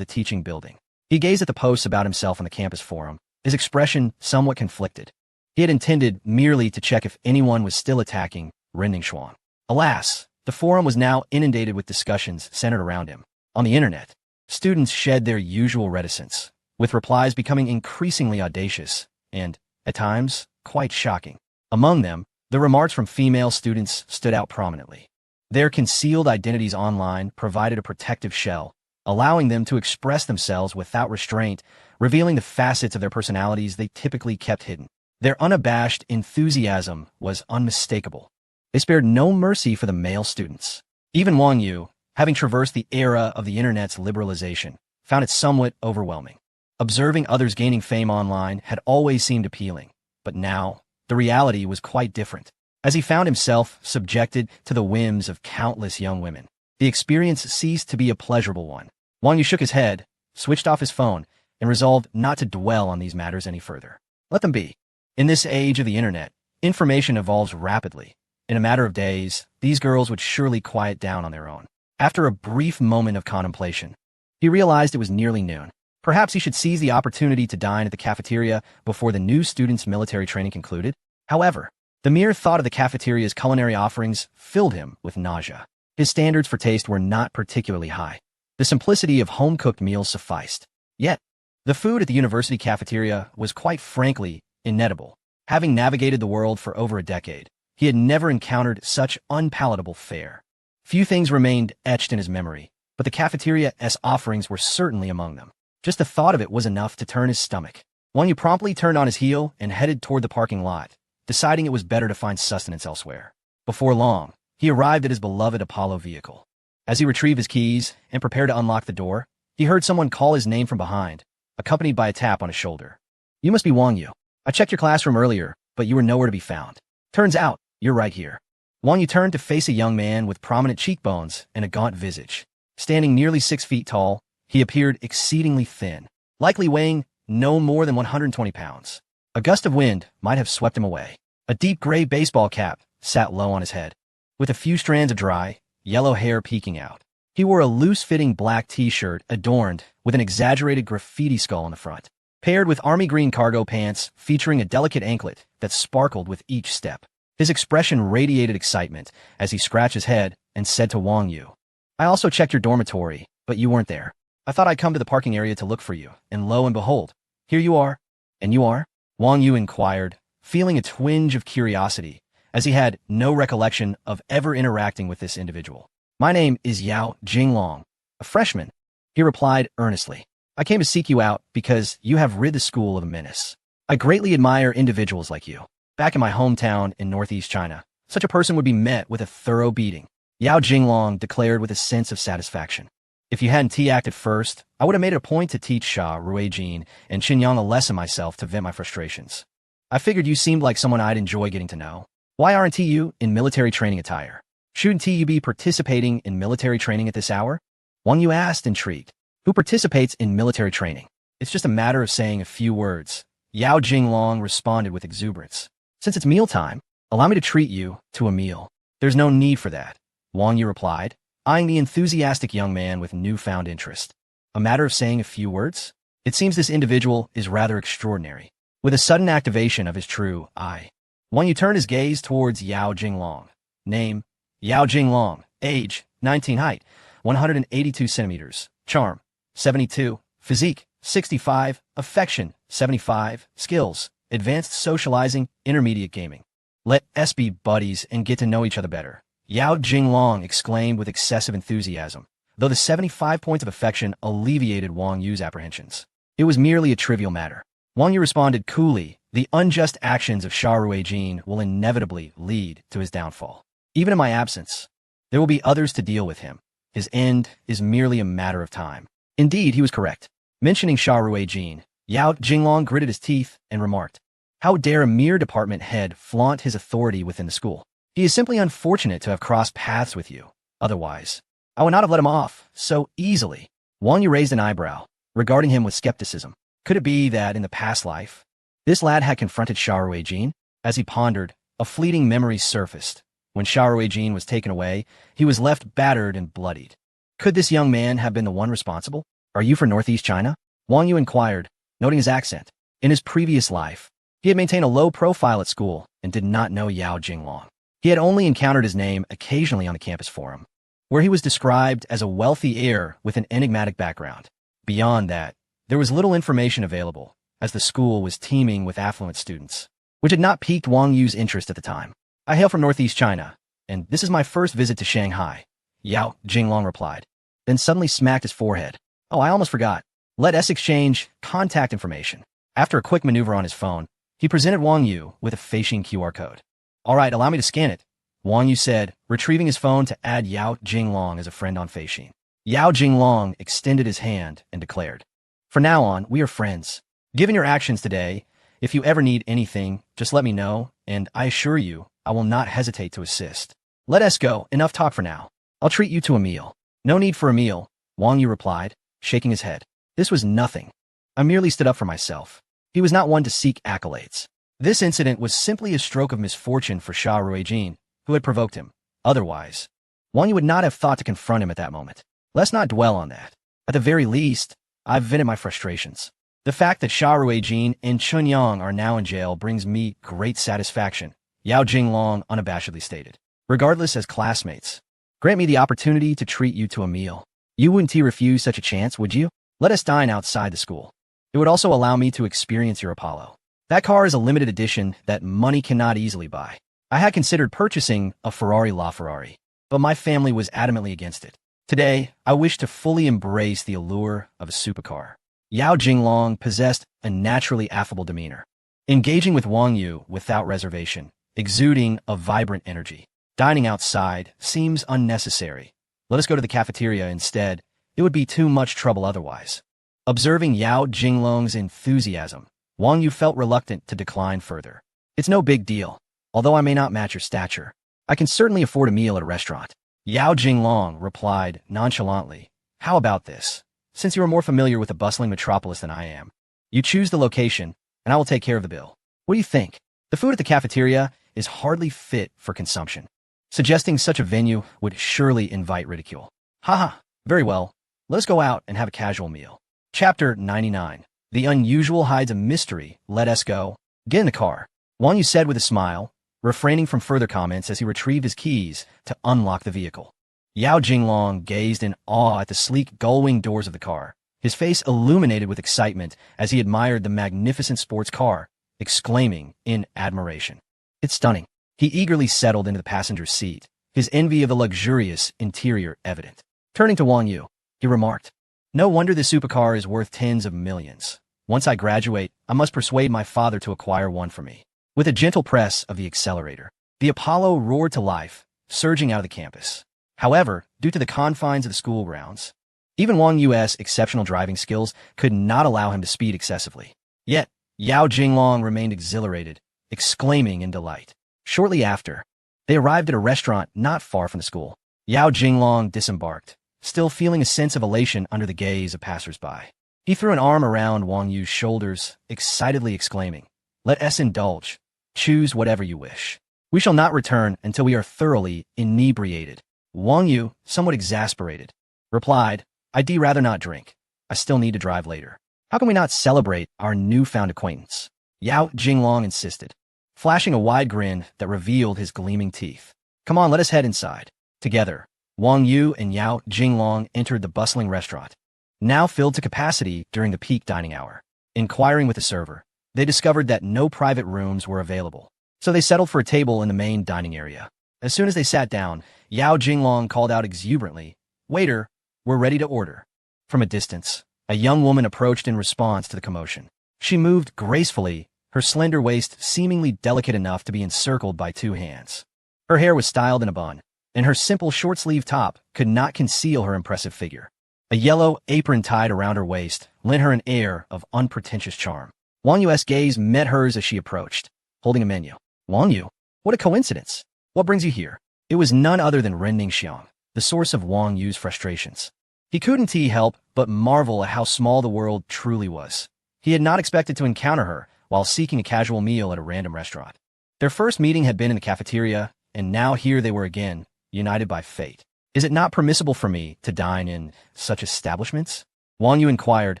the teaching building. He gazed at the posts about himself on the campus forum, his expression somewhat conflicted. He had intended merely to check if anyone was still attacking Rendingshuang. Alas, the forum was now inundated with discussions centered around him. On the internet, students shed their usual reticence, with replies becoming increasingly audacious and, at times, quite shocking. Among them, the remarks from female students stood out prominently. Their concealed identities online provided a protective shell, allowing them to express themselves without restraint, revealing the facets of their personalities they typically kept hidden. Their unabashed enthusiasm was unmistakable. They spared no mercy for the male students. Even Wang Yu, having traversed the era of the internet's liberalization, found it somewhat overwhelming. Observing others gaining fame online had always seemed appealing, but now, the reality was quite different. As he found himself subjected to the whims of countless young women, the experience ceased to be a pleasurable one. Wang Yu shook his head, switched off his phone, and resolved not to dwell on these matters any further. Let them be. In this age of the internet, information evolves rapidly. In a matter of days, these girls would surely quiet down on their own. After a brief moment of contemplation, he realized it was nearly noon. Perhaps he should seize the opportunity to dine at the cafeteria before the new students' military training concluded. However, the mere thought of the cafeteria's culinary offerings filled him with nausea. His standards for taste were not particularly high. The simplicity of home-cooked meals sufficed. Yet, the food at the university cafeteria was quite frankly inedible. Having navigated the world for over a decade, he had never encountered such unpalatable fare. Few things remained etched in his memory, but the cafeteria's offerings were certainly among them. Just the thought of it was enough to turn his stomach. Wang Yu promptly turned on his heel and headed toward the parking lot, deciding it was better to find sustenance elsewhere. Before long, he arrived at his beloved Apollo vehicle. As he retrieved his keys and prepared to unlock the door, he heard someone call his name from behind, accompanied by a tap on his shoulder. "You must be Wang Yu. I checked your classroom earlier, but you were nowhere to be found. Turns out, you're right here." Wang Yu turned to face a young man with prominent cheekbones and a gaunt visage. Standing nearly 6 feet tall, he appeared exceedingly thin, likely weighing no more than 120 pounds. A gust of wind might have swept him away. A deep gray baseball cap sat low on his head, with a few strands of dry, yellow hair peeking out. He wore a loose-fitting black t-shirt adorned with an exaggerated graffiti skull on the front, paired with army green cargo pants featuring a delicate anklet that sparkled with each step. His expression radiated excitement as he scratched his head and said to Wang Yu, "I also checked your dormitory, but you weren't there. I thought I'd come to the parking area to look for you, and lo and behold, here you are." "And you are?" Wang Yu inquired, feeling a twinge of curiosity, as he had no recollection of ever interacting with this individual. "My name is Yao Jinglong, a freshman," he replied earnestly. "I came to seek you out because you have rid the school of a menace. I greatly admire individuals like you. Back in my hometown in northeast China, such a person would be met with a thorough beating," Yao Jinglong declared with a sense of satisfaction. "If you hadn't T-acted first, I would have made it a point to teach Sha, Ruijin, and Qinyang a lesson myself to vent my frustrations. I figured you seemed like someone I'd enjoy getting to know. Why aren't you in military training attire? Shouldn't you be participating in military training at this hour?" Wang Yu asked, intrigued. "Who participates in military training? It's just a matter of saying a few words," Yao Jinglong responded with exuberance. "Since it's mealtime, allow me to treat you to a meal." "There's no need for that," Wang Yu replied, eyeing the enthusiastic young man with newfound interest. "A matter of saying a few words? It seems this individual is rather extraordinary." With a sudden activation of his true I, Wang Yu turned his gaze towards Yao Jinglong. Name, Yao Jinglong. Age, 19. Height, 182 centimeters. Charm, 72. Physique, 65. Affection, 75. Skills, advanced socializing, intermediate gaming. "Let us be buddies and get to know each other better," Yao Jinglong exclaimed with excessive enthusiasm, though the 75 points of affection alleviated Wang Yu's apprehensions. It was merely a trivial matter. Wang Yu responded coolly, "The unjust actions of Sha Ruijin will inevitably lead to his downfall. Even in my absence, there will be others to deal with him. His end is merely a matter of time." Indeed, he was correct. Mentioning Sha Ruijin, Yao Jinglong gritted his teeth and remarked, "How dare a mere department head flaunt his authority within the school? He is simply unfortunate to have crossed paths with you. Otherwise, I would not have let him off so easily." Wang Yu raised an eyebrow, regarding him with skepticism. Could it be that in the past life, this lad had confronted Sha Ruijin? As he pondered, a fleeting memory surfaced. When Sha Ruijin was taken away, he was left battered and bloodied. Could this young man have been the one responsible? Are you from Northeast China? Wang Yu inquired, noting his accent. In his previous life, he had maintained a low profile at school and did not know Yao Jinglong. He had only encountered his name occasionally on the campus forum, where he was described as a wealthy heir with an enigmatic background. Beyond that, there was little information available, as the school was teeming with affluent students, which had not piqued Wang Yu's interest at the time. I hail from Northeast China, and this is my first visit to Shanghai, Yao Jinglong replied, then suddenly smacked his forehead. Oh, I almost forgot. Let us exchange contact information. After a quick maneuver on his phone, he presented Wang Yu with a Feixin QR code. All right, allow me to scan it, Wang Yu said, retrieving his phone to add Yao Jinglong as a friend on Feixin. Yao Jinglong extended his hand and declared, "From now on, we are friends. Given your actions today, if you ever need anything, just let me know, and I assure you, I will not hesitate to assist. Let us go. Enough talk for now. I'll treat you to a meal." No need for a meal, Wang Yu replied, shaking his head. This was nothing. I merely stood up for myself. He was not one to seek accolades. This incident was simply a stroke of misfortune for Sha Ruijin, who had provoked him. Otherwise, Wang Yu would not have thought to confront him at that moment. Let's not dwell on that. At the very least, I've vented my frustrations. The fact that Sha Ruijin and Chunyang are now in jail brings me great satisfaction, Yao Jinglong unabashedly stated. Regardless, as classmates, grant me the opportunity to treat you to a meal. You wouldn't refuse such a chance, would you? Let us dine outside the school. It would also allow me to experience your Apollo. That car is a limited edition that money cannot easily buy. I had considered purchasing a Ferrari LaFerrari, but my family was adamantly against it. Today, I wish to fully embrace the allure of a supercar. Yao Jinglong possessed a naturally affable demeanor, engaging with Wang Yu without reservation, exuding a vibrant energy. Dining outside seems unnecessary. Let us go to the cafeteria instead. It would be too much trouble otherwise. Observing Yao Jinglong's enthusiasm, Wang Yu felt reluctant to decline further. It's no big deal. Although I may not match your stature, I can certainly afford a meal at a restaurant. Yao Jinglong replied nonchalantly. How about this? Since you are more familiar with the bustling metropolis than I am, you choose the location, and I will take care of the bill. What do you think? The food at the cafeteria is hardly fit for consumption. Suggesting such a venue would surely invite ridicule. Haha, very well. Let us go out and have a casual meal. Chapter 99. The unusual hides a mystery. Let us go. Get in the car, Wang Yu said with a smile, refraining from further comments as he retrieved his keys to unlock the vehicle. Yao Jinglong gazed in awe at the sleek gull-wing doors of the car, his face illuminated with excitement as he admired the magnificent sports car, exclaiming in admiration. It's stunning. He eagerly settled into the passenger seat, his envy of the luxurious interior evident. Turning to Wang Yu, he remarked, "No wonder this supercar is worth tens of millions. Once I graduate, I must persuade my father to acquire one for me." With a gentle press of the accelerator, the Apollo roared to life, surging out of the campus. However, due to the confines of the school grounds, even Wang Yu's exceptional driving skills could not allow him to speed excessively. Yet, Yao Jinglong remained exhilarated, exclaiming in delight. Shortly after, they arrived at a restaurant not far from the school. Yao Jinglong disembarked, still feeling a sense of elation under the gaze of passers-by. He threw an arm around Wang Yu's shoulders, excitedly exclaiming, "Let us indulge. Choose whatever you wish. We shall not return until we are thoroughly inebriated." Wang Yu, somewhat exasperated, replied, "I'd rather not drink. I still need to drive later. How can we not celebrate our newfound acquaintance?" Yao Jinglong insisted, flashing a wide grin that revealed his gleaming teeth. "Come on, let us head inside." Together, Wang Yu and Yao Jinglong entered the bustling restaurant, now filled to capacity during the peak dining hour. Inquiring with the server, they discovered that no private rooms were available, so they settled for a table in the main dining area. As soon as they sat down, Yao Jinglong called out exuberantly, "Waiter, we're ready to order." From a distance, a young woman approached in response to the commotion. She moved gracefully, her slender waist seemingly delicate enough to be encircled by two hands. Her hair was styled in a bun, and her simple short-sleeved top could not conceal her impressive figure. A yellow apron tied around her waist lent her an air of unpretentious charm. Wang Yu's gaze met hers as she approached, holding a menu. "Wang Yu, what a coincidence! What brings you here?" It was none other than Ren Ningxiang, the source of Wang Yu's frustrations. He couldn't help but marvel at how small the world truly was. He had not expected to encounter her while seeking a casual meal at a random restaurant. Their first meeting had been in the cafeteria, and now here they were again, united by fate. "Is it not permissible for me to dine in such establishments?" Wang Yu inquired,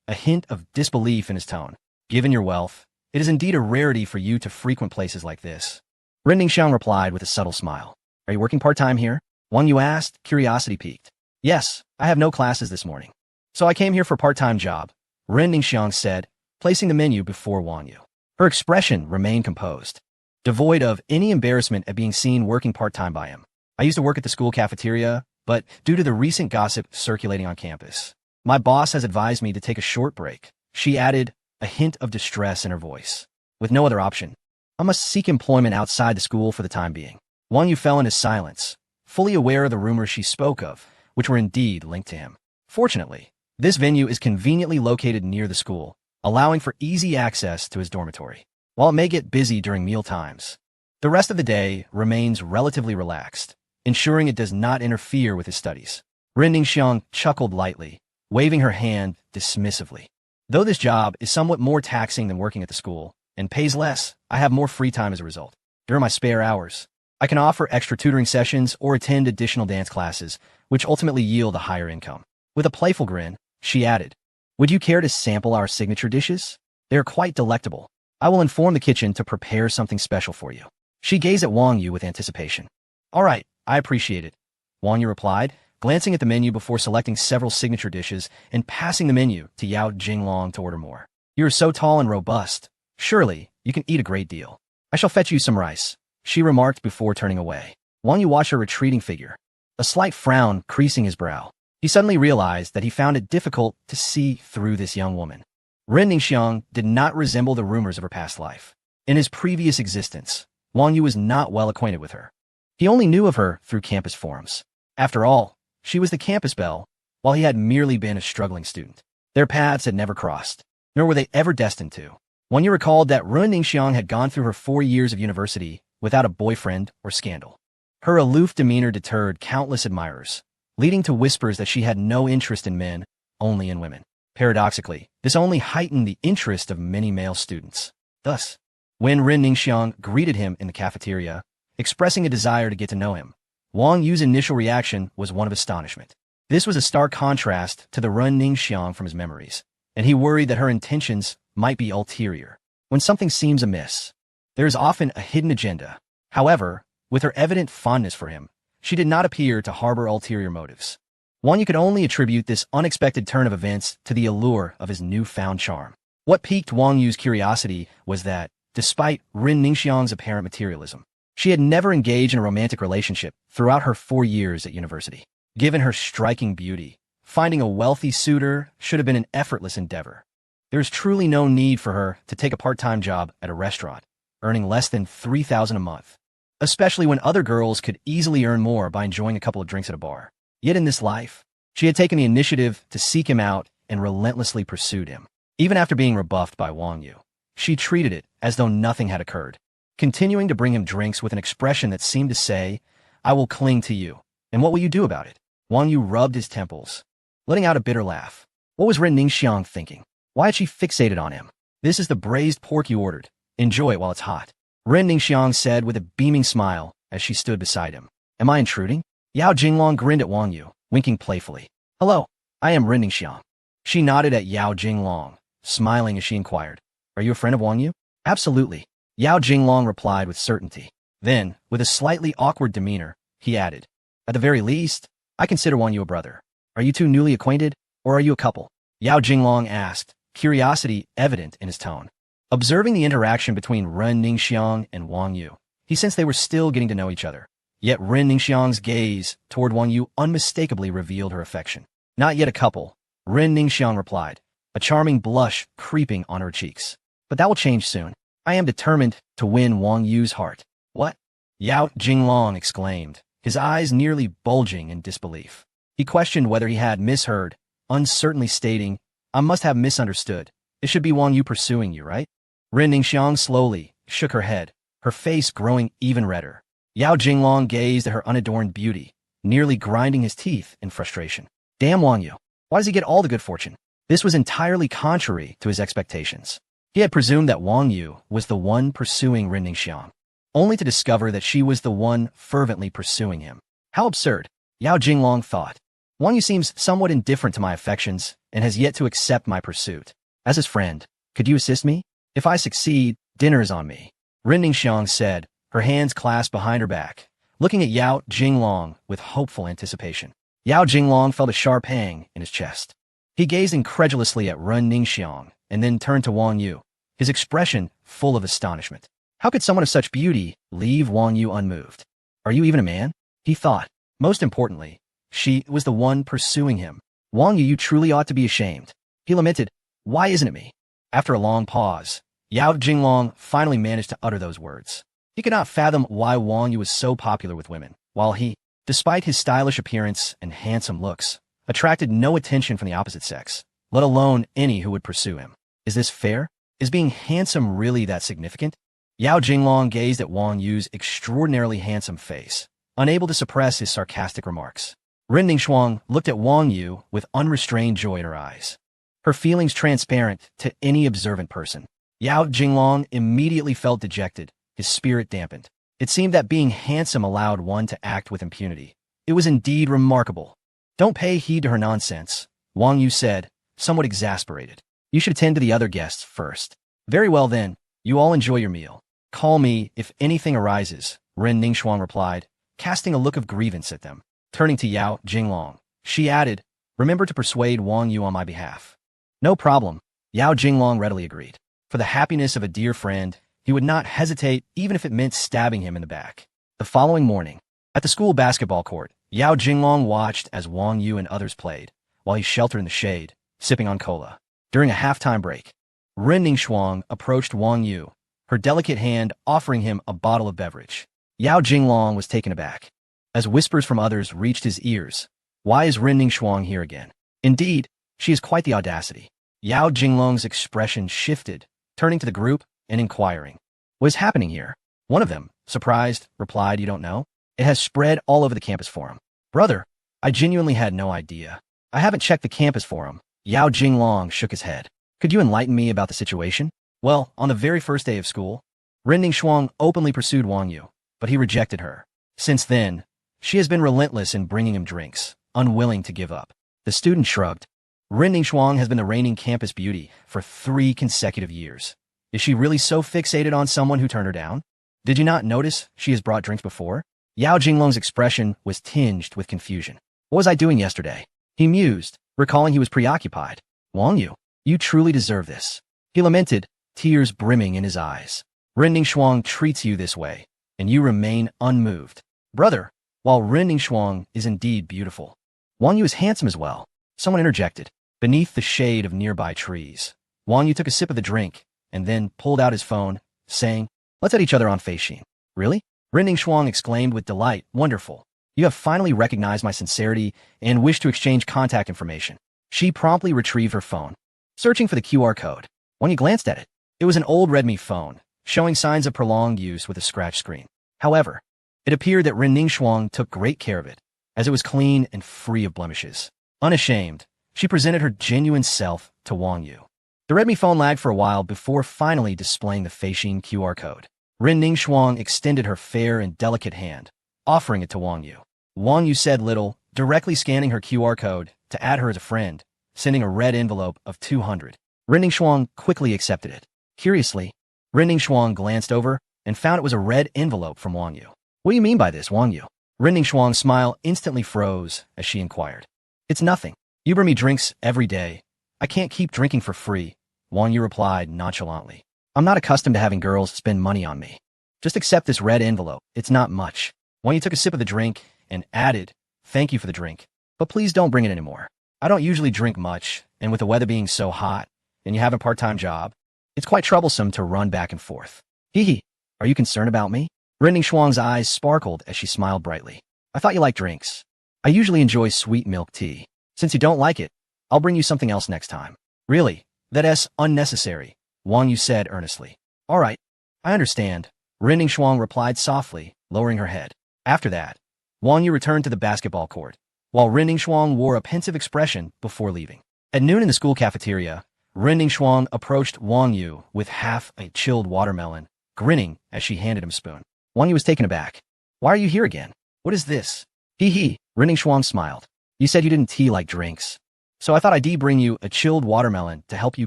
a hint of disbelief in his tone. Given your wealth, it is indeed a rarity for you to frequent places like this. Ren Ningxiang replied with a subtle smile. Are you working part-time here? Wang Yu asked, curiosity piqued. Yes, I have no classes this morning. So I came here for a part-time job, Ren Ningxiang said, placing the menu before Wang Yu. Her expression remained composed, devoid of any embarrassment at being seen working part-time by him. I used to work at the school cafeteria, but due to the recent gossip circulating on campus, my boss has advised me to take a short break. She added, a hint of distress in her voice. With no other option, I must seek employment outside the school for the time being. Wang Yu fell into silence, fully aware of the rumors she spoke of, which were indeed linked to him. Fortunately, this venue is conveniently located near the school, allowing for easy access to his dormitory. While it may get busy during meal times, the rest of the day remains relatively relaxed, ensuring it does not interfere with his studies. Ren Ningxiang chuckled lightly, waving her hand dismissively. Though this job is somewhat more taxing than working at the school, and pays less, I have more free time as a result. During my spare hours, I can offer extra tutoring sessions or attend additional dance classes, which ultimately yield a higher income. With a playful grin, she added, would you care to sample our signature dishes? They are quite delectable. I will inform the kitchen to prepare something special for you. She gazed at Wang Yu with anticipation. All right, I appreciate it, Wang Yu replied, glancing at the menu before selecting several signature dishes and passing the menu to Yao Jinglong to order more. You are so tall and robust. Surely, you can eat a great deal. I shall fetch you some rice, she remarked before turning away. Wang Yu watched her retreating figure, a slight frown creasing his brow. He suddenly realized that he found it difficult to see through this young woman. Ren Ningxiang did not resemble the rumors of her past life. In his previous existence, Wang Yu was not well acquainted with her. He only knew of her through campus forums. After all, she was the campus belle, while he had merely been a struggling student. Their paths had never crossed, nor were they ever destined to. Wang Yu recalled that Ren Ningxiang had gone through her 4 years of university without a boyfriend or scandal. Her aloof demeanor deterred countless admirers, leading to whispers that she had no interest in men, only in women. Paradoxically, this only heightened the interest of many male students. Thus, when Ren Ningxiang greeted him in the cafeteria, expressing a desire to get to know him, Wang Yu's initial reaction was one of astonishment. This was a stark contrast to the Ren Ningxiang from his memories, and he worried that her intentions might be ulterior. When something seems amiss, there is often a hidden agenda. However, with her evident fondness for him, she did not appear to harbor ulterior motives. Wang Yu could only attribute this unexpected turn of events to the allure of his newfound charm. What piqued Wang Yu's curiosity was that, despite Ren Ningxiang's apparent materialism, she had never engaged in a romantic relationship throughout her 4 years at university. Given her striking beauty, finding a wealthy suitor should have been an effortless endeavor. There is truly no need for her to take a part-time job at a restaurant, earning less than $3,000 a month, especially when other girls could easily earn more by enjoying a couple of drinks at a bar. Yet in this life, she had taken the initiative to seek him out and relentlessly pursued him. Even after being rebuffed by Wang Yu, she treated it as though nothing had occurred, continuing to bring him drinks with an expression that seemed to say, I will cling to you, and what will you do about it? Wang Yu rubbed his temples, letting out a bitter laugh. What was Ren Ningxiang thinking? Why had she fixated on him? This is the braised pork you ordered. Enjoy it while it's hot, Ren Ningxiang said with a beaming smile as she stood beside him. Am I intruding? Yao Jinglong grinned at Wang Yu, winking playfully. Hello, I am Ren Ningxiang. She nodded at Yao Jinglong, smiling as she inquired, are you a friend of Wang Yu? Absolutely, Yao Jinglong replied with certainty. Then, with a slightly awkward demeanor, he added, at the very least, I consider Wang Yu a brother. Are you two newly acquainted, or are you a couple? Yao Jinglong asked, curiosity evident in his tone. Observing the interaction between Ren Ningxiang and Wang Yu, he sensed they were still getting to know each other. Yet Ren Ningxiang's gaze toward Wang Yu unmistakably revealed her affection. Not yet a couple, Ren Ningxiang replied, a charming blush creeping on her cheeks. But that will change soon. I am determined to win Wang Yu's heart. What? Yao Jinglong exclaimed, his eyes nearly bulging in disbelief. He questioned whether he had misheard, uncertainly stating, I must have misunderstood. It should be Wang Yu pursuing you, right? Ren Ningxiang slowly shook her head, her face growing even redder. Yao Jinglong gazed at her unadorned beauty, nearly grinding his teeth in frustration. Damn Wang Yu. Why does he get all the good fortune? This was entirely contrary to his expectations. He had presumed that Wang Yu was the one pursuing Ren Ningxiang, only to discover that she was the one fervently pursuing him. How absurd, Yao Jinglong thought. Wang Yu seems somewhat indifferent to my affections and has yet to accept my pursuit. As his friend, could you assist me? If I succeed, dinner is on me. Ren Ningxiang said, her hands clasped behind her back, looking at Yao Jinglong with hopeful anticipation. Yao Jinglong felt a sharp pang in his chest. He gazed incredulously at Ren Ningxiang and then turned to Wang Yu, his expression full of astonishment. How could someone of such beauty leave Wang Yu unmoved? Are you even a man? He thought. Most importantly, she was the one pursuing him. Wang Yu, you truly ought to be ashamed. He lamented, why isn't it me? After a long pause, Yao Jinglong finally managed to utter those words. He could not fathom why Wang Yu was so popular with women, while he, despite his stylish appearance and handsome looks, attracted no attention from the opposite sex, let alone any who would pursue him. Is this fair? Is being handsome really that significant? Yao Jinglong gazed at Wang Yu's extraordinarily handsome face, unable to suppress his sarcastic remarks. Ren Ningxiang looked at Wang Yu with unrestrained joy in her eyes, her feelings transparent to any observant person. Yao Jinglong immediately felt dejected, his spirit dampened. It seemed that being handsome allowed one to act with impunity. It was indeed remarkable. Don't pay heed to her nonsense, Wang Yu said, somewhat exasperated. You should attend to the other guests first. Very well then, you all enjoy your meal. Call me if anything arises, Ren Ningxiang replied, casting a look of grievance at them. Turning to Yao Jinglong, she added, remember to persuade Wang Yu on my behalf. No problem, Yao Jinglong readily agreed. For the happiness of a dear friend, he would not hesitate even if it meant stabbing him in the back. The following morning, at the school basketball court, Yao Jinglong watched as Wang Yu and others played, while he sheltered in the shade, sipping on cola. During a halftime break, Ren Ningxiang approached Wang Yu, her delicate hand offering him a bottle of beverage. Yao Jinglong was taken aback, as whispers from others reached his ears. Why is Ren Ningxiang here again? Indeed, she has quite the audacity. Yao Jinglong's expression shifted, turning to the group and inquiring, what is happening here? One of them, surprised, replied, you don't know? It has spread all over the campus forum. Brother, I genuinely had no idea. I haven't checked the campus forum. Yao Jinglong shook his head. Could you enlighten me about the situation? Well, on the very first day of school, Ren Ningxiang openly pursued Wang Yu, but he rejected her. Since then, she has been relentless in bringing him drinks, unwilling to give up. The student shrugged. Ren Ningxiang has been the reigning campus beauty for 3 consecutive years. Is she really so fixated on someone who turned her down? Did you not notice she has brought drinks before? Yao Jinglong's expression was tinged with confusion. What was I doing yesterday? He mused, recalling he was preoccupied. Wang Yu, you truly deserve this. He lamented, tears brimming in his eyes. Ren Ningxiang treats you this way, and you remain unmoved. Brother, while Ren Ningxiang is indeed beautiful, Wang Yu is handsome as well. Someone interjected. Beneath the shade of nearby trees, Wang Yu took a sip of the drink and then pulled out his phone, saying, let's add each other on Feishin. Really? Ren Ningxiang exclaimed with delight, wonderful. You have finally recognized my sincerity and wish to exchange contact information. She promptly retrieved her phone, searching for the QR code. When he glanced at it, it was an old Redmi phone, showing signs of prolonged use with a scratch screen. However, it appeared that Ren Ningxiang took great care of it, as it was clean and free of blemishes. Unashamed, she presented her genuine self to Wang Yu. The Redmi phone lagged for a while before finally displaying the Feishin QR code. Ren Ningxiang extended her fair and delicate hand, offering it to Wang Yu. Wang Yu said little, directly scanning her QR code to add her as a friend, sending a red envelope of 200. Ren Ningxiang quickly accepted it. Curiously, Ren Ningxiang glanced over and found it was a red envelope from Wang Yu. What do you mean by this, Wang Yu? Ren Ningxiang's smile instantly froze as she inquired. It's nothing. You bring me drinks every day. I can't keep drinking for free, Wang Yu replied nonchalantly. I'm not accustomed to having girls spend money on me. Just accept this red envelope. It's not much. Wang Yu took a sip of the drink and added, thank you for the drink, but please don't bring it anymore. I don't usually drink much, and with the weather being so hot, and you have a part-time job, it's quite troublesome to run back and forth. Hee hee, are you concerned about me? Ren Ningxiang's eyes sparkled as she smiled brightly. I thought you liked drinks. I usually enjoy sweet milk tea. Since you don't like it, I'll bring you something else next time. Really, that's unnecessary, Wang Yu said earnestly. All right, I understand, Ren Ningxiang replied softly, lowering her head. After that, Wang Yu returned to the basketball court, while Ren Ningxiang wore a pensive expression before leaving. At noon in the school cafeteria, Ren Ningxiang approached Wang Yu with half a chilled watermelon, grinning as she handed him a spoon. Wang Yu was taken aback. Why are you here again? What is this? Hee hee, Ren Ningxiang smiled. You said you didn't tea like drinks. So I thought I'd bring you a chilled watermelon to help you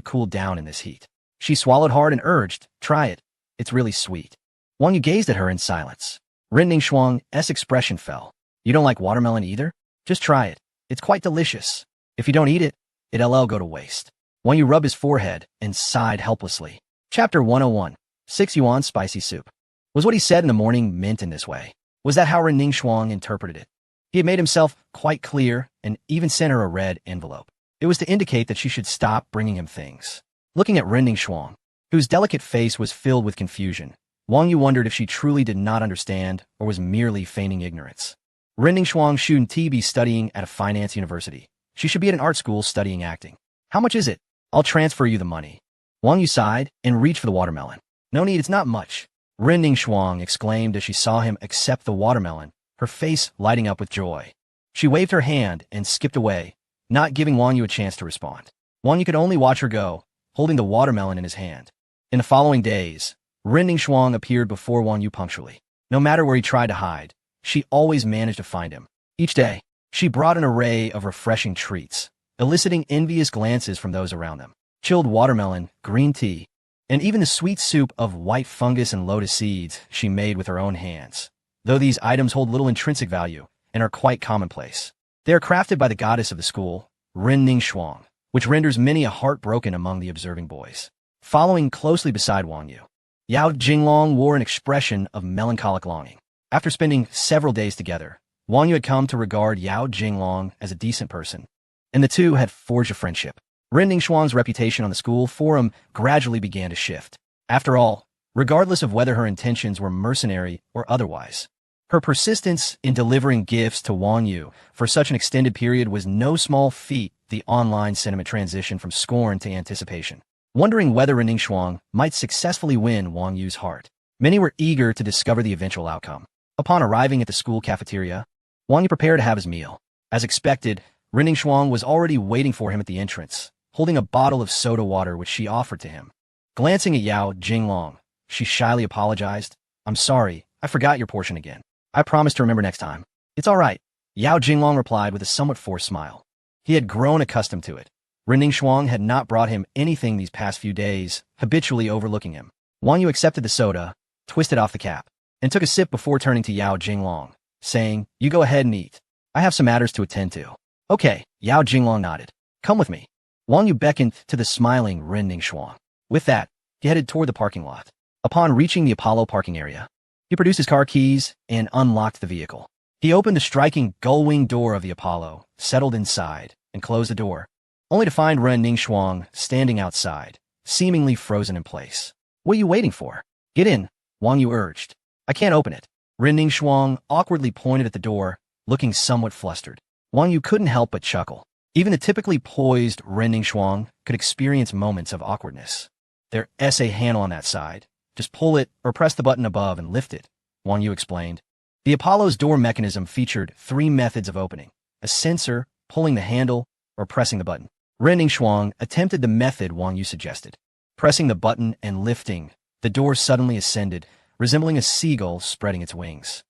cool down in this heat. She swallowed hard and urged, try it. It's really sweet. Wang Yu gazed at her in silence. Ren Ningxuang's expression fell. You don't like watermelon either? Just try it. It's quite delicious. If you don't eat it, it'll go to waste. Wang Yu rubbed his forehead and sighed helplessly. Chapter 101. 6 Yuan Spicy Soup. Was what he said in the morning meant in this way? Was that how Ren Ningxuang interpreted it? He had made himself quite clear and even sent her a red envelope. It was to indicate that she should stop bringing him things. Looking at Ren Ningxuang, whose delicate face was filled with confusion, Wang Yu wondered if she truly did not understand or was merely feigning ignorance. Ren Ningxuang shouldn't be studying at a finance university. She should be at an art school studying acting. How much is it? I'll transfer you the money. Wang Yu sighed and reached for the watermelon. No need, it's not much. Ren Ningxuang exclaimed as she saw him accept the watermelon, her face lighting up with joy. She waved her hand and skipped away, not giving Wang Yu a chance to respond. Wang Yu could only watch her go, holding the watermelon in his hand. In the following days, Ren Ningxuang appeared before Wang Yu punctually. No matter where he tried to hide, she always managed to find him. Each day, she brought an array of refreshing treats, eliciting envious glances from those around them. Chilled watermelon, green tea, and even the sweet soup of white fungus and lotus seeds she made with her own hands. Though these items hold little intrinsic value and are quite commonplace, they are crafted by the goddess of the school, Ren Ningxuang, which renders many a heart broken among the observing boys. Following closely beside Wang Yu, Yao Jinglong wore an expression of melancholic longing. After spending several days together, Wang Yu had come to regard Yao Jinglong as a decent person, and the two had forged a friendship. Ren Ningxuang's reputation on the school forum gradually began to shift. After all, regardless of whether her intentions were mercenary or otherwise, her persistence in delivering gifts to Wang Yu for such an extended period was no small feat. The online sentiment transitioned from scorn to anticipation. Wondering whether Ren Ningxuang might successfully win Wang Yu's heart, many were eager to discover the eventual outcome. Upon arriving at the school cafeteria, Wang Yu prepared to have his meal. As expected, Ren Ningxuang was already waiting for him at the entrance, holding a bottle of soda water which she offered to him. Glancing at Yao Jinglong, she shyly apologized. I'm sorry, I forgot your portion again. I promise to remember next time. It's all right, Yao Jinglong replied with a somewhat forced smile. He had grown accustomed to it. Ren Ningxuang had not brought him anything these past few days, habitually overlooking him. Wang Yu accepted the soda, twisted off the cap, and took a sip before turning to Yao Jinglong, saying, You go ahead and eat. I have some matters to attend to. Okay, Yao Jinglong nodded. Come with me. Wang Yu beckoned to the smiling Ren Ningxuang. With that, he headed toward the parking lot. Upon reaching the Apollo parking area, he produced his car keys and unlocked the vehicle. He opened the striking gull-wing door of the Apollo, settled inside, and closed the door, only to find Ren Ningxuang standing outside, seemingly frozen in place. What are you waiting for? Get in, Wang Yu urged. I can't open it. Ren Ningxuang awkwardly pointed at the door, looking somewhat flustered. Wang Yu couldn't help but chuckle. Even the typically poised Ren Ningxuang could experience moments of awkwardness. There's a handle on that side. Just pull it or press the button above and lift it, Wang Yu explained. The Apollo's door mechanism featured 3 methods of opening: a sensor, pulling the handle, or pressing the button. Ren Ningxuang attempted the method Wang Yu suggested. Pressing the button and lifting, the door suddenly ascended, resembling a seagull spreading its wings.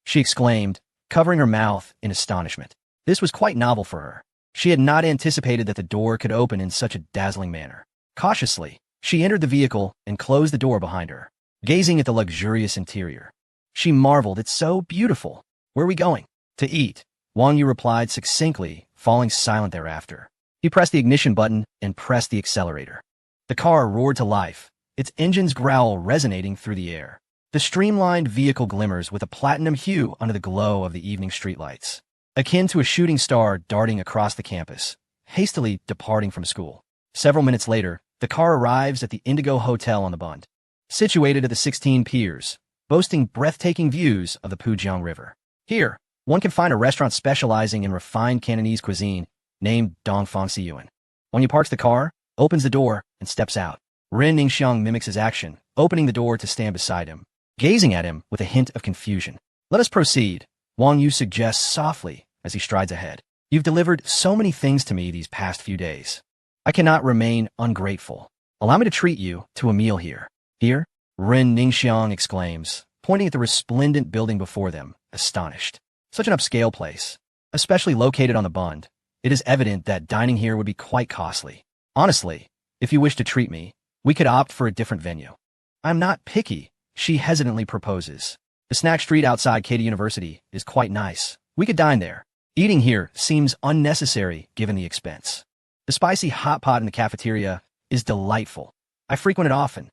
She exclaimed, covering her mouth in astonishment. This was quite novel for her. She had not anticipated that the door could open in such a dazzling manner. Cautiously, she entered the vehicle and closed the door behind her. Gazing at the luxurious interior, she marveled, it's so beautiful. Where are we going? To eat, Wang Yu replied succinctly, falling silent thereafter. He pressed the ignition button and pressed the accelerator. The car roared to life, its engine's growl resonating through the air. The streamlined vehicle glimmers with a platinum hue under the glow of the evening streetlights, akin to a shooting star darting across the campus, hastily departing from school. Several minutes later, the car arrives at the Indigo Hotel on the Bund, situated at the 16 piers, boasting breathtaking views of the Pujiang River. Here, one can find a restaurant specializing in refined Cantonese cuisine named Dongfang Siyuan. When he parks the car, opens the door, and steps out, Ren Ningxiang mimics his action, opening the door to stand beside him, gazing at him with a hint of confusion. Let us proceed, Wang Yu suggests softly as he strides ahead. You've delivered so many things to me these past few days. I cannot remain ungrateful. Allow me to treat you to a meal here. Here? Ren Ningxiang exclaims, pointing at the resplendent building before them, astonished. Such an upscale place. especially located on the Bund. It is evident that dining here would be quite costly. Honestly, if you wish to treat me, we could opt for a different venue. I'm not picky, she hesitantly proposes. The snack street outside Keio University is quite nice. We could dine there. Eating here seems unnecessary given the expense. The spicy hot pot in the cafeteria is delightful. I frequent it often.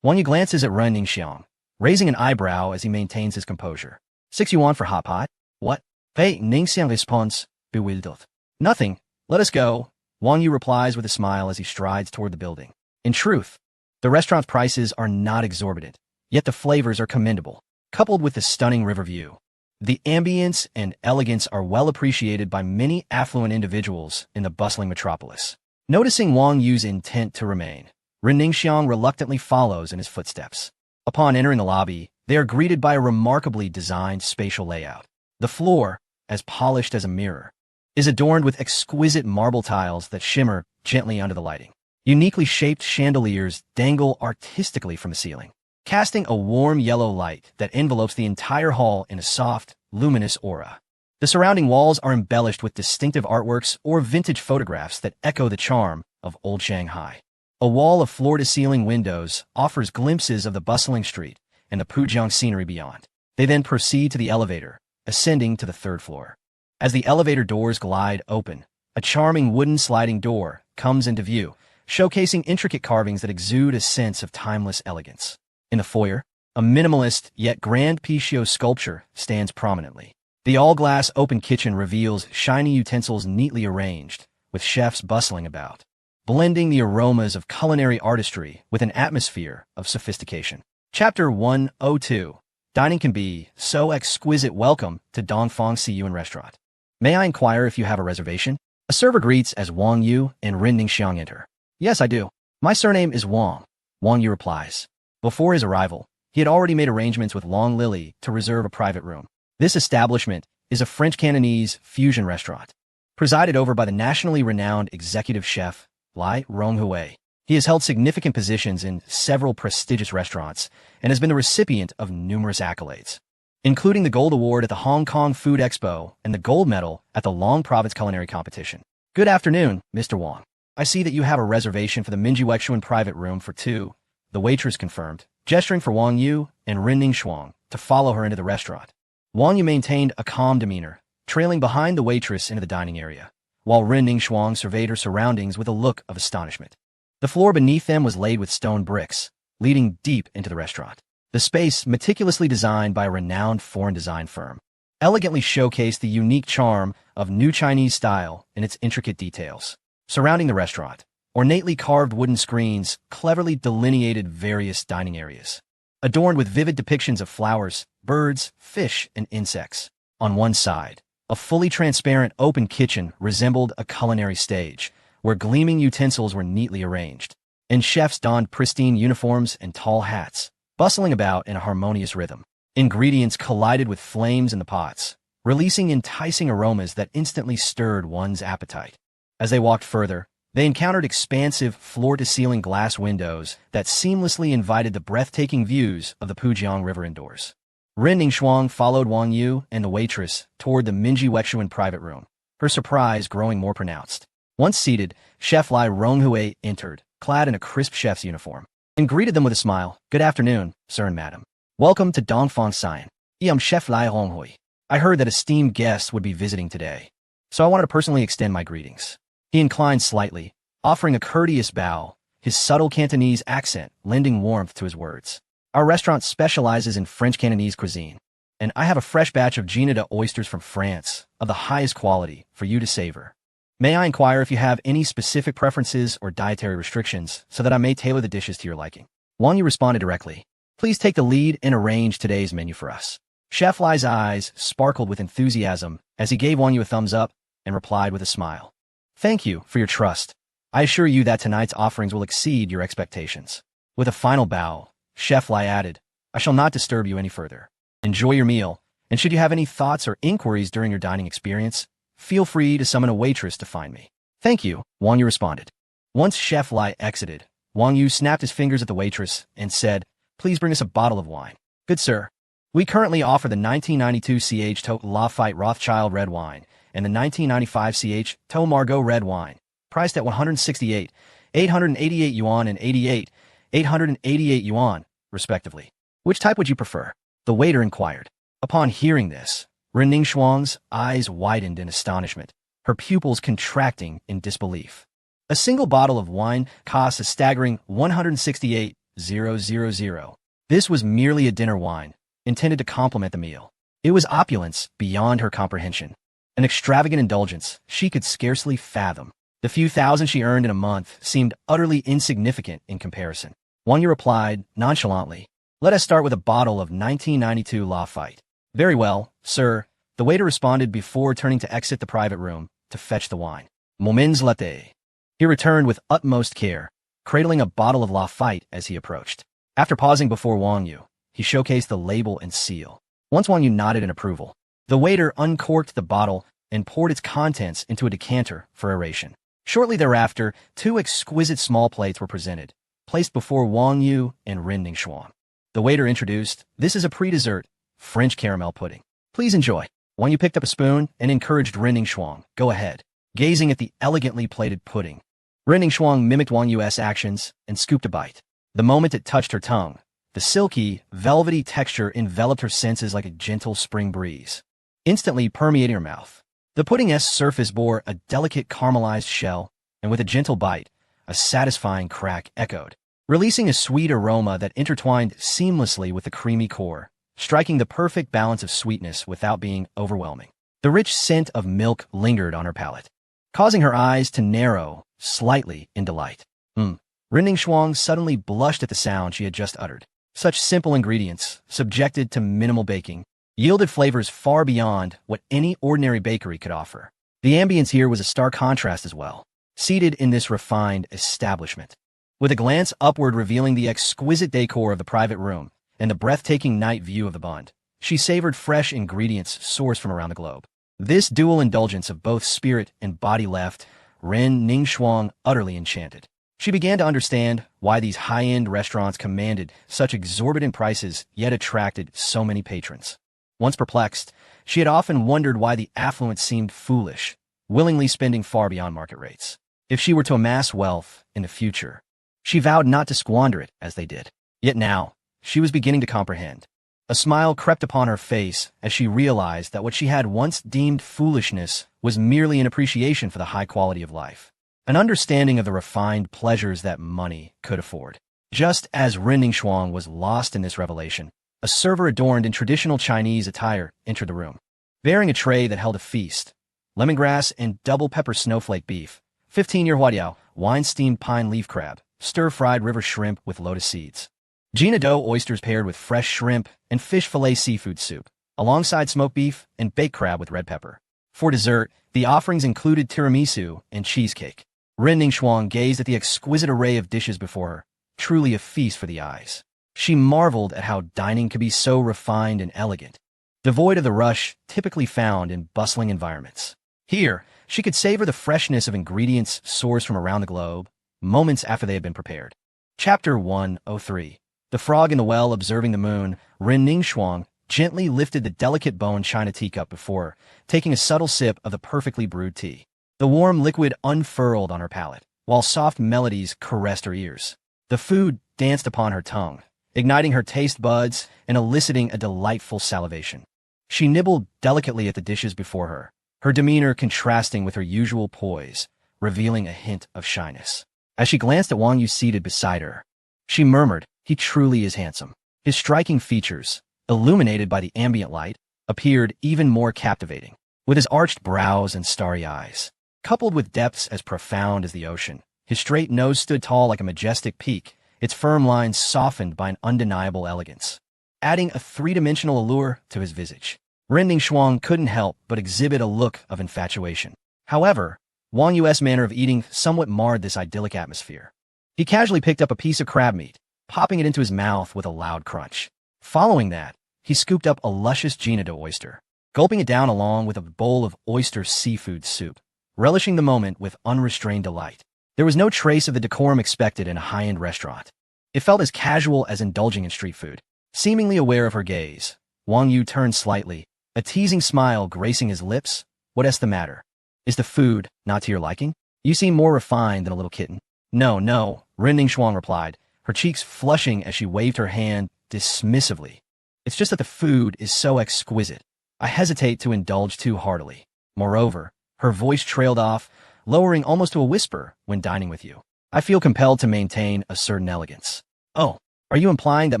Wang Yu glances at Ren Ningxiang, raising an eyebrow as he maintains his composure. 6 yuan for hot pot? What? Pei Ningxiang responds, bewildered. Nothing. Let us go. Wang Yu replies with a smile as he strides toward the building. In truth, the restaurant's prices are not exorbitant, yet the flavors are commendable. Coupled with the stunning river view, the ambience and elegance are well appreciated by many affluent individuals in the bustling metropolis. Noticing Wang Yu's intent to remain, Ren Ningxiang reluctantly follows in his footsteps. Upon entering the lobby, they are greeted by a remarkably designed spatial layout. The floor, as polished as a mirror, is adorned with exquisite marble tiles that shimmer gently under the lighting. Uniquely shaped chandeliers dangle artistically from the ceiling, casting a warm yellow light that envelopes the entire hall in a soft, luminous aura. The surrounding walls are embellished with distinctive artworks or vintage photographs that echo the charm of old Shanghai. A wall of floor-to-ceiling windows offers glimpses of the bustling street and the Pujiang scenery beyond. They then proceed to the elevator, ascending to the 3rd floor. As the elevator doors glide open, a charming wooden sliding door comes into view, showcasing intricate carvings that exude a sense of timeless elegance. In the foyer, a minimalist yet grand Piccio sculpture stands prominently. The all-glass open kitchen reveals shiny utensils neatly arranged, with chefs bustling about, blending the aromas of culinary artistry with an atmosphere of sophistication. Chapter 102. Dining can be so exquisite. Welcome to Dongfang Siyuan Restaurant. May I inquire if you have a reservation? A server greets as Wang Yu and Ren Ningxiang enter. Yes, I do. My surname is Wang, Wang Yu replies. Before his arrival, he had already made arrangements with Long Lily to reserve a private room. This establishment is a French-Cantonese fusion restaurant, presided over by the nationally renowned executive chef, Lai Ronghui. He has held significant positions in several prestigious restaurants and has been the recipient of numerous accolades, including the Gold Award at the Hong Kong Food Expo and the Gold Medal at the Long Province Culinary Competition. Good afternoon, Mr. Wang. I see that you have a reservation for the Minji Wexuan private room for 2, the waitress confirmed, gesturing for Wang Yu and Ren Ningxiang to follow her into the restaurant. Wang Yu maintained a calm demeanor, trailing behind the waitress into the dining area, while Ren Ningxiang surveyed her surroundings with a look of astonishment. The floor beneath them was laid with stone bricks, leading deep into the restaurant. The space, meticulously designed by a renowned foreign design firm, elegantly showcased the unique charm of New Chinese style in its intricate details. Surrounding the restaurant, ornately carved wooden screens cleverly delineated various dining areas, adorned with vivid depictions of flowers, birds, fish, and insects. On one side, a fully transparent open kitchen resembled a culinary stage, where gleaming utensils were neatly arranged, and chefs donned pristine uniforms and tall hats, bustling about in a harmonious rhythm. Ingredients collided with flames in the pots, releasing enticing aromas that instantly stirred one's appetite. As they walked further, they encountered expansive floor-to-ceiling glass windows that seamlessly invited the breathtaking views of the Pujiang River indoors. Ren Ningxiang followed Wang Yu and the waitress toward the Minji Wexuan private room, her surprise growing more pronounced. Once seated, Chef Lai Ronghui entered, clad in a crisp chef's uniform, and greeted them with a smile. Good afternoon, sir and madam. Welcome to Dongfang Siyuan. I am Chef Lai Ronghui. I heard that esteemed guests would be visiting today, so I wanted to personally extend my greetings. He inclined slightly, offering a courteous bow, his subtle Cantonese accent lending warmth to his words. Our restaurant specializes in French Cantonese cuisine, and I have a fresh batch of Genida oysters from France, of the highest quality, for you to savor. May I inquire if you have any specific preferences or dietary restrictions so that I may tailor the dishes to your liking? Wang Yu responded directly. Please take the lead and arrange today's menu for us. Chef Lai's eyes sparkled with enthusiasm as he gave Wang Yu a thumbs up and replied with a smile. Thank you for your trust. I assure you that tonight's offerings will exceed your expectations. With a final bow, Chef Lai added, I shall not disturb you any further. Enjoy your meal, and should you have any thoughts or inquiries during your dining experience, feel free to summon a waitress to find me. Thank you, Wang Yu responded. Once Chef Lai exited, Wang Yu snapped his fingers at the waitress and said, Please bring us a bottle of wine. Good sir. We currently offer the 1992 CH To Lafite Rothschild red wine and the 1995 CH To Margaux red wine, priced at 168, 888 yuan and 88, 888 yuan, respectively. Which type would you prefer? The waiter inquired. Upon hearing this, Ren Ningxuang's eyes widened in astonishment, her pupils contracting in disbelief. A single bottle of wine costs a staggering 168,000. This was merely a dinner wine, intended to complement the meal. It was opulence beyond her comprehension, an extravagant indulgence she could scarcely fathom. The few thousand she earned in a month seemed utterly insignificant in comparison. Wang Yu replied nonchalantly, "Let us start with a bottle of 1992 Lafite." "Very well, sir," the waiter responded before turning to exit the private room to fetch the wine. "Moments latte." He returned with utmost care, cradling a bottle of Lafite as he approached. After pausing before Wang Yu, he showcased the label and seal. Once Wang Yu nodded in approval, the waiter uncorked the bottle and poured its contents into a decanter for aeration. Shortly thereafter, two exquisite small plates were presented, placed before Wang Yu and Ren Ningxuang. The waiter introduced, "This is a pre-dessert, French caramel pudding. Please enjoy." Wang Yu picked up a spoon and encouraged Ren Ningxuang, "Go ahead." Gazing at the elegantly plated pudding, Ren Ningxuang mimicked Wang Yu's actions and scooped a bite. The moment it touched her tongue, the silky, velvety texture enveloped her senses like a gentle spring breeze, instantly permeating her mouth. The pudding's surface bore a delicate caramelized shell, and with a gentle bite, a satisfying crack echoed, releasing a sweet aroma that intertwined seamlessly with the creamy core, striking the perfect balance of sweetness without being overwhelming. The rich scent of milk lingered on her palate, causing her eyes to narrow slightly in delight. Ren Ningxuang suddenly blushed at the sound she had just uttered. Such simple ingredients, subjected to minimal baking, yielded flavors far beyond what any ordinary bakery could offer. The ambience here was a stark contrast as well, seated in this refined establishment. With a glance upward revealing the exquisite decor of the private room and the breathtaking night view of the Bund, she savored fresh ingredients sourced from around the globe. This dual indulgence of both spirit and body left Ren Ningxuang utterly enchanted. She began to understand why these high-end restaurants commanded such exorbitant prices yet attracted so many patrons. Once perplexed, she had often wondered why the affluent seemed foolish, willingly spending far beyond market rates. If she were to amass wealth in the future, she vowed not to squander it as they did. Yet now, she was beginning to comprehend. A smile crept upon her face as she realized that what she had once deemed foolishness was merely an appreciation for the high quality of life, an understanding of the refined pleasures that money could afford. Just as Ren Ningxuang was lost in this revelation, a server adorned in traditional Chinese attire entered the room, bearing a tray that held a feast: lemongrass and double pepper snowflake beef, 15-year huadiao, wine-steamed pine leaf crab, stir-fried river shrimp with lotus seeds, Gina dough oysters paired with fresh shrimp and fish fillet seafood soup, alongside smoked beef and baked crab with red pepper. For dessert, the offerings included tiramisu and cheesecake. Ren Ningxuang gazed at the exquisite array of dishes before her, truly a feast for the eyes. She marveled at how dining could be so refined and elegant, devoid of the rush typically found in bustling environments. Here, she could savor the freshness of ingredients sourced from around the globe, moments after they had been prepared. Chapter 103. The Frog in the Well. Observing the moon, Ren Ningxuang gently lifted the delicate bone china teacup before her, taking a subtle sip of the perfectly brewed tea. The warm liquid unfurled on her palate, while soft melodies caressed her ears. The food danced upon her tongue, igniting her taste buds and eliciting a delightful salivation. She nibbled delicately at the dishes before her, her demeanor contrasting with her usual poise, revealing a hint of shyness. As she glanced at Wang Yu seated beside her, she murmured, "He truly is handsome." His striking features, illuminated by the ambient light, appeared even more captivating. With his arched brows and starry eyes, coupled with depths as profound as the ocean, his straight nose stood tall like a majestic peak, its firm lines softened by an undeniable elegance, adding a three-dimensional allure to his visage. Ren Ningxuang couldn't help but exhibit a look of infatuation. However, Wang Yu's manner of eating somewhat marred this idyllic atmosphere. He casually picked up a piece of crab meat, popping it into his mouth with a loud crunch. Following that, he scooped up a luscious Gina dough oyster, gulping it down along with a bowl of oyster seafood soup, relishing the moment with unrestrained delight. There was no trace of the decorum expected in a high-end restaurant. It felt as casual as indulging in street food. Seemingly aware of her gaze, Wang Yu turned slightly, a teasing smile gracing his lips. What's the matter? Is the food not to your liking? You seem more refined than a little kitten. No, no, Ren Ningxuan replied, her cheeks flushing as she waved her hand dismissively. It's just that the food is so exquisite. I hesitate to indulge too heartily. Moreover, her voice trailed off, lowering almost to a whisper when dining with you. I feel compelled to maintain a certain elegance. Oh, are you implying that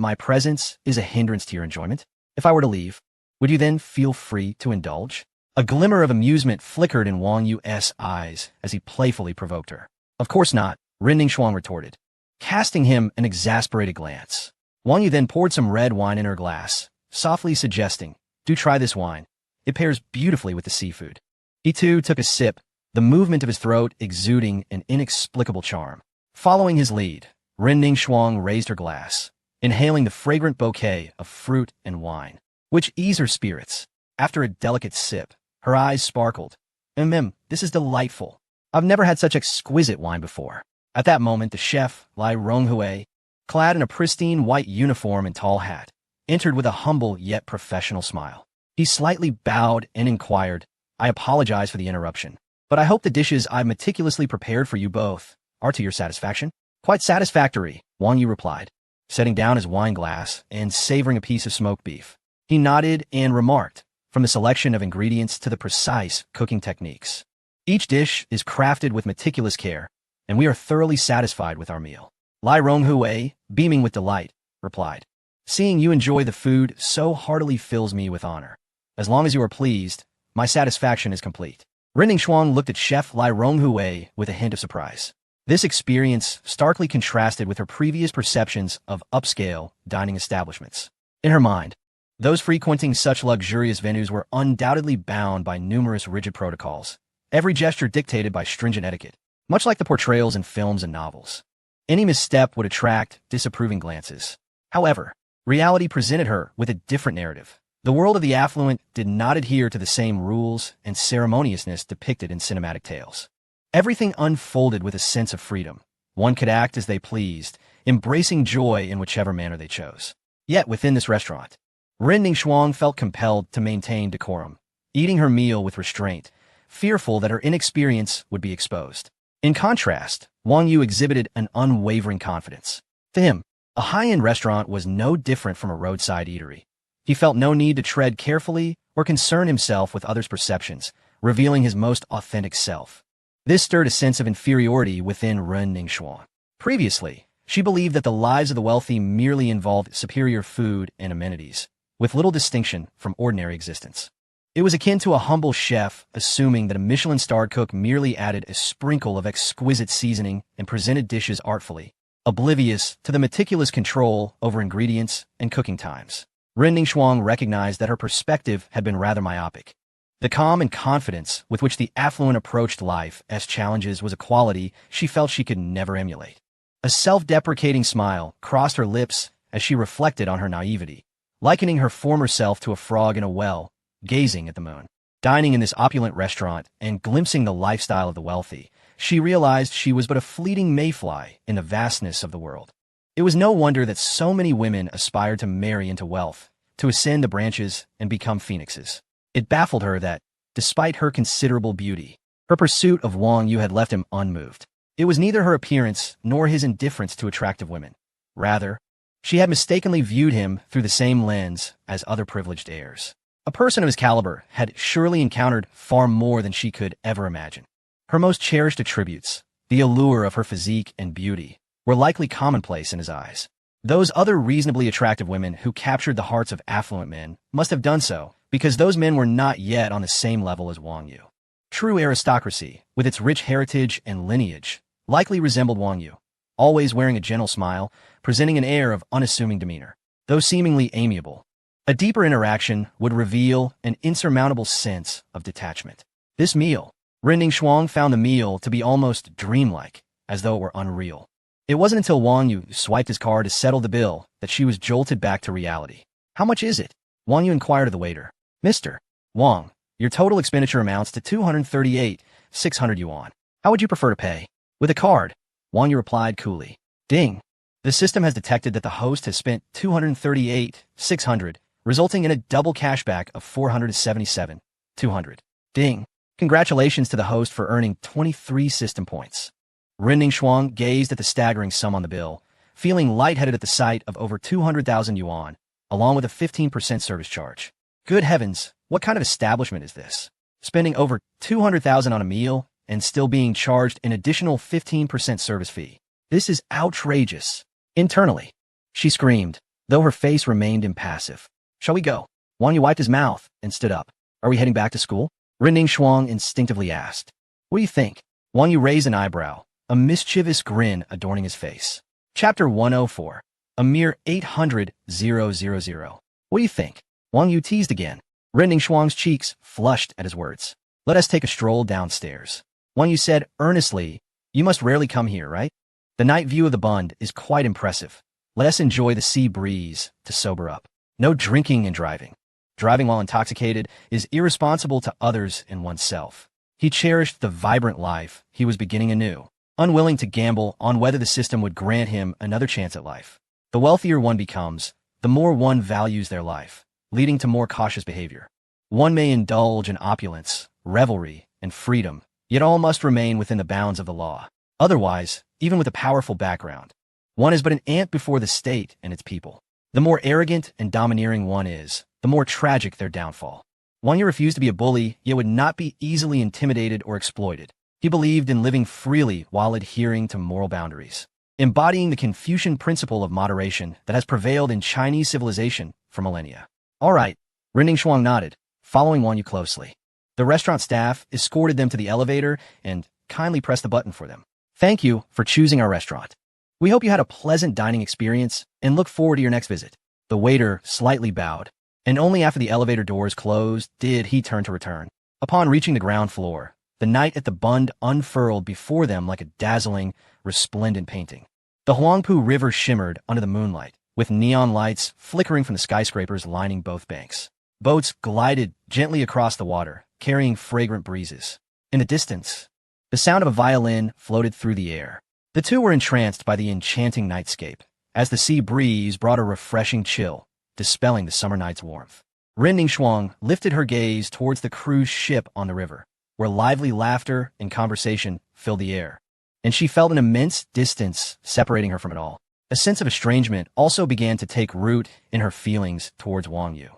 my presence is a hindrance to your enjoyment? If I were to leave, would you then feel free to indulge? A glimmer of amusement flickered in Wang Yu's eyes as he playfully provoked her. Of course not, Ren Ningxuan retorted, casting him an exasperated glance. Wang Yu then poured some red wine in her glass, softly suggesting, do try this wine. It pairs beautifully with the seafood. He too took a sip, the movement of his throat exuding an inexplicable charm. Following his lead, Ren Ningxuan raised her glass, inhaling the fragrant bouquet of fruit and wine, which eased her spirits. After a delicate sip, her eyes sparkled. This is delightful. I've never had such exquisite wine before. At that moment, the chef, Lai Ronghui, clad in a pristine white uniform and tall hat, entered with a humble yet professional smile. He slightly bowed and inquired, I apologize for the interruption, but I hope the dishes I've meticulously prepared for you both are to your satisfaction? Quite satisfactory, Wang Yu replied, setting down his wine glass and savoring a piece of smoked beef. He nodded and remarked, from the selection of ingredients to the precise cooking techniques. Each dish is crafted with meticulous care, and we are thoroughly satisfied with our meal. Lai Ronghui, beaming with delight, replied, seeing you enjoy the food so heartily fills me with honor. As long as you are pleased, my satisfaction is complete. Ren Ningxuan looked at Chef Lai Ronghui with a hint of surprise. This experience starkly contrasted with her previous perceptions of upscale dining establishments. In her mind, those frequenting such luxurious venues were undoubtedly bound by numerous rigid protocols, every gesture dictated by stringent etiquette, much like the portrayals in films and novels. Any misstep would attract disapproving glances. However, reality presented her with a different narrative. The world of the affluent did not adhere to the same rules and ceremoniousness depicted in cinematic tales. Everything unfolded with a sense of freedom. One could act as they pleased, embracing joy in whichever manner they chose. Yet within this restaurant, Ren Ningxuan felt compelled to maintain decorum, eating her meal with restraint, fearful that her inexperience would be exposed. In contrast, Wang Yu exhibited an unwavering confidence. To him, a high-end restaurant was no different from a roadside eatery. He felt no need to tread carefully or concern himself with others' perceptions, revealing his most authentic self. This stirred a sense of inferiority within Ren Ningxuan. Previously, she believed that the lives of the wealthy merely involved superior food and amenities, with little distinction from ordinary existence. It was akin to a humble chef assuming that a Michelin-starred cook merely added a sprinkle of exquisite seasoning and presented dishes artfully, oblivious to the meticulous control over ingredients and cooking times. Ren Ningxuan recognized that her perspective had been rather myopic. The calm and confidence with which the affluent approached life as challenges was a quality she felt she could never emulate. A self-deprecating smile crossed her lips as she reflected on her naivety, likening her former self to a frog in a well, gazing at the moon. Dining in this opulent restaurant and glimpsing the lifestyle of the wealthy, she realized she was but a fleeting mayfly in the vastness of the world. It was no wonder that so many women aspired to marry into wealth, to ascend the branches and become phoenixes. It baffled her that, despite her considerable beauty, her pursuit of Wang Yu had left him unmoved. It was neither her appearance nor his indifference to attractive women. Rather, she had mistakenly viewed him through the same lens as other privileged heirs. A person of his caliber had surely encountered far more than she could ever imagine. Her most cherished attributes, the allure of her physique and beauty, were likely commonplace in his eyes. Those other reasonably attractive women who captured the hearts of affluent men must have done so because those men were not yet on the same level as Wang Yu. True aristocracy, with its rich heritage and lineage, likely resembled Wang Yu, always wearing a gentle smile, presenting an air of unassuming demeanor. Though seemingly amiable, a deeper interaction would reveal an insurmountable sense of detachment. This meal, Ren Ningxuan found the meal to be almost dreamlike, as though it were unreal. It wasn't until Wang Yu swiped his card to settle the bill that she was jolted back to reality. How much is it? Wang Yu inquired of the waiter. Mr. Wang, your total expenditure amounts to 238,600 yuan. How would you prefer to pay? With a card, Wang Yu replied coolly. Ding. The system has detected that the host has spent 238,600, resulting in a double cashback of 477,200. Ding. Congratulations to the host for earning 23 system points. Renning Shuang gazed at the staggering sum on the bill, feeling lightheaded at the sight of over 200,000 yuan, along with a 15% service charge. Good heavens, what kind of establishment is this? Spending over 200,000 on a meal and still being charged an additional 15% service fee. This is outrageous. Internally, she screamed, though her face remained impassive. Shall we go? Wang Yu wiped his mouth and stood up. Are we heading back to school? Renning Shuang instinctively asked. What do you think? Wang Yu raised an eyebrow, a mischievous grin adorning his face. Chapter 104. A mere 800,000. What do you think? Wang Yu teased again. Renning Shuang's cheeks flushed at his words. Let us take a stroll downstairs. Wang Yu said earnestly, you must rarely come here, right? The night view of the Bund is quite impressive. Let us enjoy the sea breeze to sober up. No drinking and driving. Driving while intoxicated is irresponsible to others and oneself. He cherished the vibrant life he was beginning anew, unwilling to gamble on whether the system would grant him another chance at life. The wealthier one becomes, the more one values their life, leading to more cautious behavior. One may indulge in opulence, revelry, and freedom, yet all must remain within the bounds of the law. Otherwise, even with a powerful background, one is but an ant before the state and its people. The more arrogant and domineering one is, the more tragic their downfall. Wang Yu refused to be a bully, yet would not be easily intimidated or exploited. He believed in living freely while adhering to moral boundaries, embodying the Confucian principle of moderation that has prevailed in Chinese civilization for millennia. All right, Renning Shuang nodded, following Wang Yu closely. The restaurant staff escorted them to the elevator and kindly pressed the button for them. Thank you for choosing our restaurant. We hope you had a pleasant dining experience and look forward to your next visit. The waiter slightly bowed, and only after the elevator doors closed did he turn to return. Upon reaching the ground floor, the night at the Bund unfurled before them like a dazzling, resplendent painting. The Huangpu River shimmered under the moonlight, with neon lights flickering from the skyscrapers lining both banks. Boats glided gently across the water, carrying fragrant breezes. In the distance, the sound of a violin floated through the air. The two were entranced by the enchanting nightscape, as the sea breeze brought a refreshing chill, dispelling the summer night's warmth. Renning Shuang lifted her gaze towards the cruise ship on the river, where lively laughter and conversation filled the air, and she felt an immense distance separating her from it all. A sense of estrangement also began to take root in her feelings towards Wang Yu.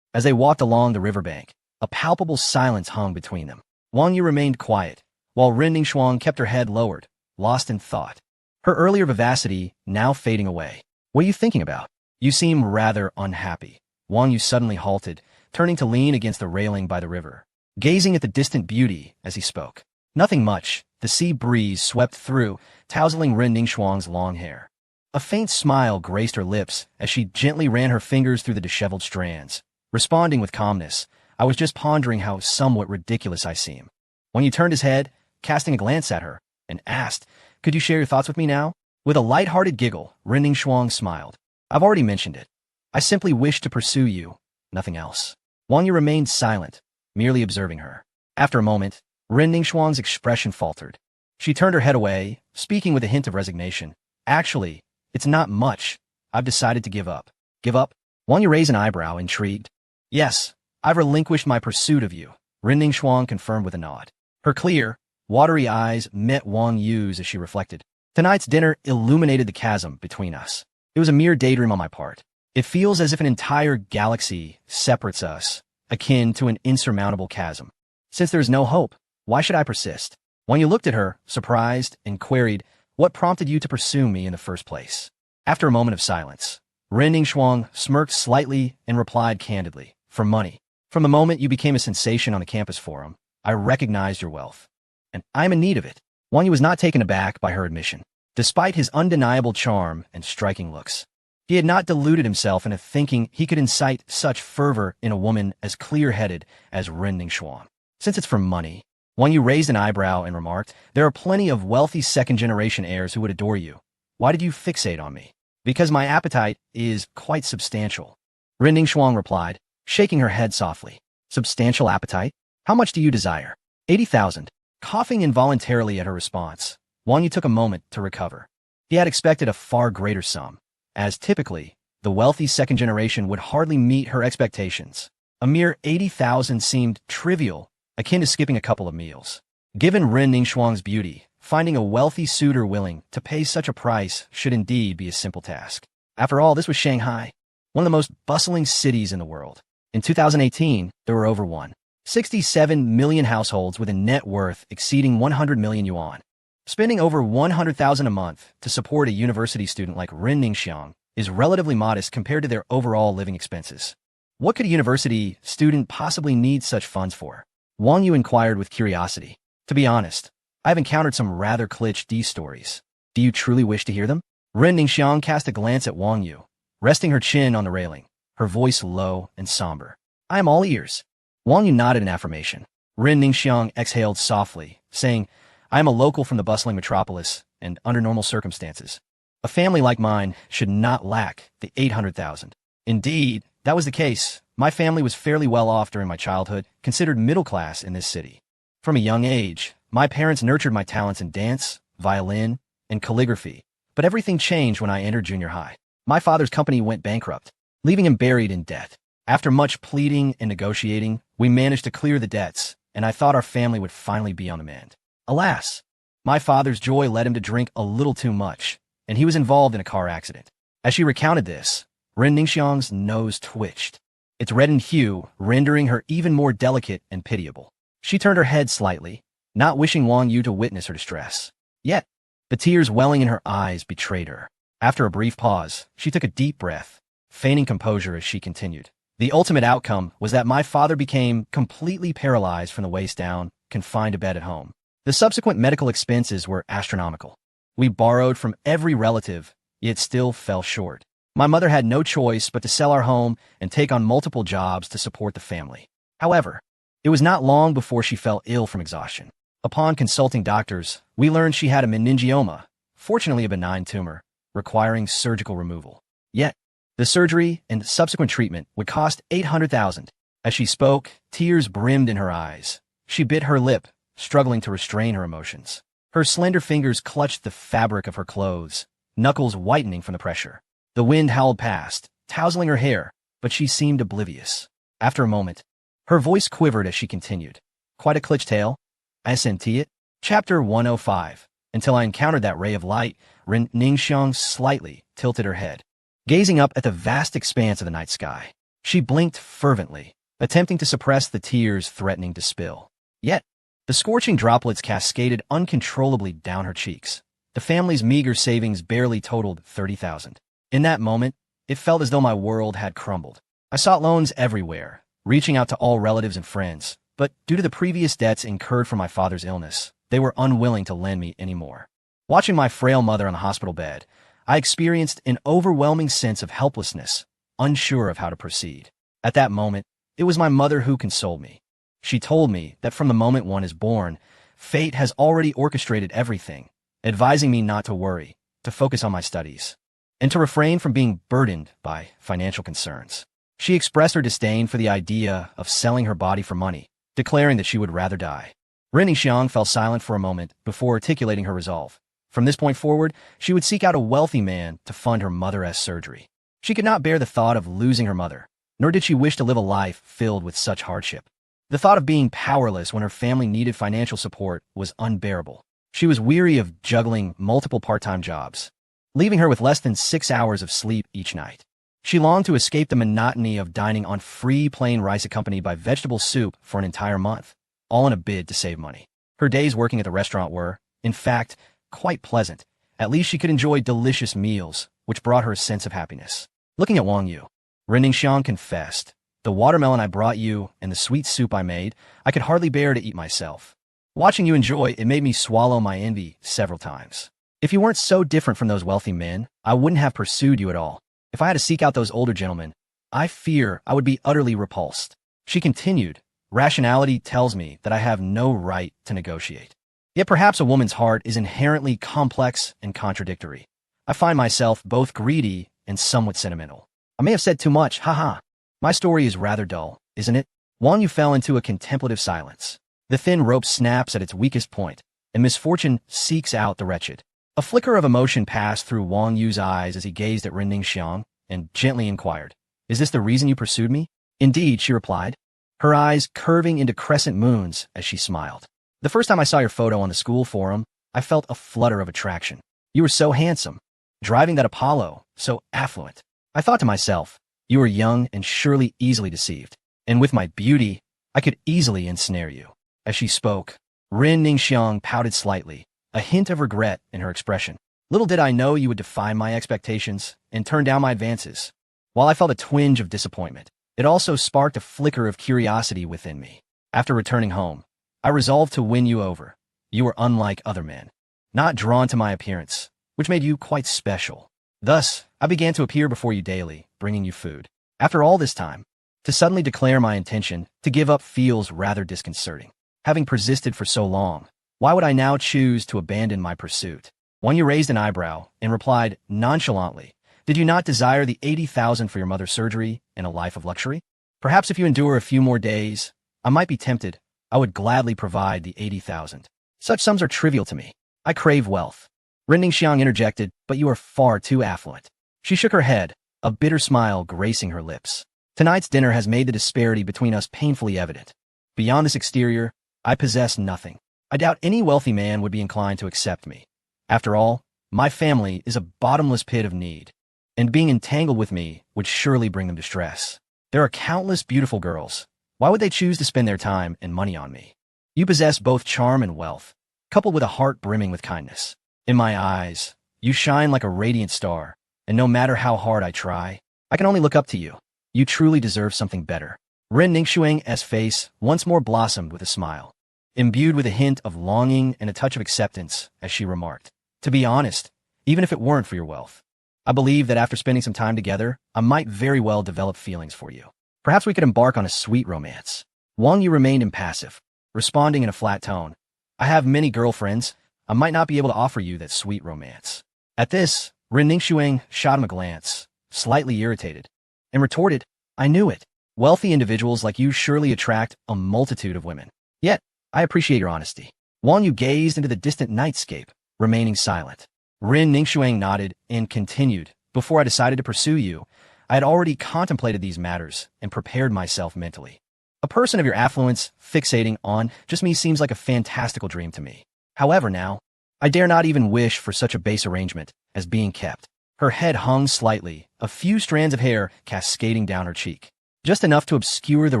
As they walked along the riverbank, a palpable silence hung between them. Wang Yu remained quiet, while Renning Shuang kept her head lowered, lost in thought. Her earlier vivacity now fading away. What are you thinking about? You seem rather unhappy. Wang Yu suddenly halted, turning to lean against the railing by the river, gazing at the distant beauty as he spoke. Nothing much. The sea breeze swept through, tousling Renning Shuang's long hair. A faint smile graced her lips as she gently ran her fingers through the disheveled strands, responding with calmness. I was just pondering how somewhat ridiculous I seem. Wang Yu turned his head, casting a glance at her, and asked, could you share your thoughts with me now? With a light-hearted giggle, Renning Shuang smiled. I've already mentioned it. I simply wish to pursue you, nothing else. Wang Yu remained silent, merely observing her. After a moment, Renning Shuang's expression faltered. She turned her head away, speaking with a hint of resignation. Actually, it's not much. I've decided to give up. Give up? Wang Yu raised an eyebrow, intrigued. Yes, I've relinquished my pursuit of you, Renning Shuang confirmed with a nod. Her clear, watery eyes met Wang Yu's as she reflected. Tonight's dinner illuminated the chasm between us. It was a mere daydream on my part. It feels as if an entire galaxy separates us, akin to an insurmountable chasm. Since there is no hope, why should I persist? Wang Yu looked at her, surprised, and queried, what prompted you to pursue me in the first place? After a moment of silence, Renning Shuang smirked slightly and replied candidly, for money. From the moment you became a sensation on the campus forum, I recognized your wealth, and I'm in need of it. Wang Yu was not taken aback by her admission, despite his undeniable charm and striking looks. He had not deluded himself into thinking he could incite such fervor in a woman as clear-headed as Renning Shuang. Since it's for money, Wang Yu raised an eyebrow and remarked, there are plenty of wealthy second-generation heirs who would adore you. Why did you fixate on me? Because my appetite is quite substantial. Renning Shuang replied, shaking her head softly. Substantial appetite? How much do you desire? 80,000. Coughing involuntarily at her response, Wang Yu took a moment to recover. He had expected a far greater sum, as typically, the wealthy second generation would hardly meet her expectations. A mere 80,000 seemed trivial, akin to skipping a couple of meals. Given Ren Ningxuang's beauty, finding a wealthy suitor willing to pay such a price should indeed be a simple task. After all, this was Shanghai, one of the most bustling cities in the world. In 2018, there were over 167 million households with a net worth exceeding 100 million yuan. Spending over 100,000 a month to support a university student like Ren Ningxiang is relatively modest compared to their overall living expenses. What could a university student possibly need such funds for? Wang Yu inquired with curiosity. To be honest, I've encountered some rather cliché stories. Do you truly wish to hear them? Ren Ningxiang cast a glance at Wang Yu, resting her chin on the railing, her voice low and somber. I am all ears. Wang Yu nodded in affirmation. Ren Ningxiang exhaled softly, saying, I am a local from the bustling metropolis, and under normal circumstances, a family like mine should not lack the 800,000. Indeed, that was the case. My family was fairly well off during my childhood, considered middle class in this city. From a young age, my parents nurtured my talents in dance, violin, and calligraphy, but everything changed when I entered junior high. My father's company went bankrupt, leaving him buried in debt. After much pleading and negotiating, we managed to clear the debts, and I thought our family would finally be on the mend. Alas, my father's joy led him to drink a little too much, and he was involved in a car accident. As she recounted this, Ren Ningxiang's nose twitched, its reddened hue rendering her even more delicate and pitiable. She turned her head slightly, not wishing Wang Yu to witness her distress. Yet, the tears welling in her eyes betrayed her. After a brief pause, she took a deep breath, feigning composure as she continued. The ultimate outcome was that my father became completely paralyzed from the waist down, confined to bed at home. The subsequent medical expenses were astronomical. We borrowed from every relative, yet still fell short. My mother had no choice but to sell our home and take on multiple jobs to support the family. However, it was not long before she fell ill from exhaustion. Upon consulting doctors, we learned she had a meningioma, fortunately a benign tumor, requiring surgical removal. Yet, the surgery and subsequent treatment would cost 800,000. As she spoke, tears brimmed in her eyes. She bit her lip, struggling to restrain her emotions. Her slender fingers clutched the fabric of her clothes, knuckles whitening from the pressure. The wind howled past, tousling her hair, but she seemed oblivious. After a moment, her voice quivered as she continued. Quite a cliché tale. I sent it. Chapter 105. Until I encountered that ray of light, Ren Ningxiang slightly tilted her head, gazing up at the vast expanse of the night sky. She blinked fervently, attempting to suppress the tears threatening to spill. Yet, the scorching droplets cascaded uncontrollably down her cheeks. The family's meager savings barely totaled 30,000. In that moment, it felt as though my world had crumbled. I sought loans everywhere, reaching out to all relatives and friends, but due to the previous debts incurred from my father's illness, they were unwilling to lend me any more. Watching my frail mother on the hospital bed, I experienced an overwhelming sense of helplessness, unsure of how to proceed. At that moment, it was my mother who consoled me. She told me that from the moment one is born, fate has already orchestrated everything, advising me not to worry, to focus on my studies, and to refrain from being burdened by financial concerns. She expressed her disdain for the idea of selling her body for money, declaring that she would rather die. Ren Ningxiang fell silent for a moment before articulating her resolve. From this point forward, she would seek out a wealthy man to fund her mother's surgery. She could not bear the thought of losing her mother, nor did she wish to live a life filled with such hardship. The thought of being powerless when her family needed financial support was unbearable. She was weary of juggling multiple part-time jobs, leaving her with less than 6 hours of sleep each night. She longed to escape the monotony of dining on free plain rice accompanied by vegetable soup for an entire month, all in a bid to save money. Her days working at the restaurant were, in fact, quite pleasant. At least she could enjoy delicious meals, which brought her a sense of happiness. Looking at Wang Yu, Ren Ningxiang confessed, the watermelon I brought you and the sweet soup I made, I could hardly bear to eat myself. Watching you enjoy it made me swallow my envy several times. If you weren't so different from those wealthy men, I wouldn't have pursued you at all. If I had to seek out those older gentlemen, I fear I would be utterly repulsed. She continued, rationality tells me that I have no right to negotiate. Yet perhaps a woman's heart is inherently complex and contradictory. I find myself both greedy and somewhat sentimental. I may have said too much, haha. My story is rather dull, isn't it? Wang Yu fell into a contemplative silence. The thin rope snaps at its weakest point, and misfortune seeks out the wretched. A flicker of emotion passed through Wang Yu's eyes as he gazed at Ren Ningxiang, and gently inquired, "Is this the reason you pursued me?" "Indeed," she replied, her eyes curving into crescent moons as she smiled. "The first time I saw your photo on the school forum, I felt a flutter of attraction. You were so handsome, driving that Apollo, so affluent. I thought to myself, you were young and surely easily deceived, and with my beauty, I could easily ensnare you." As she spoke, Ren Ningxiang pouted slightly, a hint of regret in her expression. "Little did I know you would defy my expectations and turn down my advances." While I felt a twinge of disappointment, it also sparked a flicker of curiosity within me. After returning home, I resolved to win you over. You were unlike other men, not drawn to my appearance, which made you quite special. Thus, I began to appear before you daily, bringing you food. After all this time, to suddenly declare my intention to give up feels rather disconcerting. Having persisted for so long, why would I now choose to abandon my pursuit? One you raised an eyebrow and replied nonchalantly, "Did you not desire the 80,000 for your mother's surgery and a life of luxury? Perhaps if you endure a few more days, I might be tempted. I would gladly provide the 80,000. Such sums are trivial to me. I crave wealth." Ren Ningxiang interjected, "But you are far too affluent." She shook her head, a bitter smile gracing her lips. "Tonight's dinner has made the disparity between us painfully evident. Beyond this exterior, I possess nothing. I doubt any wealthy man would be inclined to accept me. After all, my family is a bottomless pit of need, and being entangled with me would surely bring them distress. There are countless beautiful girls. Why would they choose to spend their time and money on me? You possess both charm and wealth, coupled with a heart brimming with kindness. In my eyes, you shine like a radiant star, and no matter how hard I try, I can only look up to you. You truly deserve something better." Ren Ningxuang's face once more blossomed with a smile, imbued with a hint of longing and a touch of acceptance, as she remarked, "To be honest, even if it weren't for your wealth, I believe that after spending some time together, I might very well develop feelings for you. Perhaps we could embark on a sweet romance." Wang Yu remained impassive, responding in a flat tone, "I have many girlfriends. I might not be able to offer you that sweet romance." At this, Ren Ningxuang shot him a glance, slightly irritated, and retorted, "I knew it. Wealthy individuals like you surely attract a multitude of women. Yet, I appreciate your honesty." Wang Yu gazed into the distant nightscape, remaining silent. Ren Ningxuang nodded and continued, "Before I decided to pursue you, I had already contemplated these matters and prepared myself mentally. A person of your affluence fixating on just me seems like a fantastical dream to me. However now, I dare not even wish for such a base arrangement as being kept." Her head hung slightly, a few strands of hair cascading down her cheek, just enough to obscure the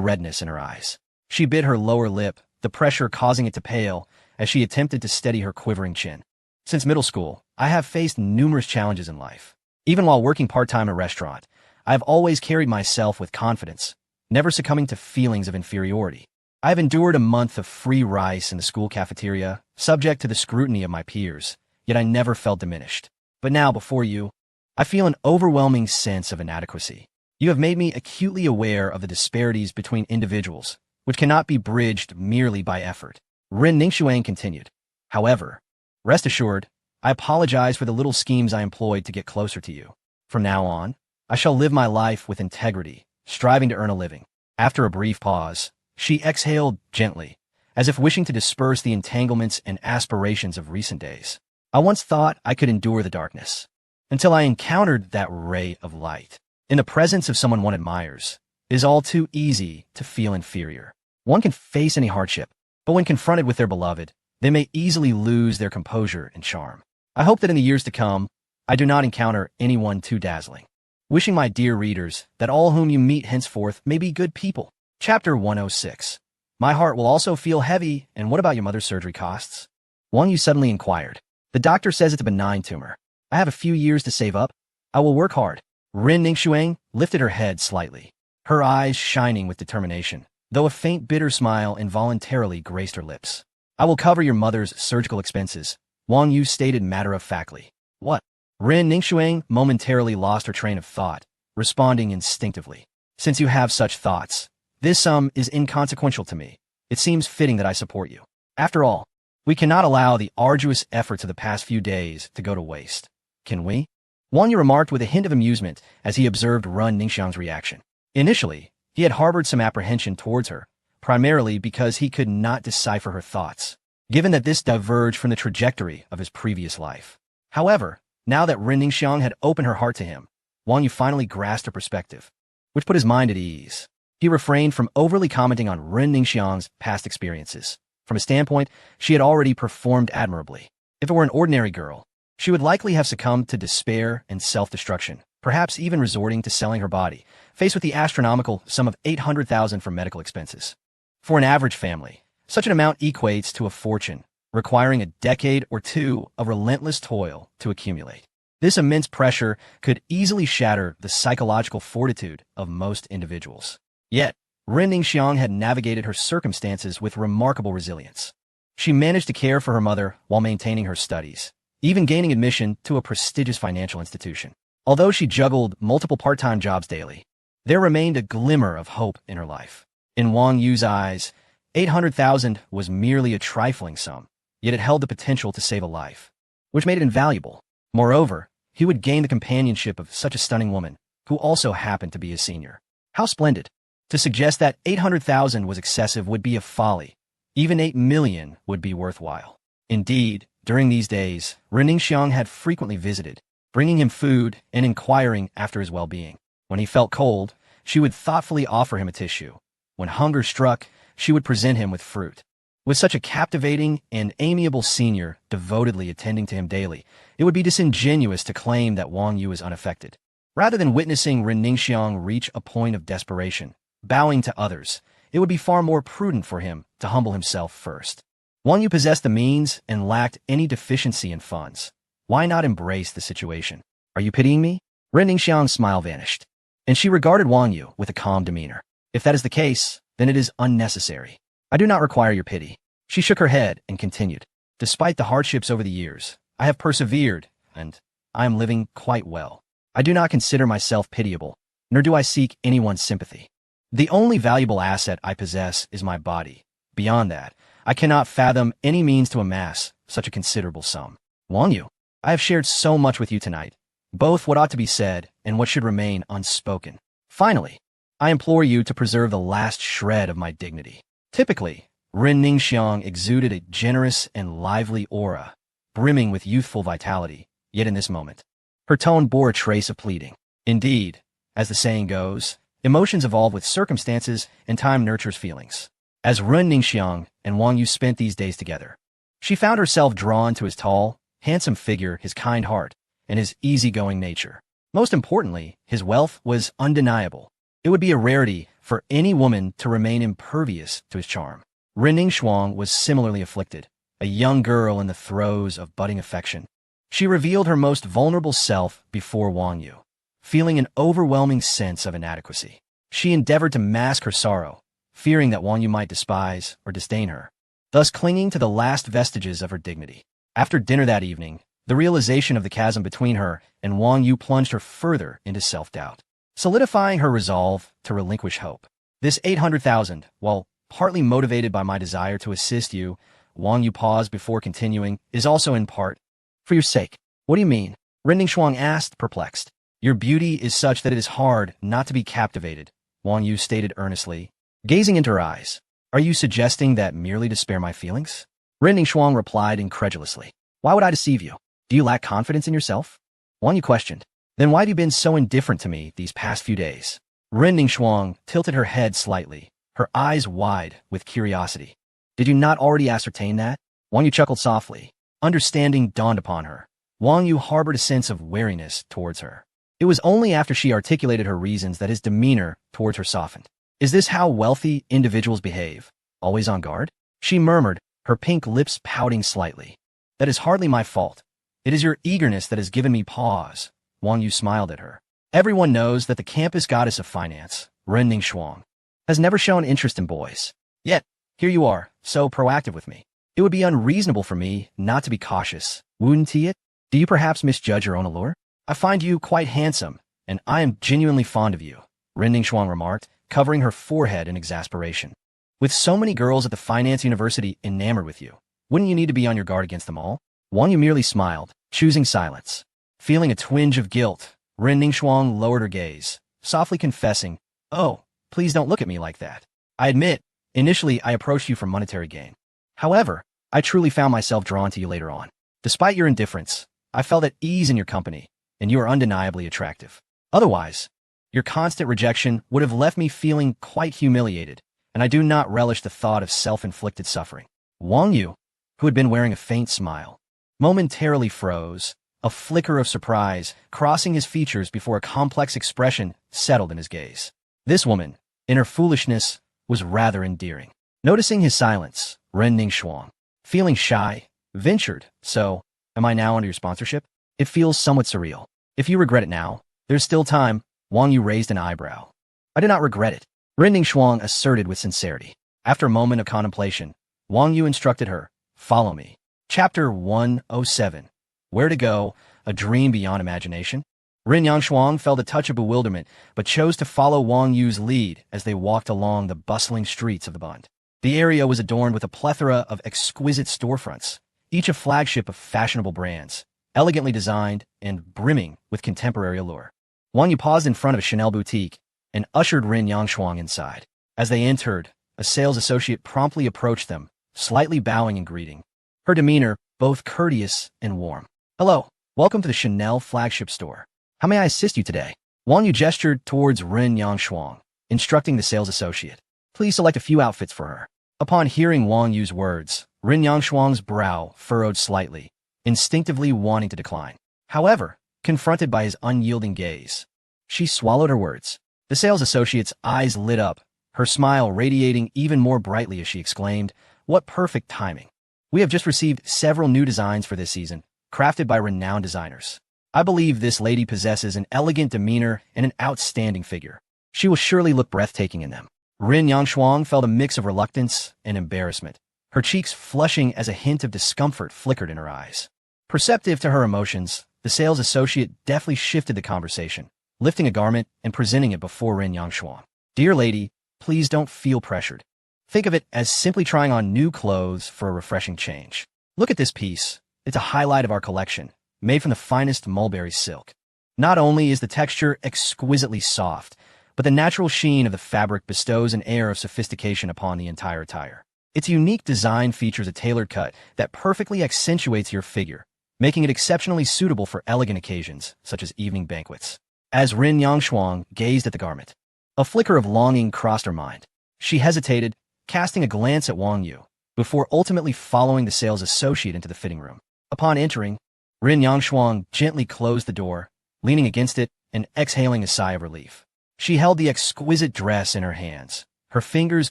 redness in her eyes. She bit her lower lip, the pressure causing it to pale as she attempted to steady her quivering chin. "Since middle school, I have faced numerous challenges in life. Even while working part-time in a restaurant, I have always carried myself with confidence, never succumbing to feelings of inferiority. I have endured a month of free rice in the school cafeteria, subject to the scrutiny of my peers, yet I never felt diminished. But now, before you, I feel an overwhelming sense of inadequacy. You have made me acutely aware of the disparities between individuals, which cannot be bridged merely by effort." Ren Ningxuang continued, "However, rest assured, I apologize for the little schemes I employed to get closer to you. From now on, I shall live my life with integrity, striving to earn a living." After a brief pause, she exhaled gently, as if wishing to disperse the entanglements and aspirations of recent days. "I once thought I could endure the darkness, until I encountered that ray of light. In the presence of someone one admires, it is all too easy to feel inferior. One can face any hardship, but when confronted with their beloved, they may easily lose their composure and charm. I hope that in the years to come, I do not encounter anyone too dazzling. Wishing my dear readers that all whom you meet henceforth may be good people." Chapter 106. My heart will also feel heavy, and what about your mother's surgery costs? Wang Yu suddenly inquired. "The doctor says it's a benign tumor. I have a few years to save up. I will work hard." Ren Ningxuang lifted her head slightly, her eyes shining with determination, though a faint bitter smile involuntarily graced her lips. "I will cover your mother's surgical expenses," Wang Yu stated matter-of-factly. "What?" Ren Ningxuang momentarily lost her train of thought, responding instinctively. "Since you have such thoughts, this sum is inconsequential to me. It seems fitting that I support you. After all, we cannot allow the arduous efforts of the past few days to go to waste. Can we?" Wang Yu remarked with a hint of amusement as he observed Ren Ningxiang's reaction. Initially, he had harbored some apprehension towards her, primarily because he could not decipher her thoughts, given that this diverged from the trajectory of his previous life. However, now that Ren Ningxiang had opened her heart to him, Wang Yu finally grasped her perspective, which put his mind at ease. He refrained from overly commenting on Ren Ningxiang's past experiences. From a standpoint, she had already performed admirably. If it were an ordinary girl, she would likely have succumbed to despair and self-destruction, perhaps even resorting to selling her body, faced with the astronomical sum of 800,000 for medical expenses. For an average family, such an amount equates to a fortune, requiring a decade or two of relentless toil to accumulate. This immense pressure could easily shatter the psychological fortitude of most individuals. Yet, Ren Ningxiang had navigated her circumstances with remarkable resilience. She managed to care for her mother while maintaining her studies, even gaining admission to a prestigious financial institution. Although she juggled multiple part-time jobs daily, there remained a glimmer of hope in her life. In Wang Yu's eyes, 800,000 was merely a trifling sum, yet it held the potential to save a life, which made it invaluable. Moreover, he would gain the companionship of such a stunning woman, who also happened to be his senior. How splendid! To suggest that 800,000 was excessive would be a folly. Even 8 million would be worthwhile. Indeed, during these days, Ren Ningxiang had frequently visited, bringing him food and inquiring after his well-being. When he felt cold, she would thoughtfully offer him a tissue. When hunger struck, she would present him with fruit. With such a captivating and amiable senior devotedly attending to him daily, it would be disingenuous to claim that Wang Yu is unaffected. Rather than witnessing Ren Ningxiang reach a point of desperation, bowing to others, it would be far more prudent for him to humble himself first. Wang Yu possessed the means and lacked any deficiency in funds. Why not embrace the situation? Are you pitying me? Ren Ningxiang's smile vanished, and she regarded Wang Yu with a calm demeanor. If that is the case, then it is unnecessary. I do not require your pity. She shook her head and continued. Despite the hardships over the years, I have persevered, and I am living quite well. I do not consider myself pitiable, nor do I seek anyone's sympathy. The only valuable asset I possess is my body. Beyond that, I cannot fathom any means to amass such a considerable sum. Wang Yu, I have shared so much with you tonight, both what ought to be said and what should remain unspoken. Finally, I implore you to preserve the last shred of my dignity. Typically, Ren Ningxiang exuded a generous and lively aura, brimming with youthful vitality, yet in this moment, her tone bore a trace of pleading. Indeed, as the saying goes, emotions evolve with circumstances and time nurtures feelings. As Ren Ningxiang and Wang Yu spent these days together, she found herself drawn to his tall, handsome figure, his kind heart, and his easygoing nature. Most importantly, his wealth was undeniable. It would be a rarity for any woman to remain impervious to his charm. Ren Ningxiang was similarly afflicted, a young girl in the throes of budding affection. She revealed her most vulnerable self before Wang Yu, feeling an overwhelming sense of inadequacy. She endeavored to mask her sorrow, fearing that Wang Yu might despise or disdain her, thus clinging to the last vestiges of her dignity. After dinner that evening, the realization of the chasm between her and Wang Yu plunged her further into self-doubt, solidifying her resolve to relinquish hope. This 800,000, while partly motivated by my desire to assist you, Wang Yu paused before continuing, is also in part for your sake. What do you mean? Ren Ningxiang asked, perplexed. Your beauty is such that it is hard not to be captivated, Wang Yu stated earnestly, gazing into her eyes. Are you suggesting that merely to spare my feelings? Ren Ningxiang replied incredulously. Why would I deceive you? Do you lack confidence in yourself? Wang Yu questioned. Then why have you been so indifferent to me these past few days? Ren Ningxiang tilted her head slightly, her eyes wide with curiosity. Did you not already ascertain that? Wang Yu chuckled softly. Understanding dawned upon her. Wang Yu harbored a sense of wariness towards her. It was only after she articulated her reasons that his demeanor towards her softened. Is this how wealthy individuals behave? Always on guard? She murmured, her pink lips pouting slightly. That is hardly my fault. It is your eagerness that has given me pause. Wang Yu smiled at her. Everyone knows that the campus goddess of finance, Ren Ningxiang, has never shown interest in boys. Yet, here you are, so proactive with me. It would be unreasonable for me not to be cautious, wouldn't it? Do you perhaps misjudge your own allure? I find you quite handsome, and I am genuinely fond of you, Ren Ningxiang remarked, covering her forehead in exasperation. With so many girls at the finance university enamored with you, wouldn't you need to be on your guard against them all? Wang Yu merely smiled, choosing silence. Feeling a twinge of guilt, Ren Ningxiang lowered her gaze, softly confessing, Oh, please don't look at me like that. I admit, initially I approached you for monetary gain. However, I truly found myself drawn to you later on. Despite your indifference, I felt at ease in your company, and you are undeniably attractive. Otherwise, your constant rejection would have left me feeling quite humiliated, and I do not relish the thought of self-inflicted suffering. Wang Yu, who had been wearing a faint smile, momentarily froze, a flicker of surprise crossing his features before a complex expression settled in his gaze. This woman, in her foolishness, was rather endearing. Noticing his silence, Ren Ningxuang, feeling shy, ventured, "So, am I now under your sponsorship? It feels somewhat surreal. If you regret it now, there's still time." Wang Yu raised an eyebrow. "I do not regret it," Ren Ningxuang asserted with sincerity. After a moment of contemplation, Wang Yu instructed her, "Follow me." Chapter 107. Where to Go, A Dream Beyond Imagination? Ren Yangshuang felt a touch of bewilderment, but chose to follow Wang Yu's lead as they walked along the bustling streets of the Bund. The area was adorned with a plethora of exquisite storefronts, each a flagship of fashionable brands, elegantly designed and brimming with contemporary allure. Wang Yu paused in front of a Chanel boutique and ushered Ren Yangshuang inside. As they entered, a sales associate promptly approached them, slightly bowing in greeting, her demeanor both courteous and warm. "Hello, welcome to the Chanel flagship store. How may I assist you today?" Wang Yu gestured towards Ren Yangshuang, instructing the sales associate, "Please select a few outfits for her." Upon hearing Wang Yu's words, Ren Yangshuang's brow furrowed slightly, instinctively wanting to decline. However, confronted by his unyielding gaze, she swallowed her words. The sales associate's eyes lit up, her smile radiating even more brightly as she exclaimed, "What perfect timing. We have just received several new designs for this season, crafted by renowned designers. I believe this lady possesses an elegant demeanor and an outstanding figure. She will surely look breathtaking in them." Ren Yangshuang felt a mix of reluctance and embarrassment, her cheeks flushing as a hint of discomfort flickered in her eyes. Perceptive to her emotions, the sales associate deftly shifted the conversation, lifting a garment and presenting it before Ren Yangshuang. "Dear lady, please don't feel pressured. Think of it as simply trying on new clothes for a refreshing change. Look at this piece. It's a highlight of our collection, made from the finest mulberry silk. Not only is the texture exquisitely soft, but the natural sheen of the fabric bestows an air of sophistication upon the entire attire. Its unique design features a tailored cut that perfectly accentuates your figure, making it exceptionally suitable for elegant occasions, such as evening banquets." As Ren Yangshuang gazed at the garment, a flicker of longing crossed her mind. She hesitated, casting a glance at Wang Yu, before ultimately following the sales associate into the fitting room. Upon entering, Ren Yangshuang gently closed the door, leaning against it and exhaling a sigh of relief. She held the exquisite dress in her hands, her fingers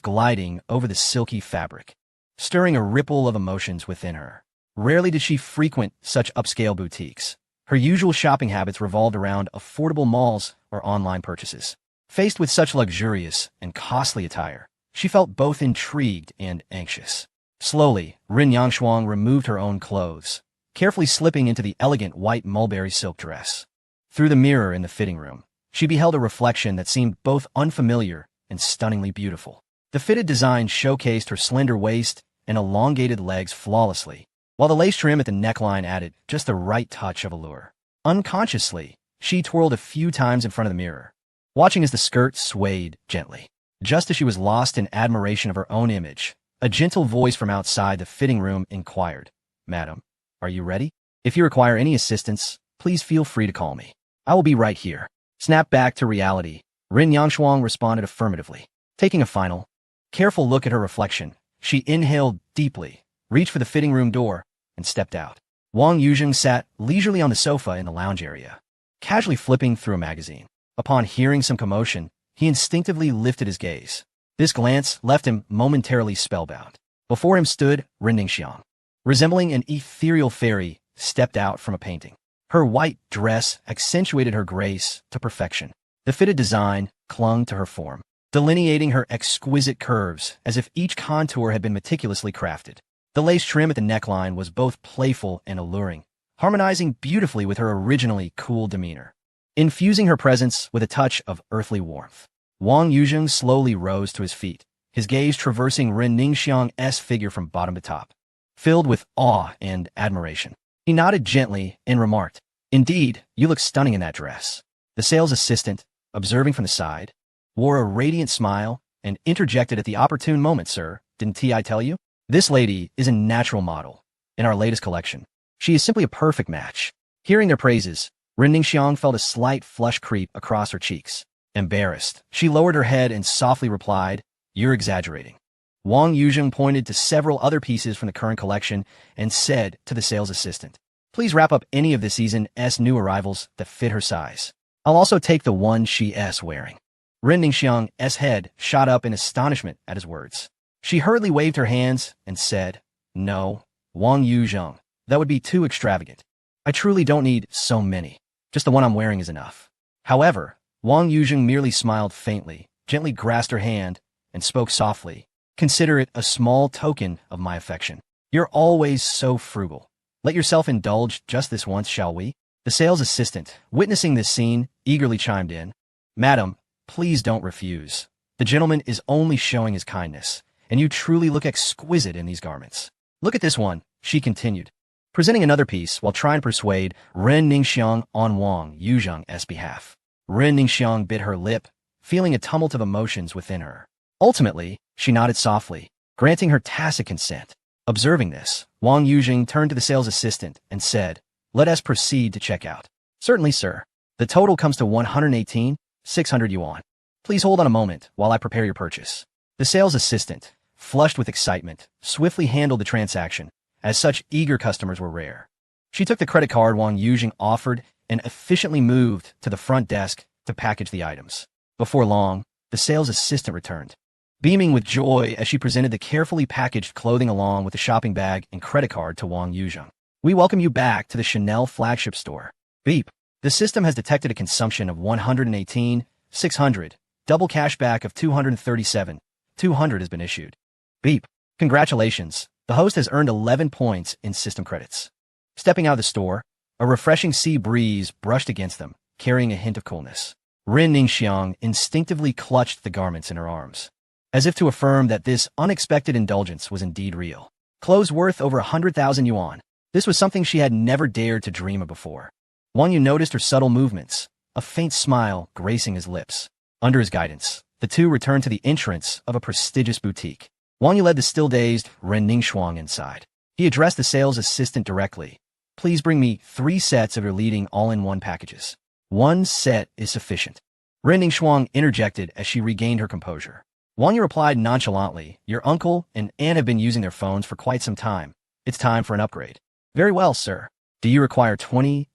gliding over the silky fabric, stirring a ripple of emotions within her. Rarely did she frequent such upscale boutiques. Her usual shopping habits revolved around affordable malls or online purchases. Faced with such luxurious and costly attire, she felt both intrigued and anxious. Slowly, Ren Yangshuang removed her own clothes, carefully slipping into the elegant white mulberry silk dress. Through the mirror in the fitting room, she beheld a reflection that seemed both unfamiliar and stunningly beautiful. The fitted design showcased her slender waist and elongated legs flawlessly, while the lace trim at the neckline added just the right touch of allure. Unconsciously, she twirled a few times in front of the mirror, watching as the skirt swayed gently. Just as she was lost in admiration of her own image, a gentle voice from outside the fitting room inquired, "Madam, are you ready? If you require any assistance, please feel free to call me. I will be right here." Snapped back to reality, Ren Yangshuang responded affirmatively. Taking a final, careful look at her reflection, she inhaled deeply, reached for the fitting room door, and stepped out. Wang Yuzheng sat leisurely on the sofa in the lounge area, casually flipping through a magazine. Upon hearing some commotion, he instinctively lifted his gaze. This glance left him momentarily spellbound. Before him stood Ren Ningxiang, resembling an ethereal fairy stepped out from a painting. Her white dress accentuated her grace to perfection. The fitted design clung to her form, delineating her exquisite curves as if each contour had been meticulously crafted. The lace trim at the neckline was both playful and alluring, harmonizing beautifully with her originally cool demeanor, infusing her presence with a touch of earthly warmth. Wang Yuzheng slowly rose to his feet, his gaze traversing Ren Ningxiang's figure from bottom to top, filled with awe and admiration. He nodded gently and remarked, "Indeed, you look stunning in that dress." The sales assistant, observing from the side, wore a radiant smile and interjected at the opportune moment, "Sir, didn't I tell you? This lady is a natural model in our latest collection. She is simply a perfect match." Hearing their praises, Ren Ningxiang felt a slight flush creep across her cheeks. Embarrassed, she lowered her head and softly replied, "You're exaggerating." Wang Yuzheng pointed to several other pieces from the current collection and said to the sales assistant, "Please wrap up any of the season's new arrivals that fit her size. I'll also take the one she's wearing." Ren Ningxiang's head shot up in astonishment at his words. She hurriedly waved her hands and said, "No, Wang Yuzheng, that would be too extravagant. I truly don't need so many. Just the one I'm wearing is enough." However, Wang Yuzheng merely smiled faintly, gently grasped her hand, and spoke softly, "Consider it a small token of my affection. You're always so frugal. Let yourself indulge just this once, shall we?" The sales assistant, witnessing this scene, eagerly chimed in, "Madam, please don't refuse. The gentleman is only showing his kindness, and you truly look exquisite in these garments. Look at this one," she continued, presenting another piece while trying to persuade Ren Ningxiang on Wang Yuzheng's behalf. Ren Ningxiang bit her lip, feeling a tumult of emotions within her. Ultimately, she nodded softly, granting her tacit consent. Observing this, Wang Yuzheng turned to the sales assistant and said, "Let us proceed to check out." "Certainly, sir. The total comes to 118,600 yuan. Please hold on a moment while I prepare your purchase." The sales assistant, flushed with excitement, swiftly handled the transaction, as such eager customers were rare. She took the credit card Wang Yuzheng offered and efficiently moved to the front desk to package the items. Before long, the sales assistant returned, beaming with joy as she presented the carefully packaged clothing along with the shopping bag and credit card to Wang Yuzheng. "We welcome you back to the Chanel flagship store. Beep. The system has detected a consumption of 118,600. Double cashback of 237,200 has been issued. Beep. Congratulations. The host has earned 11 points in system credits." Stepping out of the store, a refreshing sea breeze brushed against them, carrying a hint of coolness. Ren Ningxiang instinctively clutched the garments in her arms, as if to affirm that this unexpected indulgence was indeed real. Clothes worth over 100,000 yuan. This was something she had never dared to dream of before. Wang Yu noticed her subtle movements, a faint smile gracing his lips. Under his guidance, the two returned to the entrance of a prestigious boutique. Wang Yu led the still-dazed Ren Ningxiang inside. He addressed the sales assistant directly. "Please bring me 3 sets of your leading all-in-one packages. 1 set is sufficient." Ren Ningxiang interjected as she regained her composure. Wang Yu replied nonchalantly, "Your uncle and aunt have been using their phones for quite some time. It's time for an upgrade." "Very well, sir. Do you require 20,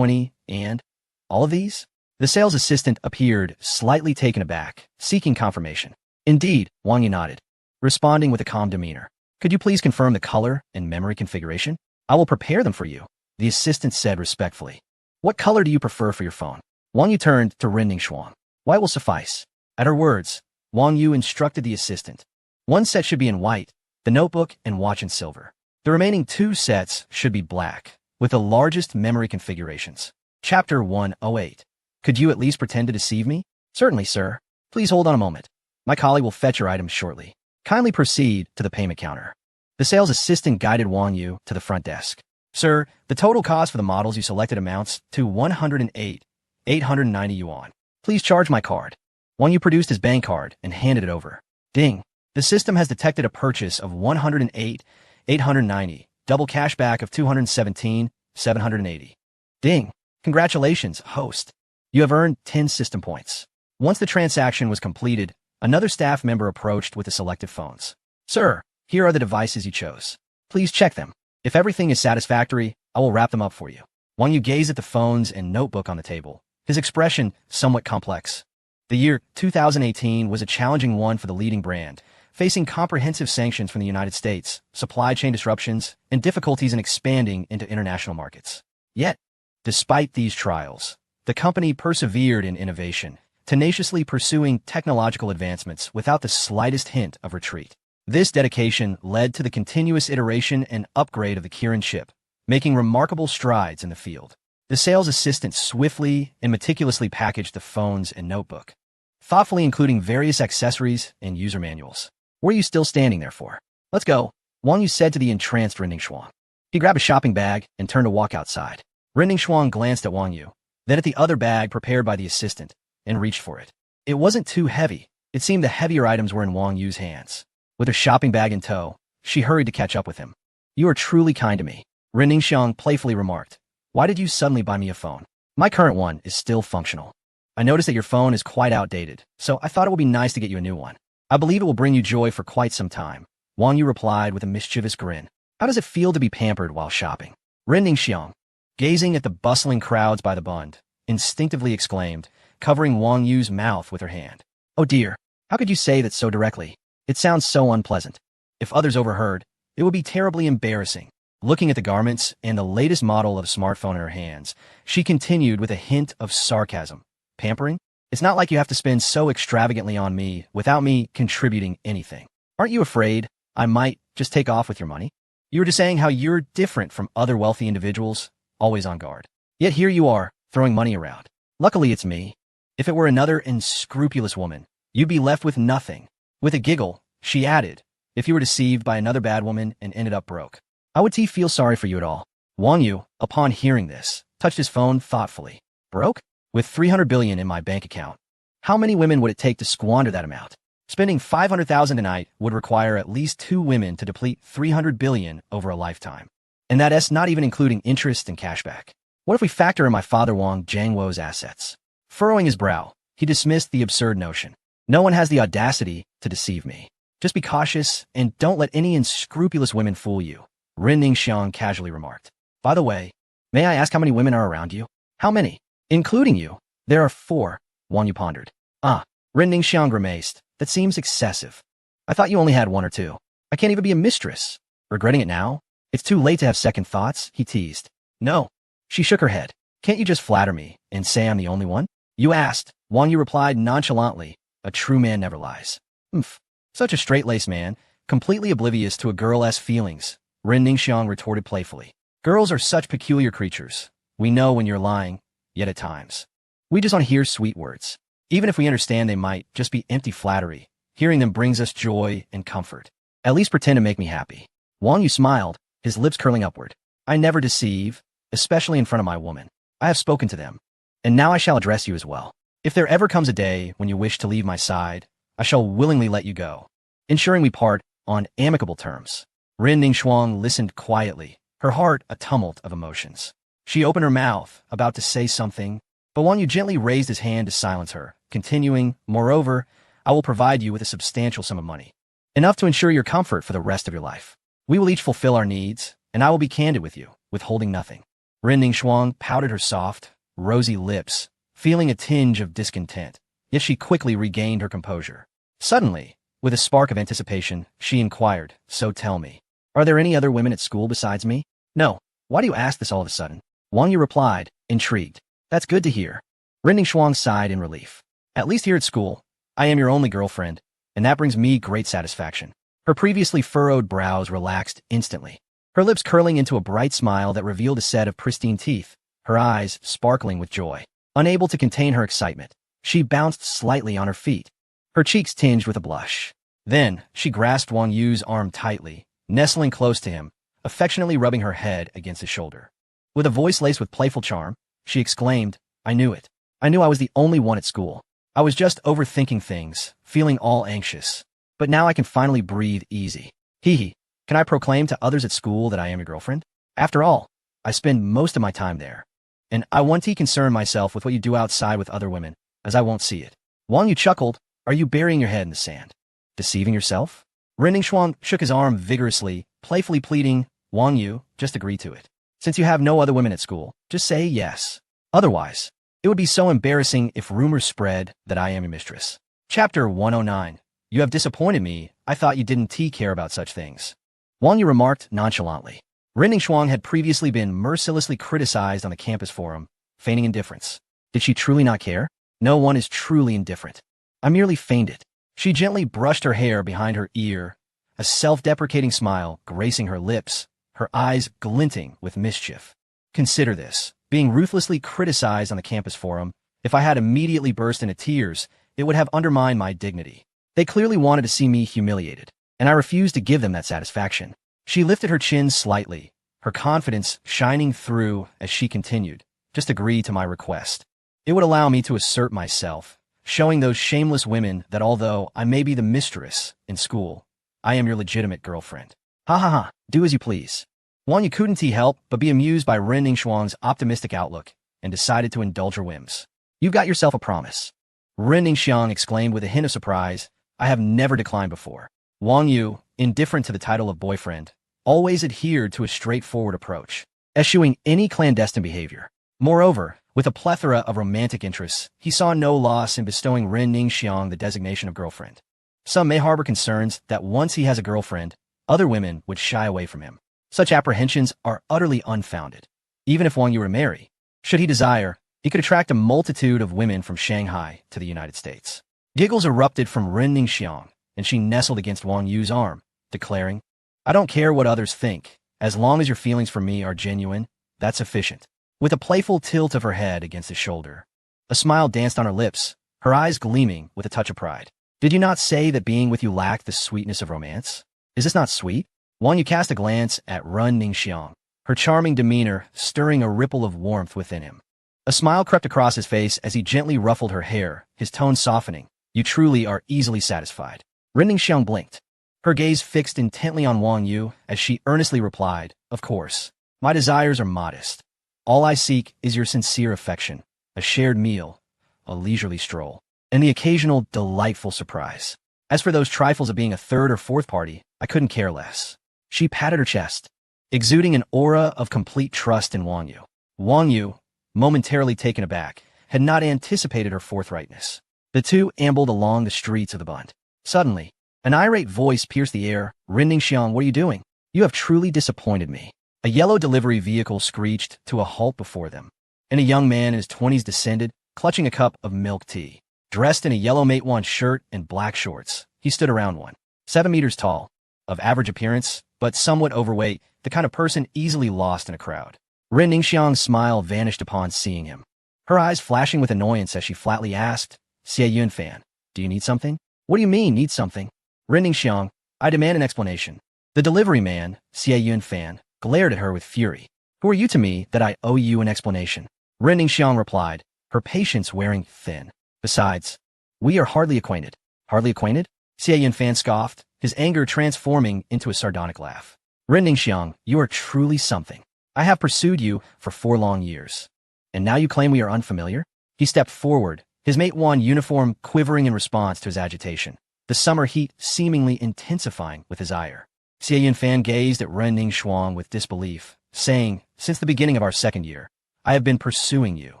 and all of these?" The sales assistant appeared slightly taken aback, seeking confirmation. "Indeed," Wang Yu nodded, responding with a calm demeanor. "Could you please confirm the color and memory configuration? I will prepare them for you," the assistant said respectfully. "What color do you prefer for your phone?" Wang Yu turned to Ren Ningxiang. "White will suffice." At her words, Wang Yu instructed the assistant. 1 set should be in white, the notebook and watch in silver. The remaining 2 sets should be black, with the largest memory configurations. Chapter 108. "Could you at least pretend to deceive me?" "Certainly, sir. Please hold on a moment. My colleague will fetch your items shortly. Kindly proceed to the payment counter." The sales assistant guided Wang Yu to the front desk. "Sir, the total cost for the models you selected amounts to 108,890 yuan. Please charge my card." Wang Yu produced his bank card and handed it over. Ding. The system has detected a purchase of 108,890, double cashback of 217,780. Ding. Congratulations, host. You have earned 10 system points. Once the transaction was completed, another staff member approached with the selected phones. "Sir, here are the devices you chose. Please check them. If everything is satisfactory, I will wrap them up for you." Wang Yu gazed at the phones and notebook on the table, his expression somewhat complex. The year 2018 was a challenging one for the leading brand, facing comprehensive sanctions from the United States, supply chain disruptions, and difficulties in expanding into international markets. Yet, despite these trials, the company persevered in innovation, tenaciously pursuing technological advancements without the slightest hint of retreat. This dedication led to the continuous iteration and upgrade of the Kirin chip, making remarkable strides in the field. The sales assistant swiftly and meticulously packaged the phones and notebook, thoughtfully including various accessories and user manuals. "What are you still standing there for? Let's go," Wang Yu said to the entranced Ren Ningxiang. He grabbed a shopping bag and turned to walk outside. Ren Ningxiang glanced at Wang Yu, then at the other bag prepared by the assistant, and reached for it. It wasn't too heavy. It seemed the heavier items were in Wang Yu's hands. With her shopping bag in tow, she hurried to catch up with him. "You are truly kind to me," Ren Ningxiang playfully remarked. "Why did you suddenly buy me a phone?" My current one is still functional. I noticed that your phone is quite outdated, so I thought it would be nice to get you a new one. I believe it will bring you joy for quite some time. Wang Yu replied with a mischievous grin. How does it feel to be pampered while shopping? Ren Ningxiang, gazing at the bustling crowds by the bund, instinctively exclaimed, covering Wang Yu's mouth with her hand. Oh dear, how could you say that so directly? It sounds so unpleasant. If others overheard, it would be terribly embarrassing. Looking at the garments and the latest model of smartphone in her hands, she continued with a hint of sarcasm. Pampering? It's not like you have to spend so extravagantly on me without me contributing anything. Aren't you afraid I might just take off with your money? You were just saying how you're different from other wealthy individuals, always on guard. Yet here you are, throwing money around. Luckily it's me. If it were another unscrupulous woman, you'd be left with nothing. With a giggle, she added, if you were deceived by another bad woman and ended up broke. How would he feel sorry for you at all? Wang Yu, upon hearing this, touched his phone thoughtfully. Broke? With 300 billion in my bank account. How many women would it take to squander that amount? Spending 500,000 a night would require at least 2 women to deplete 300 billion over a lifetime. And that's not even including interest and cashback. What if we factor in my father Wang Jiangwo's assets? Furrowing his brow, he dismissed the absurd notion. No one has the audacity to deceive me. Just be cautious and don't let any unscrupulous women fool you, Ren Ningxiang casually remarked. By the way, may I ask how many women are around you? How many? Including you. There are 4, Wang Yu pondered. Ah, Ren Ningxiang grimaced. That seems excessive. I thought you only had 1 or 2. I can't even be a mistress. Regretting it now? It's too late to have second thoughts, he teased. No. She shook her head. Can't you just flatter me and say I'm the only one? You asked, Wang Yu replied nonchalantly. A true man never lies. Umph. Such a straight-laced man, completely oblivious to a girl's feelings, Ren Ningxiang retorted playfully. Girls are such peculiar creatures. We know when you're lying, yet at times. We just want to hear sweet words. Even if we understand they might just be empty flattery, hearing them brings us joy and comfort. At least pretend to make me happy. Wang Yu smiled, his lips curling upward. I never deceive, especially in front of my woman. I have spoken to them. And now I shall address you as well. If there ever comes a day when you wish to leave my side, I shall willingly let you go, ensuring we part on amicable terms. Ren Ningxiang listened quietly, her heart a tumult of emotions. She opened her mouth, about to say something, but Wang Yu gently raised his hand to silence her, continuing, moreover, I will provide you with a substantial sum of money, enough to ensure your comfort for the rest of your life. We will each fulfill our needs, and I will be candid with you, withholding nothing. Ren Ningxiang pouted her soft, rosy lips, feeling a tinge of discontent, yet she quickly regained her composure. Suddenly, with a spark of anticipation, she inquired, so tell me, are there any other women at school besides me? No. Why do you ask this all of a sudden? Wang Yu replied, intrigued. That's good to hear. Ren Ningxiang sighed in relief. At least here at school, I am your only girlfriend, and that brings me great satisfaction. Her previously furrowed brows relaxed instantly, her lips curling into a bright smile that revealed a set of pristine teeth, her eyes sparkling with joy. Unable to contain her excitement, she bounced slightly on her feet, her cheeks tinged with a blush. Then, she grasped Wang Yu's arm tightly, nestling close to him, affectionately rubbing her head against his shoulder. With a voice laced with playful charm, she exclaimed, I knew it. I knew I was the only one at school. I was just overthinking things, feeling all anxious. But now I can finally breathe easy. Hee hee. Can I proclaim to others at school that I am your girlfriend? After all, I spend most of my time there. And I want to concern myself with what you do outside with other women, as I won't see it. Wang Yu chuckled, are you burying your head in the sand? Deceiving yourself? Ren Ningxiang shook his arm vigorously, playfully pleading, Wang Yu, just agree to it. Since you have no other women at school, just say yes. Otherwise, it would be so embarrassing if rumors spread that I am your mistress. Chapter 109. You have disappointed me. I thought you didn't care about such things. Wang Yu remarked nonchalantly. Ren Ningxiang had previously been mercilessly criticized on the campus forum, feigning indifference. Did she truly not care? No one is truly indifferent. I merely feigned it. She gently brushed her hair behind her ear, a self-deprecating smile gracing her lips, her eyes glinting with mischief. Consider this. Being ruthlessly criticized on the campus forum, if I had immediately burst into tears, it would have undermined my dignity. They clearly wanted to see me humiliated, and I refused to give them that satisfaction. She lifted her chin slightly, her confidence shining through as she continued, just agree to my request. It would allow me to assert myself, showing those shameless women that although I may be the mistress in school, I am your legitimate girlfriend. Ha ha ha, do as you please. Wang Yu couldn't help but be amused by Ren Ningxiang's optimistic outlook, and decided to indulge her whims. You've got yourself a promise. Ren Ningxiang exclaimed with a hint of surprise. I have never declined before. Wang Yu, indifferent to the title of boyfriend, always adhered to a straightforward approach, eschewing any clandestine behavior. Moreover, with a plethora of romantic interests, he saw no loss in bestowing Ren Ningxiang the designation of girlfriend. Some may harbor concerns that once he has a girlfriend, other women would shy away from him. Such apprehensions are utterly unfounded. Even if Wang Yu were to marry, should he desire, he could attract a multitude of women from Shanghai to the United States. Giggles erupted from Ren Ningxiang, and she nestled against Wang Yu's arm, declaring, I don't care what others think. As long as your feelings for me are genuine, that's sufficient. With a playful tilt of her head against his shoulder, a smile danced on her lips, her eyes gleaming with a touch of pride. Did you not say that being with you lacked the sweetness of romance? Is this not sweet? Wang Yu cast a glance at Ren Ningxiang, her charming demeanor stirring a ripple of warmth within him. A smile crept across his face as he gently ruffled her hair, his tone softening. You truly are easily satisfied. Ren Ningxiang blinked, her gaze fixed intently on Wang Yu as she earnestly replied, Of course, my desires are modest. All I seek is your sincere affection, a shared meal, a leisurely stroll, and the occasional delightful surprise. As for those trifles of being a third or fourth party, I couldn't care less. She patted her chest, exuding an aura of complete trust in Wang Yu. Wang Yu, momentarily taken aback, had not anticipated her forthrightness. The two ambled along the streets of the Bund. Suddenly, an irate voice pierced the air. Ren Ningxiang, what are you doing? You have truly disappointed me. A yellow delivery vehicle screeched to a halt before them, and a young man in his 20s descended, clutching a cup of milk tea. Dressed in a yellow Matewan shirt and black shorts, he stood around 7 meters tall, of average appearance, but somewhat overweight, the kind of person easily lost in a crowd. Ren Ningxiang's smile vanished upon seeing him, her eyes flashing with annoyance as she flatly asked, Xie Yunfan, do you need something? What do you mean, need something? Ren Ningxiang, I demand an explanation. The delivery man, Xie Yunfan, glared at her with fury. Who are you to me that I owe you an explanation? Ren Ningxiang replied, her patience wearing thin. Besides, we are hardly acquainted. Hardly acquainted? Xie Yunfan scoffed, his anger transforming into a sardonic laugh. Ren Ningxiang, you are truly something. I have pursued you for 4 long years. And now you claim we are unfamiliar? He stepped forward, his Matewan uniform quivering in response to his agitation, the summer heat seemingly intensifying with his ire. Xie Yunfan gazed at Ren Ningxiang with disbelief, saying, Since the beginning of our 2nd year, I have been pursuing you.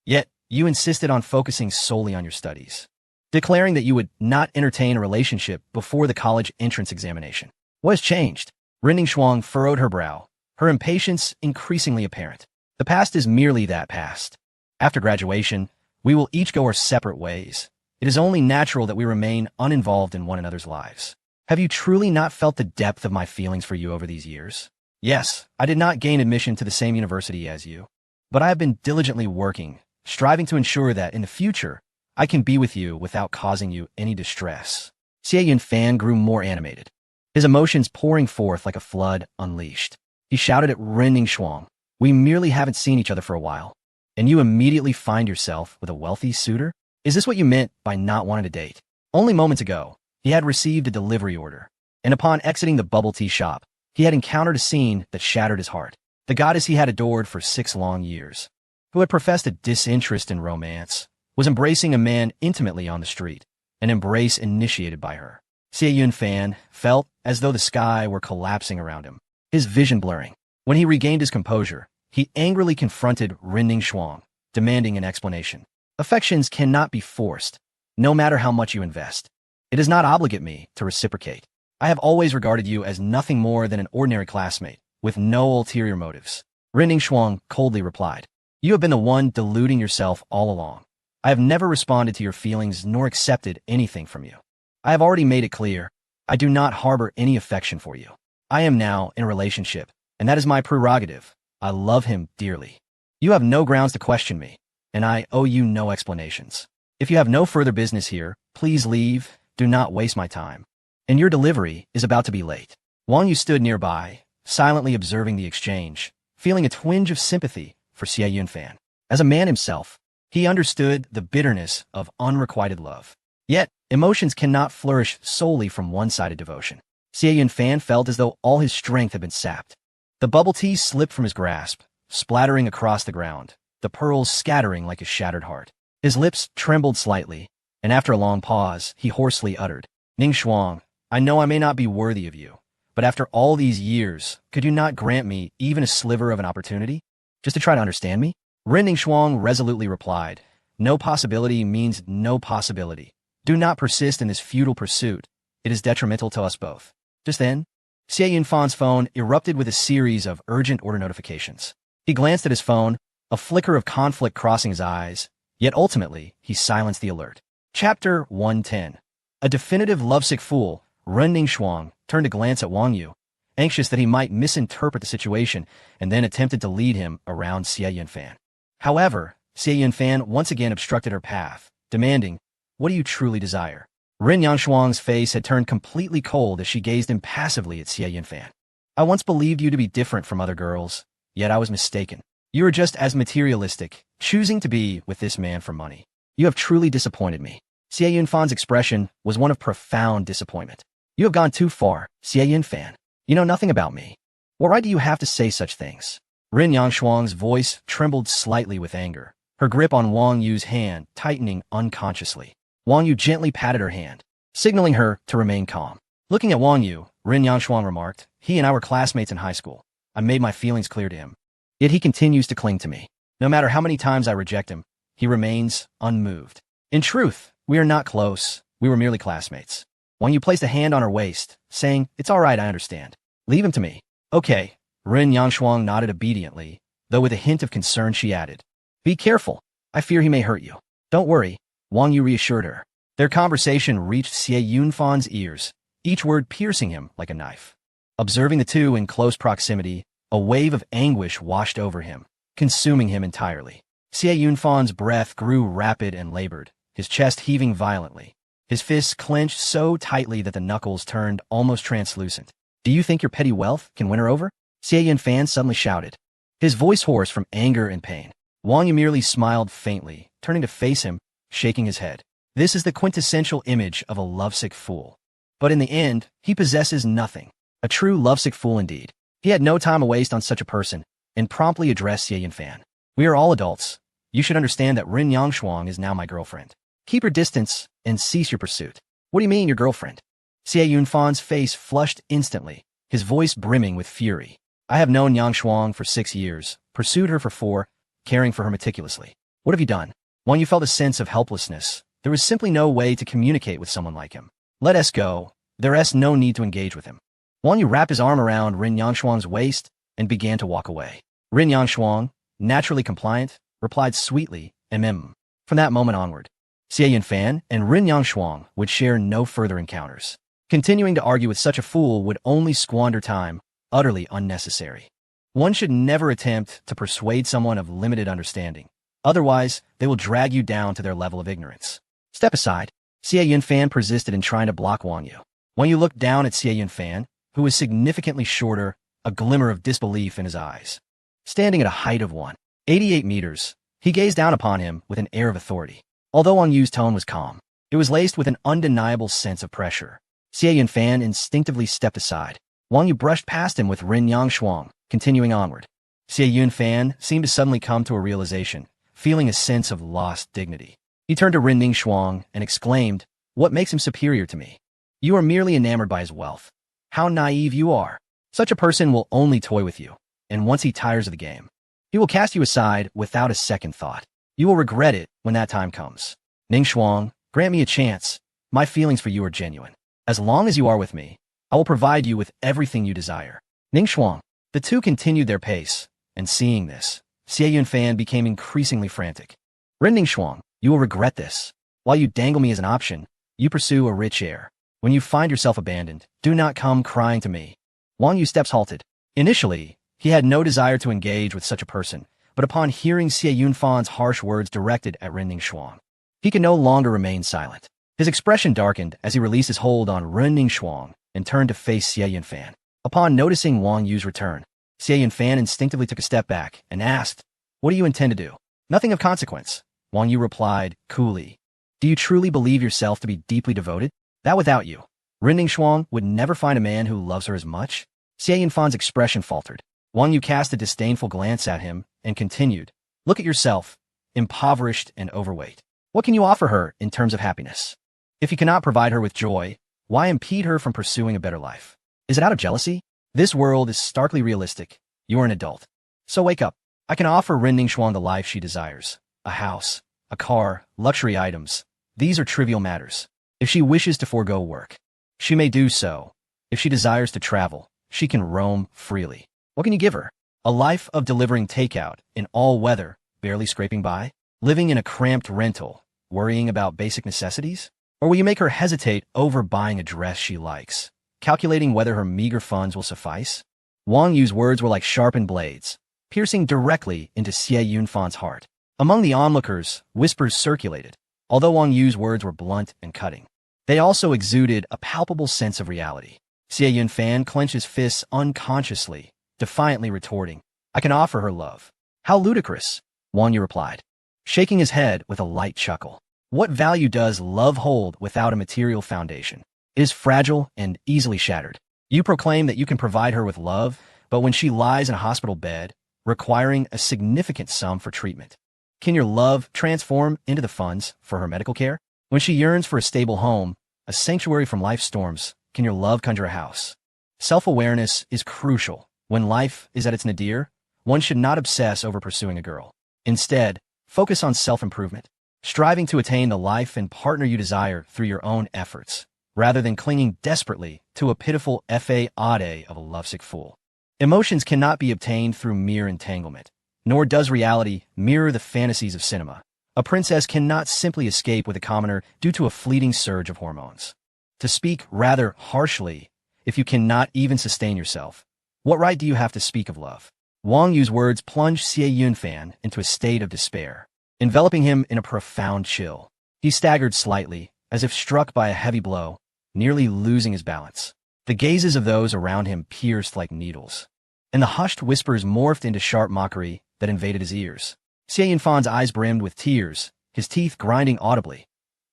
Yet, you insisted on focusing solely on your studies, declaring that you would not entertain a relationship before the college entrance examination. What has changed? Ren Ningxiang furrowed her brow, her impatience increasingly apparent. The past is merely that past. After graduation, we will each go our separate ways. It is only natural that we remain uninvolved in one another's lives. Have you truly not felt the depth of my feelings for you over these years? Yes, I did not gain admission to the same university as you, but I have been diligently working, striving to ensure that in the future, I can be with you without causing you any distress. Xie Yunfan grew more animated, his emotions pouring forth like a flood unleashed. He shouted at Ren Ningxiang, we merely haven't seen each other for a while, and you immediately find yourself with a wealthy suitor? Is this what you meant by not wanting to date? Only moments ago, he had received a delivery order, and upon exiting the bubble tea shop, he had encountered a scene that shattered his heart. The goddess he had adored for 6 long years, who had professed a disinterest in romance, was embracing a man intimately on the street, an embrace initiated by her. Xie Yunfan felt as though the sky were collapsing around him, his vision blurring. When he regained his composure, he angrily confronted Ren Ningxiang, demanding an explanation. Affections cannot be forced, no matter how much you invest. It does not obligate me to reciprocate. I have always regarded you as nothing more than an ordinary classmate, with no ulterior motives. Ren Ningxiang coldly replied, You have been the one deluding yourself all along. I have never responded to your feelings nor accepted anything from you. I have already made it clear, I do not harbor any affection for you. I am now in a relationship, and that is my prerogative. I love him dearly. You have no grounds to question me, and I owe you no explanations. If you have no further business here, please leave. Do not waste my time. And your delivery is about to be late. Wang Yu stood nearby, silently observing the exchange, feeling a twinge of sympathy for Xie Yunfan. As a man himself, he understood the bitterness of unrequited love. Yet, emotions cannot flourish solely from one-sided devotion. Xie Yunfan felt as though all his strength had been sapped. The bubble tea slipped from his grasp, splattering across the ground, the pearls scattering like a shattered heart. His lips trembled slightly, and after a long pause, he hoarsely uttered, "Ning Shuang, I know I may not be worthy of you, but after all these years, could you not grant me even a sliver of an opportunity? Just to try to understand me?" Ren Ningxuang resolutely replied, "No possibility means no possibility. Do not persist in this futile pursuit. It is detrimental to us both." Just then, Xie Yunfan's phone erupted with a series of urgent order notifications. He glanced at his phone, a flicker of conflict crossing his eyes, yet ultimately, he silenced the alert. Chapter 110. A definitive lovesick fool, Ren Ningxuang turned to glance at Wang Yu, anxious that he might misinterpret the situation, and then attempted to lead him around Xie Yunfan. However, Xie Yunfan once again obstructed her path, demanding, "What do you truly desire?" Ren Yangshuang's face had turned completely cold as she gazed impassively at Xie Yunfan. "I once believed you to be different from other girls, yet I was mistaken. You are just as materialistic, choosing to be with this man for money. You have truly disappointed me." Xie Yunfan's expression was one of profound disappointment. "You have gone too far, Xie Yunfan. You know nothing about me. What right do you have to say such things?" Ren Yangshuang's voice trembled slightly with anger, her grip on Wang Yu's hand tightening unconsciously. Wang Yu gently patted her hand, signaling her to remain calm. Looking at Wang Yu, Ren Yangshuang remarked, "He and I were classmates in high school. I made my feelings clear to him. Yet he continues to cling to me. No matter how many times I reject him, he remains unmoved. In truth, we are not close. We were merely classmates." Wang Yu placed a hand on her waist, saying, "It's all right, I understand. Leave him to me." "Okay." Ren Yangshuang nodded obediently, though with a hint of concern she added, "Be careful. I fear he may hurt you." "Don't worry," Wang Yu reassured her. Their conversation reached Xie Yunfan's ears, each word piercing him like a knife. Observing the two in close proximity, a wave of anguish washed over him, consuming him entirely. Xie Yunfan's breath grew rapid and labored, his chest heaving violently. His fists clenched so tightly that the knuckles turned almost translucent. "Do you think your petty wealth can win her over?" Xie Yunfan suddenly shouted, his voice hoarse from anger and pain. Wang Yu merely smiled faintly, turning to face him, shaking his head. "This is the quintessential image of a lovesick fool. But in the end, he possesses nothing. A true lovesick fool indeed." He had no time to waste on such a person, and promptly addressed Xie Yunfan. "We are all adults. You should understand that Ren Yangshuang is now my girlfriend. Keep your distance and cease your pursuit." "What do you mean, your girlfriend?" Xie Yunfan's face flushed instantly, his voice brimming with fury. "I have known Yang Shuang for 6 years, pursued her for 4, caring for her meticulously. What have you done?" Wang Yu felt a sense of helplessness. There was simply no way to communicate with someone like him. "Let us go. There is no need to engage with him." Wang Yu wrapped his arm around Ren Yangshuang's waist and began to walk away. Ren Yangshuang, naturally compliant, replied sweetly, "Mm." From that moment onward, Xie Yunfan and Ren Yangshuang would share no further encounters. Continuing to argue with such a fool would only squander time, utterly unnecessary. One should never attempt to persuade someone of limited understanding. Otherwise, they will drag you down to their level of ignorance. "Step aside." Xie Yunfan persisted in trying to block Wang Yu. Wang Yu looked down at Xie Yunfan, who was significantly shorter, a glimmer of disbelief in his eyes. Standing at a height of 188 meters, he gazed down upon him with an air of authority. Although Wang Yu's tone was calm, it was laced with an undeniable sense of pressure. Xie Yunfan instinctively stepped aside. Wang Yu brushed past him with Ren Yangshuang, continuing onward. Xie Yunfan seemed to suddenly come to a realization, feeling a sense of lost dignity. He turned to Ren Ningxuang and exclaimed, "What makes him superior to me? You are merely enamored by his wealth. How naive you are. Such a person will only toy with you, and once he tires of the game, he will cast you aside without a second thought. You will regret it when that time comes. Ningxuang, grant me a chance. My feelings for you are genuine. As long as you are with me, I will provide you with everything you desire." Ningxuang. The two continued their pace, and seeing this, Xie Yunfan became increasingly frantic. "Ren Ningxuang, you will regret this. While you dangle me as an option, you pursue a rich heir. When you find yourself abandoned, do not come crying to me." Wang Yu's steps halted. Initially, he had no desire to engage with such a person, but upon hearing Xie Yunfan's harsh words directed at Ren Ningxuang, he could no longer remain silent. His expression darkened as he released his hold on Ren Ningxuang and turned to face Xie Yunfan. Upon noticing Wang Yu's return, Xie Yunfan instinctively took a step back and asked, "What do you intend to do?" "Nothing of consequence," Wang Yu replied, coolly. "Do you truly believe yourself to be deeply devoted? That without you, Ren Ningxuang would never find a man who loves her as much?" Xie Yunfan's expression faltered. Wang Yu cast a disdainful glance at him and continued, Look at yourself, impoverished and overweight. What can you offer her in terms of happiness? If you cannot provide her with joy, why impede her from pursuing a better life? Is it out of jealousy? This world is starkly realistic. You are an adult. So wake up. I can offer Ren Ningxuan the life she desires. A house, a car, luxury items. These are trivial matters. If she wishes to forego work, she may do so. If she desires to travel, she can roam freely. What can you give her? A life of delivering takeout in all weather, barely scraping by? Living in a cramped rental, worrying about basic necessities? Or will you make her hesitate over buying a dress she likes, calculating whether her meager funds will suffice? Wang Yu's words were like sharpened blades, piercing directly into Xie Yunfan's heart. Among the onlookers, whispers circulated. Although Wang Yu's words were blunt and cutting, they also exuded a palpable sense of reality. Xie Yunfan clenched his fists unconsciously, defiantly retorting, I can offer her love. How ludicrous, Wang Yu replied, shaking his head with a light chuckle. What value does love hold without a material foundation? It is fragile and easily shattered. You proclaim that you can provide her with love, but when she lies in a hospital bed, requiring a significant sum for treatment, can your love transform into the funds for her medical care? When she yearns for a stable home, a sanctuary from life's storms, can your love conjure a house? Self-awareness is crucial. When life is at its nadir, one should not obsess over pursuing a girl. Instead, focus on self-improvement, striving to attain the life and partner you desire through your own efforts, rather than clinging desperately to a pitiful fade of a lovesick fool. Emotions cannot be obtained through mere entanglement, nor does reality mirror the fantasies of cinema. A princess cannot simply escape with a commoner due to a fleeting surge of hormones. To speak rather harshly, if you cannot even sustain yourself, what right do you have to speak of love? Wang Yu's words plunged Xie Yunfan into a state of despair, enveloping him in a profound chill. He staggered slightly, as if struck by a heavy blow, nearly losing his balance. The gazes of those around him pierced like needles, and the hushed whispers morphed into sharp mockery that invaded his ears. Xie Yunfan's eyes brimmed with tears, his teeth grinding audibly.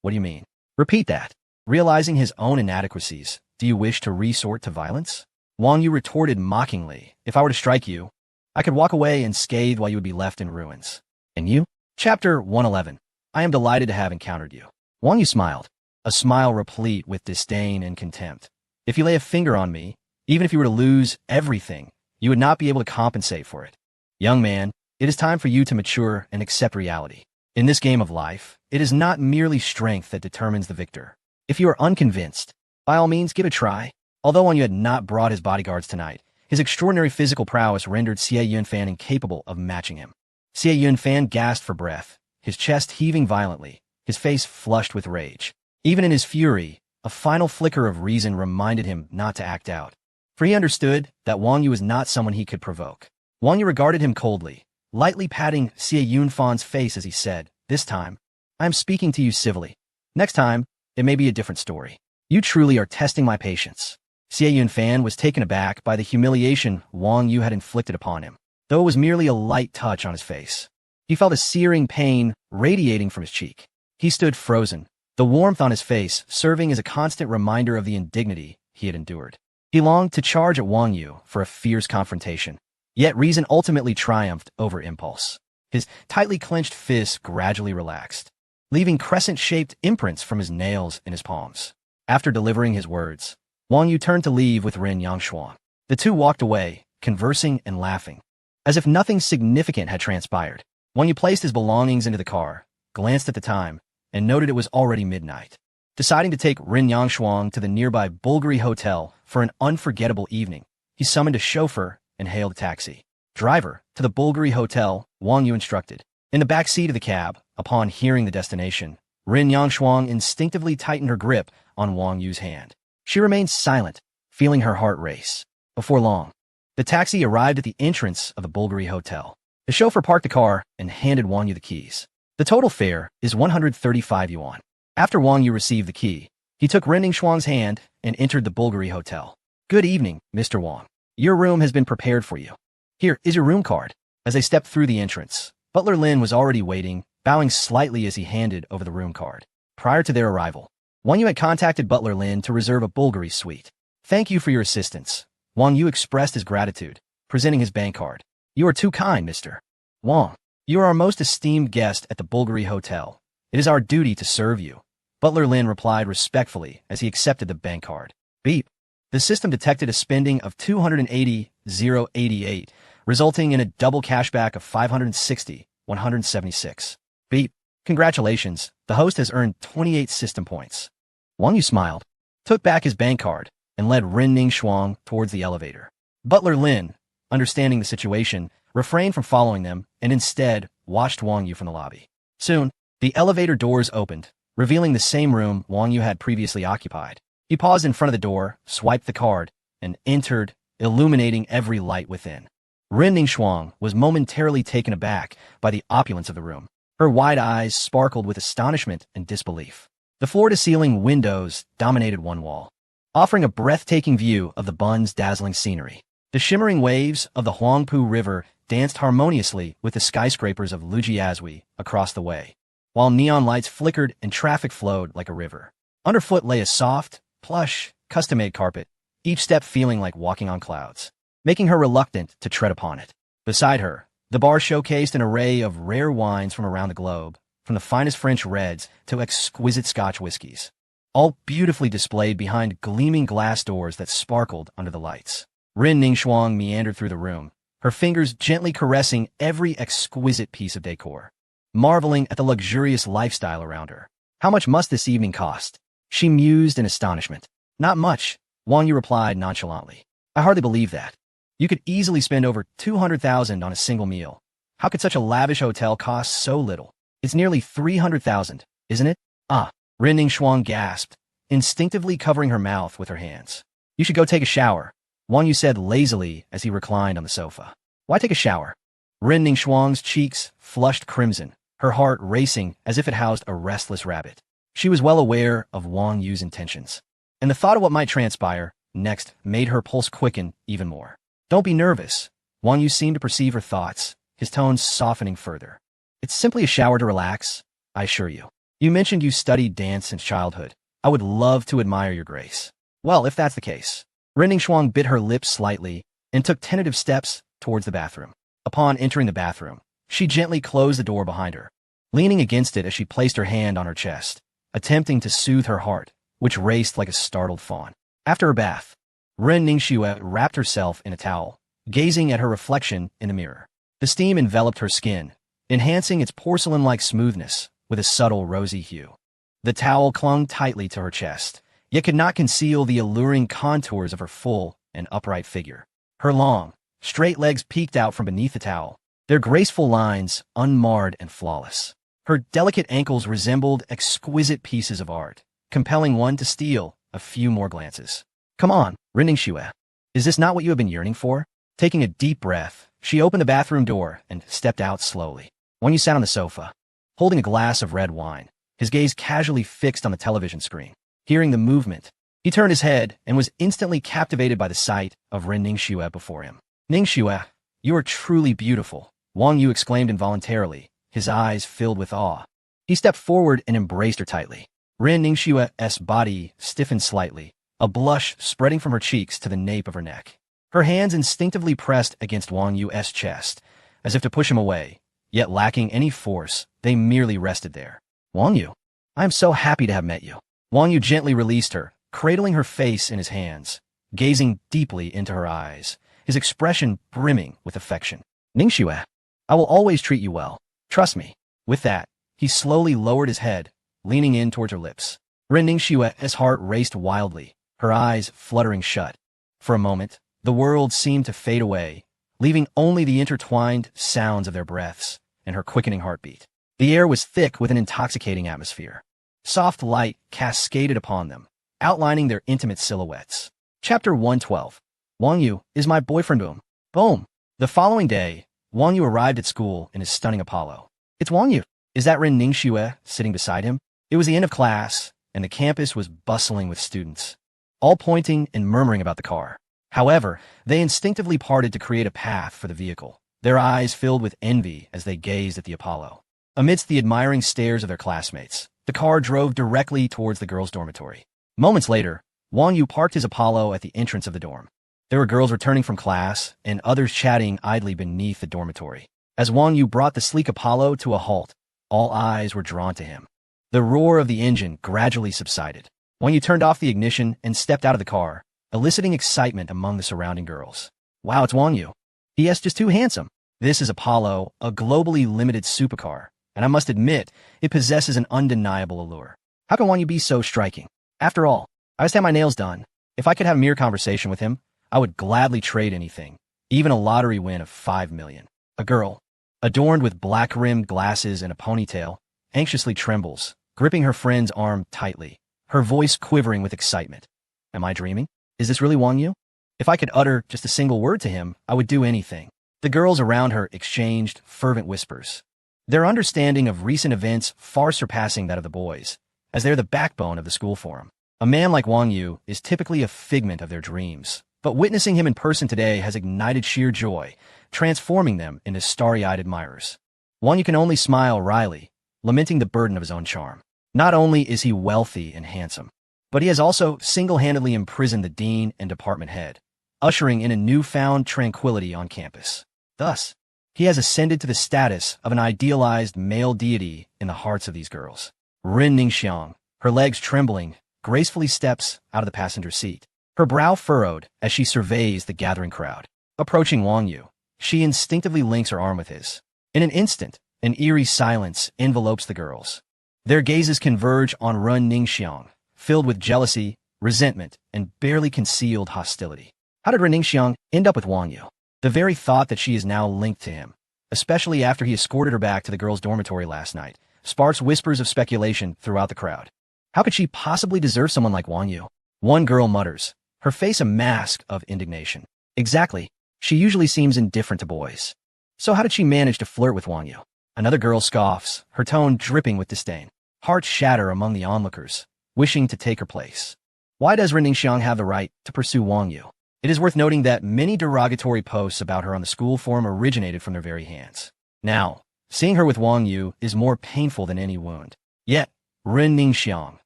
What do you mean? Repeat that. Realizing his own inadequacies, do you wish to resort to violence? Wang Yu retorted mockingly, if I were to strike you, I could walk away unscathed while you would be left in ruins. And you? Chapter 111. I am delighted to have encountered you. Wang Yu smiled, a smile replete with disdain and contempt. If you lay a finger on me, even if you were to lose everything, you would not be able to compensate for it. Young man, it is time for you to mature and accept reality. In this game of life, it is not merely strength that determines the victor. If you are unconvinced, by all means give it a try. Although Wang Yu had not brought his bodyguards tonight, his extraordinary physical prowess rendered Xie Yunfan incapable of matching him. Xie Yunfan gasped for breath, his chest heaving violently, his face flushed with rage. Even in his fury, a final flicker of reason reminded him not to act out. For he understood that Wang Yu was not someone he could provoke. Wang Yu regarded him coldly, lightly patting Xie Yunfan's face as he said, This time, I am speaking to you civilly. Next time, it may be a different story. You truly are testing my patience. Xie Yunfan was taken aback by the humiliation Wang Yu had inflicted upon him, though it was merely a light touch on his face. He felt a searing pain radiating from his cheek. He stood frozen, the warmth on his face serving as a constant reminder of the indignity he had endured. He longed to charge at Wang Yu for a fierce confrontation, yet reason ultimately triumphed over impulse. His tightly clenched fists gradually relaxed, leaving crescent-shaped imprints from his nails in his palms. After delivering his words, Wang Yu turned to leave with Ren Ningxuan. The two walked away, conversing and laughing, as if nothing significant had transpired. Wang Yu placed his belongings into the car, glanced at the time, and noted it was already midnight. Deciding to take Ren Ningxuan to the nearby Bulgari Hotel for an unforgettable evening, he summoned a chauffeur and hailed a taxi. Driver, to the Bulgari Hotel, Wang Yu instructed. In the back seat of the cab, upon hearing the destination, Ren Ningxuan instinctively tightened her grip on Wang Yu's hand. She remained silent, feeling her heart race. Before long, the taxi arrived at the entrance of the Bulgari Hotel. The chauffeur parked the car and handed Wang Yu the keys. The total fare is 135 yuan. After Wang Yu received the key, he took Ren Ningxuan's hand and entered the Bulgari Hotel. Good evening, Mr. Wang. Your room has been prepared for you. Here is your room card. As they stepped through the entrance, Butler Lin was already waiting, bowing slightly as he handed over the room card. Prior to their arrival, Wang Yu had contacted Butler Lin to reserve a Bulgari suite. Thank you for your assistance. Wang Yu expressed his gratitude, presenting his bank card. You are too kind, Mr. Wang. You are our most esteemed guest at the Bulgari Hotel. It is our duty to serve you. Butler Lin replied respectfully as he accepted the bank card. Beep. The system detected a spending of 280,088, resulting in a double cashback of 560,176. Beep. Congratulations, the host has earned 28 system points. Wang Yu smiled, took back his bank card, and led Ren Ning Shuang towards the elevator. Butler Lin, understanding the situation, refrained from following them and instead watched Wang Yu from the lobby. Soon, the elevator doors opened, revealing the same room Wang Yu had previously occupied. He paused in front of the door, swiped the card, and entered, illuminating every light within. Ren Ning Shuang was momentarily taken aback by the opulence of the room. Her wide eyes sparkled with astonishment and disbelief. The floor-to-ceiling windows dominated one wall, offering a breathtaking view of the Bun's dazzling scenery. The shimmering waves of the Huangpu River danced harmoniously with the skyscrapers of Lujiazui across the way, while neon lights flickered and traffic flowed like a river. Underfoot lay a soft, plush, custom-made carpet, each step feeling like walking on clouds, making her reluctant to tread upon it. Beside her, the bar showcased an array of rare wines from around the globe, from the finest French reds to exquisite Scotch whiskies, all beautifully displayed behind gleaming glass doors that sparkled under the lights. Ren Ning Shuang meandered through the room, her fingers gently caressing every exquisite piece of decor, marveling at the luxurious lifestyle around her. How much must this evening cost? She mused in astonishment. Not much, Wang Yu replied nonchalantly. I hardly believe that. You could easily spend over 200,000 on a single meal. How could such a lavish hotel cost so little? It's nearly 300,000, isn't it? Ah, Ren Ning Shuang gasped, instinctively covering her mouth with her hands. You should go take a shower, Wang Yu said lazily as he reclined on the sofa. Why take a shower? Ren Ning Shuang's cheeks flushed crimson, her heart racing as if it housed a restless rabbit. She was well aware of Wang Yu's intentions, and the thought of what might transpire next made her pulse quicken even more. Don't be nervous. Wang Yu seemed to perceive her thoughts, his tones softening further. It's simply a shower to relax, I assure you. You mentioned you studied dance since childhood. I would love to admire your grace. Well, if that's the case. Ren Ning Shuang bit her lips slightly and took tentative steps towards the bathroom. Upon entering the bathroom, she gently closed the door behind her, leaning against it as she placed her hand on her chest, attempting to soothe her heart, which raced like a startled fawn. After her bath, Ren Ningxue wrapped herself in a towel, gazing at her reflection in the mirror. The steam enveloped her skin, enhancing its porcelain-like smoothness with a subtle rosy hue. The towel clung tightly to her chest, yet could not conceal the alluring contours of her full and upright figure. Her long, straight legs peeked out from beneath the towel, their graceful lines unmarred and flawless. Her delicate ankles resembled exquisite pieces of art, compelling one to steal a few more glances. Come on, Ren Ningxue. Is this not what you have been yearning for? Taking a deep breath, she opened the bathroom door and stepped out slowly. Wang Yu sat on the sofa, holding a glass of red wine, his gaze casually fixed on the television screen. Hearing the movement, he turned his head and was instantly captivated by the sight of Ren Ningxue before him. Ningxue, you are truly beautiful, Wang Yu exclaimed involuntarily, his eyes filled with awe. He stepped forward and embraced her tightly. Ren Ningxue's body stiffened slightly, a blush spreading from her cheeks to the nape of her neck. Her hands instinctively pressed against Wang Yu's chest, as if to push him away, yet lacking any force, they merely rested there. Wang Yu, I am so happy to have met you. Wang Yu gently released her, cradling her face in his hands, gazing deeply into her eyes, his expression brimming with affection. Ningxue, I will always treat you well. Trust me. With that, he slowly lowered his head, leaning in towards her lips. Ren Ningxue's heart raced wildly, her eyes fluttering shut. For a moment, the world seemed to fade away, leaving only the intertwined sounds of their breaths and her quickening heartbeat. The air was thick with an intoxicating atmosphere. Soft light cascaded upon them, outlining their intimate silhouettes. Chapter 112. Wang Yu is my boyfriend. Boom. Boom. The following day, Wang Yu arrived at school in his stunning Apollo. It's Wang Yu. Is that Ren Ningxue sitting beside him? It was the end of class, and the campus was bustling with students, all pointing and murmuring about the car. However, they instinctively parted to create a path for the vehicle, their eyes filled with envy as they gazed at the Apollo. Amidst the admiring stares of their classmates, the car drove directly towards the girls' dormitory. Moments later, Wang Yu parked his Apollo at the entrance of the dorm. There were girls returning from class and others chatting idly beneath the dormitory. As Wang Yu brought the sleek Apollo to a halt, all eyes were drawn to him. The roar of the engine gradually subsided. Wang Yu turned off the ignition and stepped out of the car, eliciting excitement among the surrounding girls. Wow, it's Wang Yu. He is just too handsome. This is Apollo, a globally limited supercar, and I must admit, it possesses an undeniable allure. How can Wang Yu be so striking? After all, I just had my nails done. If I could have a mere conversation with him, I would gladly trade anything, even a lottery win of 5 million. A girl, adorned with black-rimmed glasses and a ponytail, anxiously trembles, gripping her friend's arm tightly, her voice quivering with excitement. Am I dreaming? Is this really Wang Yu? If I could utter just a single word to him, I would do anything. The girls around her exchanged fervent whispers, their understanding of recent events far surpassing that of the boys, as they're the backbone of the school forum. A man like Wang Yu is typically a figment of their dreams, but witnessing him in person today has ignited sheer joy, transforming them into starry-eyed admirers. Wang Yu can only smile wryly, lamenting the burden of his own charm. Not only is he wealthy and handsome, but he has also single-handedly imprisoned the dean and department head, ushering in a newfound tranquility on campus. Thus, he has ascended to the status of an idealized male deity in the hearts of these girls. Ren Ningxiang, her legs trembling, gracefully steps out of the passenger seat, her brow furrowed as she surveys the gathering crowd. Approaching Wang Yu, she instinctively links her arm with his. In an instant, an eerie silence envelopes the girls. Their gazes converge on Ren Ningxiang, filled with jealousy, resentment, and barely concealed hostility. How did Ren Ningxiang end up with Wang Yu? The very thought that she is now linked to him, especially after he escorted her back to the girls' dormitory last night, sparks whispers of speculation throughout the crowd. How could she possibly deserve someone like Wang Yu? One girl mutters, her face a mask of indignation. Exactly. She usually seems indifferent to boys. So how did she manage to flirt with Wang Yu? Another girl scoffs, her tone dripping with disdain. Hearts shatter among the onlookers, wishing to take her place. Why does Ren Ningxiang have the right to pursue Wang Yu? It is worth noting that many derogatory posts about her on the school forum originated from their very hands. Now, seeing her with Wang Yu is more painful than any wound. Yet, Ren Ningxiang,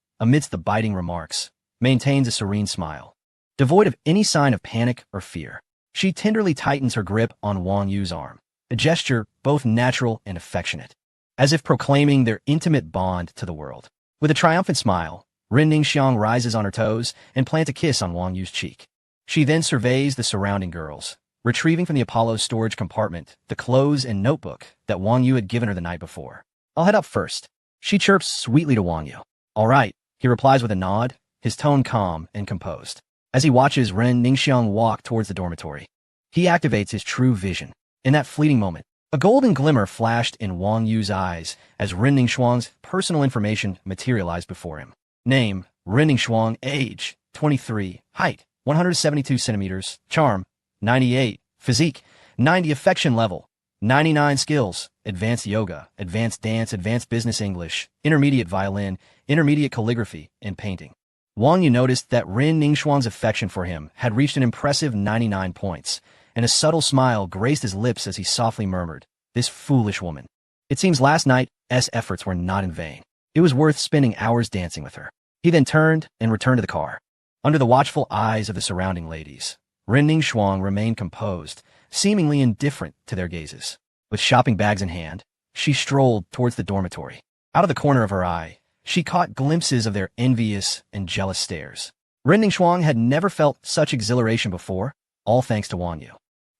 amidst the biting remarks, maintains a serene smile. Devoid of any sign of panic or fear, she tenderly tightens her grip on Wang Yu's arm, a gesture both natural and affectionate, as if proclaiming their intimate bond to the world. With a triumphant smile, Ren Ningxiang rises on her toes and plants a kiss on Wang Yu's cheek. She then surveys the surrounding girls, retrieving from the Apollo's storage compartment the clothes and notebook that Wang Yu had given her the night before. I'll head up first. She chirps sweetly to Wang Yu. All right, he replies with a nod, his tone calm and composed. As he watches Ren Ningxiang walk towards the dormitory, he activates his true vision. In that fleeting moment, a golden glimmer flashed in Wang Yu's eyes as Ren Ningxiang's personal information materialized before him. Name, Ren Ningxiang, age, 23, height, 172 centimeters, charm, 98, physique, 90 affection level, 99 skills, advanced yoga, advanced dance, advanced business English, intermediate violin, intermediate calligraphy, and painting. Wang Yu noticed that Ren Ningxiang's affection for him had reached an impressive 99 points, and a subtle smile graced his lips as he softly murmured, "This foolish woman." It seems last night's efforts were not in vain. It was worth spending hours dancing with her. He then turned and returned to the car. Under the watchful eyes of the surrounding ladies, Ren Ningxiang remained composed, seemingly indifferent to their gazes. With shopping bags in hand, she strolled towards the dormitory. Out of the corner of her eye, she caught glimpses of their envious and jealous stares. Ren Ningxiang had never felt such exhilaration before, all thanks to Wang Yu.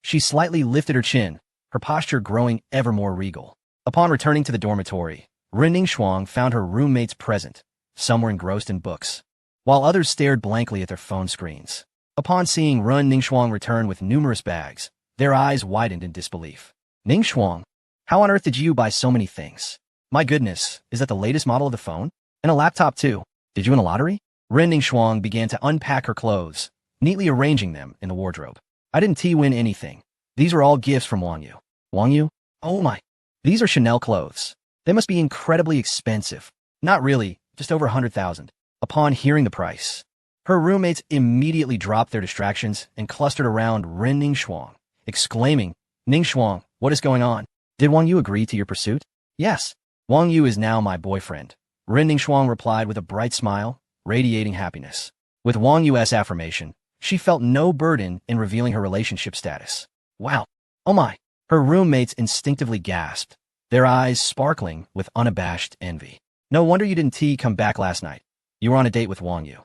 She slightly lifted her chin, her posture growing ever more regal. Upon returning to the dormitory, Ren Ningxiang found her roommates present. Some were engrossed in books, while others stared blankly at their phone screens. Upon seeing Ren Ningxiang return with numerous bags, their eyes widened in disbelief. Ningxiang, how on earth did you buy so many things? My goodness, is that the latest model of the phone? And a laptop too. Did you win a lottery? Ren Ningxiang began to unpack her clothes, neatly arranging them in the wardrobe. I didn't win anything. These were all gifts from Wang Yu. Wang Yu? Oh my. These are Chanel clothes. They must be incredibly expensive. Not really, just over 100,000. Upon hearing the price, her roommates immediately dropped their distractions and clustered around Ren Ningxiang, exclaiming, Ningxiang, what is going on? Did Wang Yu agree to your pursuit? Yes. Wang Yu is now my boyfriend. Ren Ningxiang replied with a bright smile, radiating happiness. With Wang Yu's affirmation, she felt no burden in revealing her relationship status. Wow. Oh my. Her roommates instinctively gasped, their eyes sparkling with unabashed envy. No wonder you didn't come back last night. You were on a date with Wang Yu.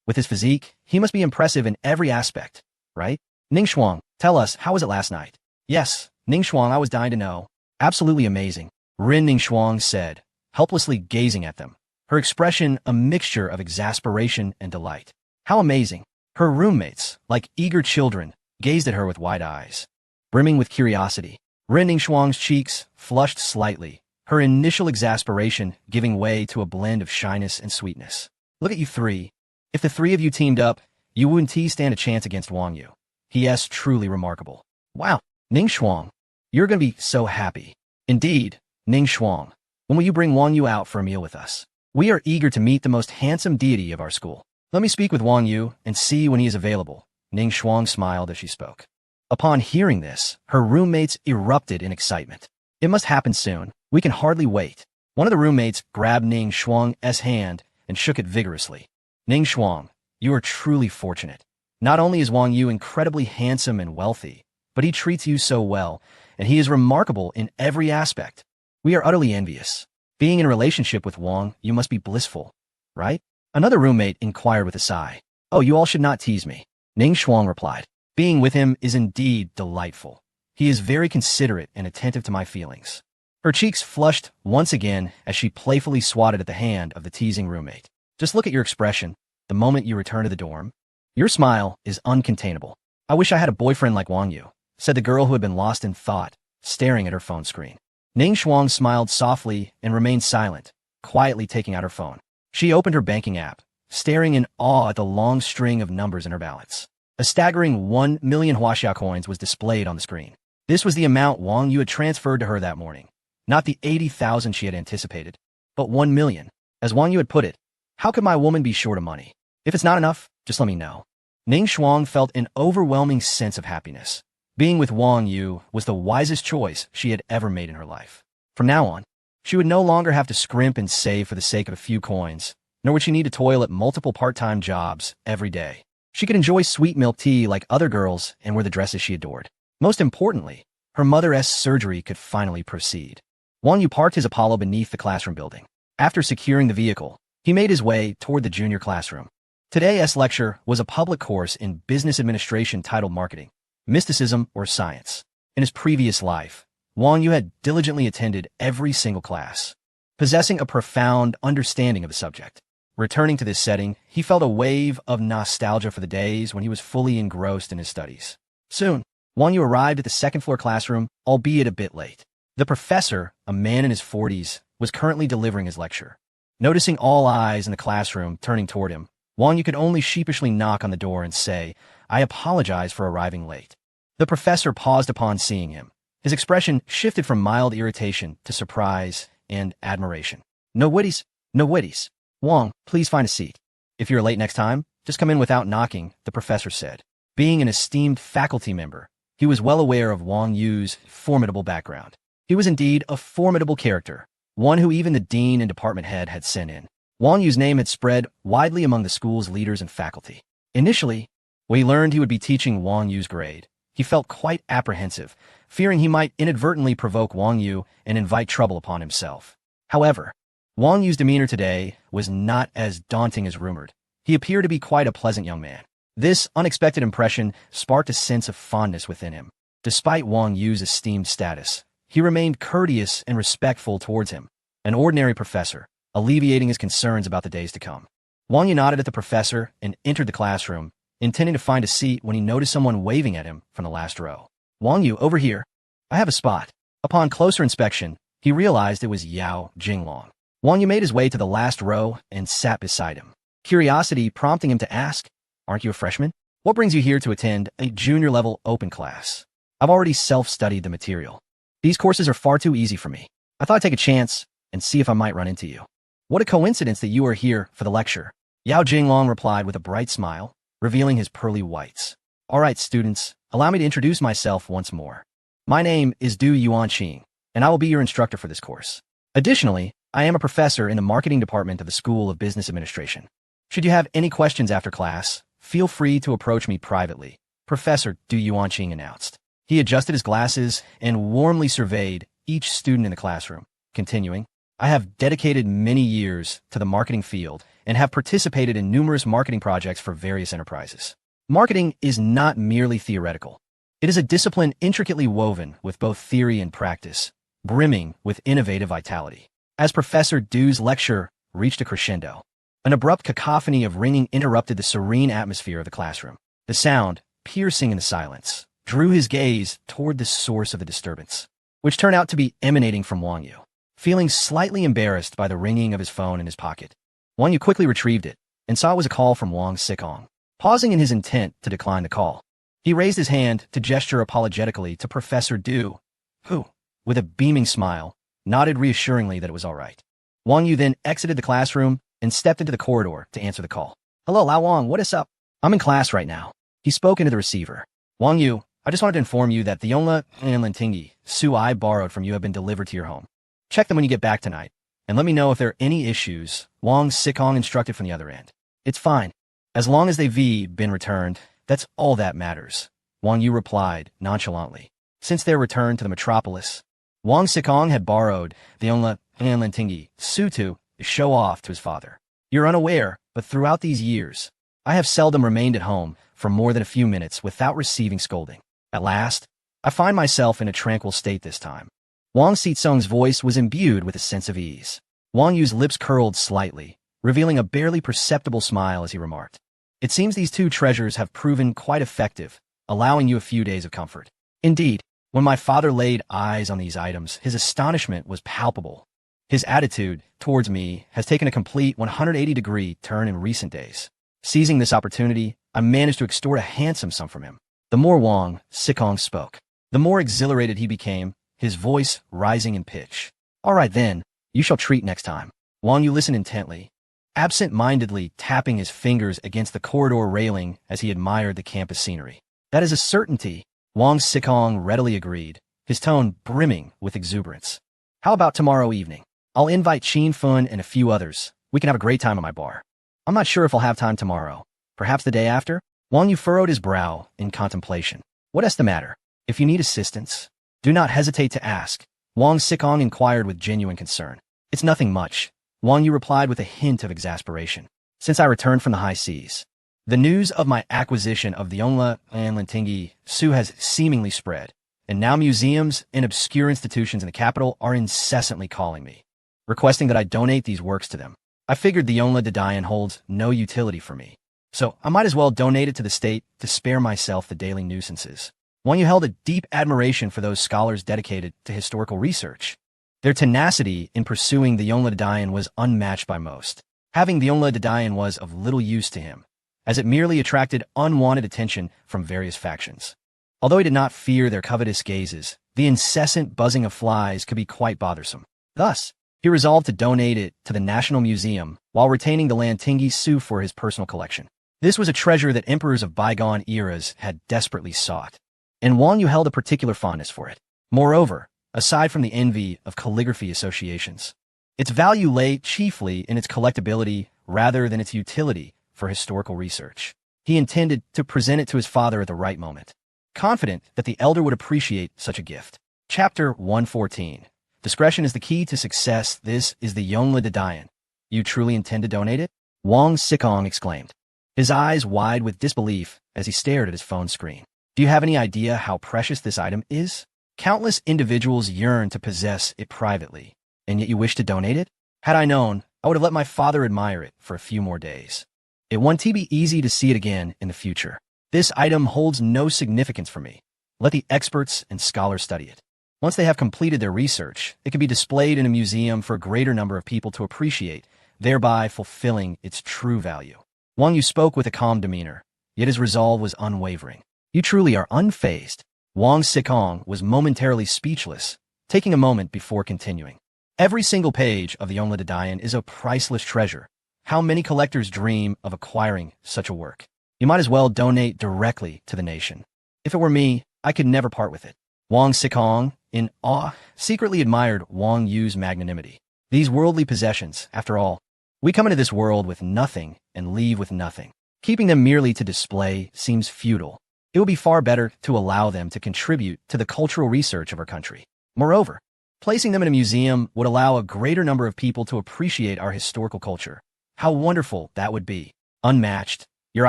With his physique, he must be impressive in every aspect, right? Ning Shuang, tell us, how was it last night? Yes, Ning Shuang, I was dying to know. Absolutely amazing, Rin Ning Shuang said, helplessly gazing at them, her expression a mixture of exasperation and delight. How amazing! Her roommates, like eager children, gazed at her with wide eyes, brimming with curiosity. Rin Ning Shuang's cheeks flushed slightly, her initial exasperation giving way to a blend of shyness and sweetness. Look at you three. If the three of you teamed up, you wouldn't stand a chance against Wang Yu. He is truly remarkable. Wow, Ning Shuang, you're going to be so happy. Indeed, Ning Shuang, when will you bring Wang Yu out for a meal with us? We are eager to meet the most handsome deity of our school. Let me speak with Wang Yu and see when he is available. Ning Shuang smiled as she spoke. Upon hearing this, her roommates erupted in excitement. It must happen soon. We can hardly wait. One of the roommates grabbed Ning Shuang's hand and shook it vigorously. Ning Shuang, you are truly fortunate. Not only is Wang Yu incredibly handsome and wealthy, but he treats you so well, and he is remarkable in every aspect. We are utterly envious. Being in a relationship with Wang, you must be blissful, right? Another roommate inquired with a sigh. Oh, you all should not tease me. Ning Shuang replied. Being with him is indeed delightful. He is very considerate and attentive to my feelings. Her cheeks flushed once again as she playfully swatted at the hand of the teasing roommate. Just look at your expression the moment you return to the dorm. Your smile is uncontainable. I wish I had a boyfriend like Wang Yu, said the girl who had been lost in thought, staring at her phone screen. Ning Shuang smiled softly and remained silent, quietly taking out her phone. She opened her banking app, staring in awe at the long string of numbers in her balance. A staggering 1 million Huaxia coins was displayed on the screen. This was the amount Wang Yu had transferred to her that morning. Not the 80,000 she had anticipated, but 1 million. As Wang Yu had put it, how could my woman be short of money? If it's not enough, just let me know. Ning Shuang felt an overwhelming sense of happiness. Being with Wang Yu was the wisest choice she had ever made in her life. From now on, she would no longer have to scrimp and save for the sake of a few coins, nor would she need to toil at multiple part-time jobs every day. She could enjoy sweet milk tea like other girls and wear the dresses she adored. Most importantly, her mother's surgery could finally proceed. Wang Yu parked his Apollo beneath the classroom building. After securing the vehicle, he made his way toward the junior classroom. Today's lecture was a public course in business administration titled Marketing, Mysticism, or Science. In his previous life, Wang Yu had diligently attended every single class, possessing a profound understanding of the subject. Returning to this setting, he felt a wave of nostalgia for the days when he was fully engrossed in his studies. Soon, Wang Yu arrived at the second-floor classroom, albeit a bit late. The professor, a man in his 40s, was currently delivering his lecture. Noticing all eyes in the classroom turning toward him, Wang Yu could only sheepishly knock on the door and say, I apologize for arriving late. The professor paused upon seeing him. His expression shifted from mild irritation to surprise and admiration. No witties, no witties. Wang, please find a seat. If you're late next time, just come in without knocking, the professor said. Being an esteemed faculty member, he was well aware of Wang Yu's formidable background. He was indeed a formidable character, one who even the dean and department head had sent in. Wang Yu's name had spread widely among the school's leaders and faculty. Initially, when he learned he would be teaching Wang Yu's grade, he felt quite apprehensive, fearing he might inadvertently provoke Wang Yu and invite trouble upon himself. However, Wang Yu's demeanor today was not as daunting as rumored. He appeared to be quite a pleasant young man. This unexpected impression sparked a sense of fondness within him. Despite Wang Yu's esteemed status, he remained courteous and respectful towards him, an ordinary professor, alleviating his concerns about the days to come. Wang Yu nodded at the professor and entered the classroom, intending to find a seat when he noticed someone waving at him from the last row. Wang Yu, over here. I have a spot. Upon closer inspection, he realized it was Yao Jinglong. Wang Yu made his way to the last row and sat beside him, curiosity prompting him to ask, Aren't you a freshman? What brings you here to attend a junior-level open class? I've already self-studied the material. These courses are far too easy for me. I thought I'd take a chance and see if I might run into you. What a coincidence that you are here for the lecture. Yao Jinglong replied with a bright smile, revealing his pearly whites. All right, students, allow me to introduce myself once more. My name is Du Yuanqing, and I will be your instructor for this course. Additionally, I am a professor in the marketing department of the School of Business Administration. Should you have any questions after class, feel free to approach me privately, Professor Du Yuanqing announced. He adjusted his glasses and warmly surveyed each student in the classroom, continuing, I have dedicated many years to the marketing field and have participated in numerous marketing projects for various enterprises. Marketing is not merely theoretical. It is a discipline intricately woven with both theory and practice, brimming with innovative vitality. As Professor Du's lecture reached a crescendo, an abrupt cacophony of ringing interrupted the serene atmosphere of the classroom. The sound, piercing in the silence, drew his gaze toward the source of the disturbance, which turned out to be emanating from Wang Yu. Feeling slightly embarrassed by the ringing of his phone in his pocket, Wang Yu quickly retrieved it and saw it was a call from Wang Sikong. Pausing in his intent to decline the call, he raised his hand to gesture apologetically to Professor Du, who, with a beaming smile, nodded reassuringly that it was all right. Wang Yu then exited the classroom and stepped into the corridor to answer the call. Hello, Lao Wang, what is up? I'm in class right now. He spoke into the receiver. Wang Yu, I just wanted to inform you that the Yongla and Lintingi Su I borrowed from you have been delivered to your home. Check them when you get back tonight, and let me know if there are any issues, Wang Sikong instructed from the other end. It's fine. As long as they've been returned, that's all that matters, Wang Yu replied nonchalantly. Since their return to the metropolis, Wang Sikong had borrowed the Yongla and Lintingi Su to show off to his father. You're unaware, but throughout these years, I have seldom remained at home for more than a few minutes without receiving scolding. At last, I find myself in a tranquil state this time. Wang Sitsong's voice was imbued with a sense of ease. Wang Yu's lips curled slightly, revealing a barely perceptible smile as he remarked, It seems these two treasures have proven quite effective, allowing you a few days of comfort. Indeed, when my father laid eyes on these items, his astonishment was palpable. His attitude towards me has taken a complete 180-degree turn in recent days. Seizing this opportunity, I managed to extort a handsome sum from him. The more Wang Sikong spoke, the more exhilarated he became, his voice rising in pitch. All right then, you shall treat next time. Wang Yu listened intently, absent-mindedly tapping his fingers against the corridor railing as he admired the campus scenery. That is a certainty, Wang Sikong readily agreed, his tone brimming with exuberance. How about tomorrow evening? I'll invite Qin Fun and a few others. We can have a great time at my bar. I'm not sure if I'll have time tomorrow. Perhaps the day after? Wang Yu furrowed his brow in contemplation. What's the matter? If you need assistance, do not hesitate to ask, Wang Sikong inquired with genuine concern. It's nothing much, Wang Yu replied with a hint of exasperation. Since I returned from the high seas, the news of my acquisition of the Yongla and Lintingi Su has seemingly spread, and now museums and obscure institutions in the capital are incessantly calling me, requesting that I donate these works to them. I figured the Yongla Dadayan holds no utility for me, so I might as well donate it to the state to spare myself the daily nuisances. Wang Yu held a deep admiration for those scholars dedicated to historical research. Their tenacity in pursuing the Yongla Dadayan was unmatched by most. Having the Yongla Dadayan was of little use to him, as it merely attracted unwanted attention from various factions. Although he did not fear their covetous gazes, the incessant buzzing of flies could be quite bothersome. Thus, he resolved to donate it to the National Museum while retaining the Lintingi Su for his personal collection. This was a treasure that emperors of bygone eras had desperately sought, and Wang Yu held a particular fondness for it. Moreover, aside from the envy of calligraphy associations, its value lay chiefly in its collectability rather than its utility for historical research. He intended to present it to his father at the right moment, confident that the elder would appreciate such a gift. Chapter 114. Discretion is the key to success. This is the Yongla Dadayan. You truly intend to donate it? Wang Sikong exclaimed, his eyes wide with disbelief as he stared at his phone screen. Do you have any idea how precious this item is? Countless individuals yearn to possess it privately, and yet you wish to donate it? Had I known, I would have let my father admire it for a few more days. It won't be easy to see it again in the future. This item holds no significance for me. Let the experts and scholars study it. Once they have completed their research, it can be displayed in a museum for a greater number of people to appreciate, thereby fulfilling its true value. Wang Yu spoke with a calm demeanor, yet his resolve was unwavering. You truly are unfazed. Wang Sikong was momentarily speechless, taking a moment before continuing. Every single page of the Yongla Dadayan is a priceless treasure. How many collectors dream of acquiring such a work? You might as well donate directly to the nation. If it were me, I could never part with it. Wang Sikong, in awe, secretly admired Wang Yu's magnanimity. These worldly possessions, after all, we come into this world with nothing and leave with nothing. Keeping them merely to display seems futile. It would be far better to allow them to contribute to the cultural research of our country. Moreover, placing them in a museum would allow a greater number of people to appreciate our historical culture. How wonderful that would be. Unmatched, your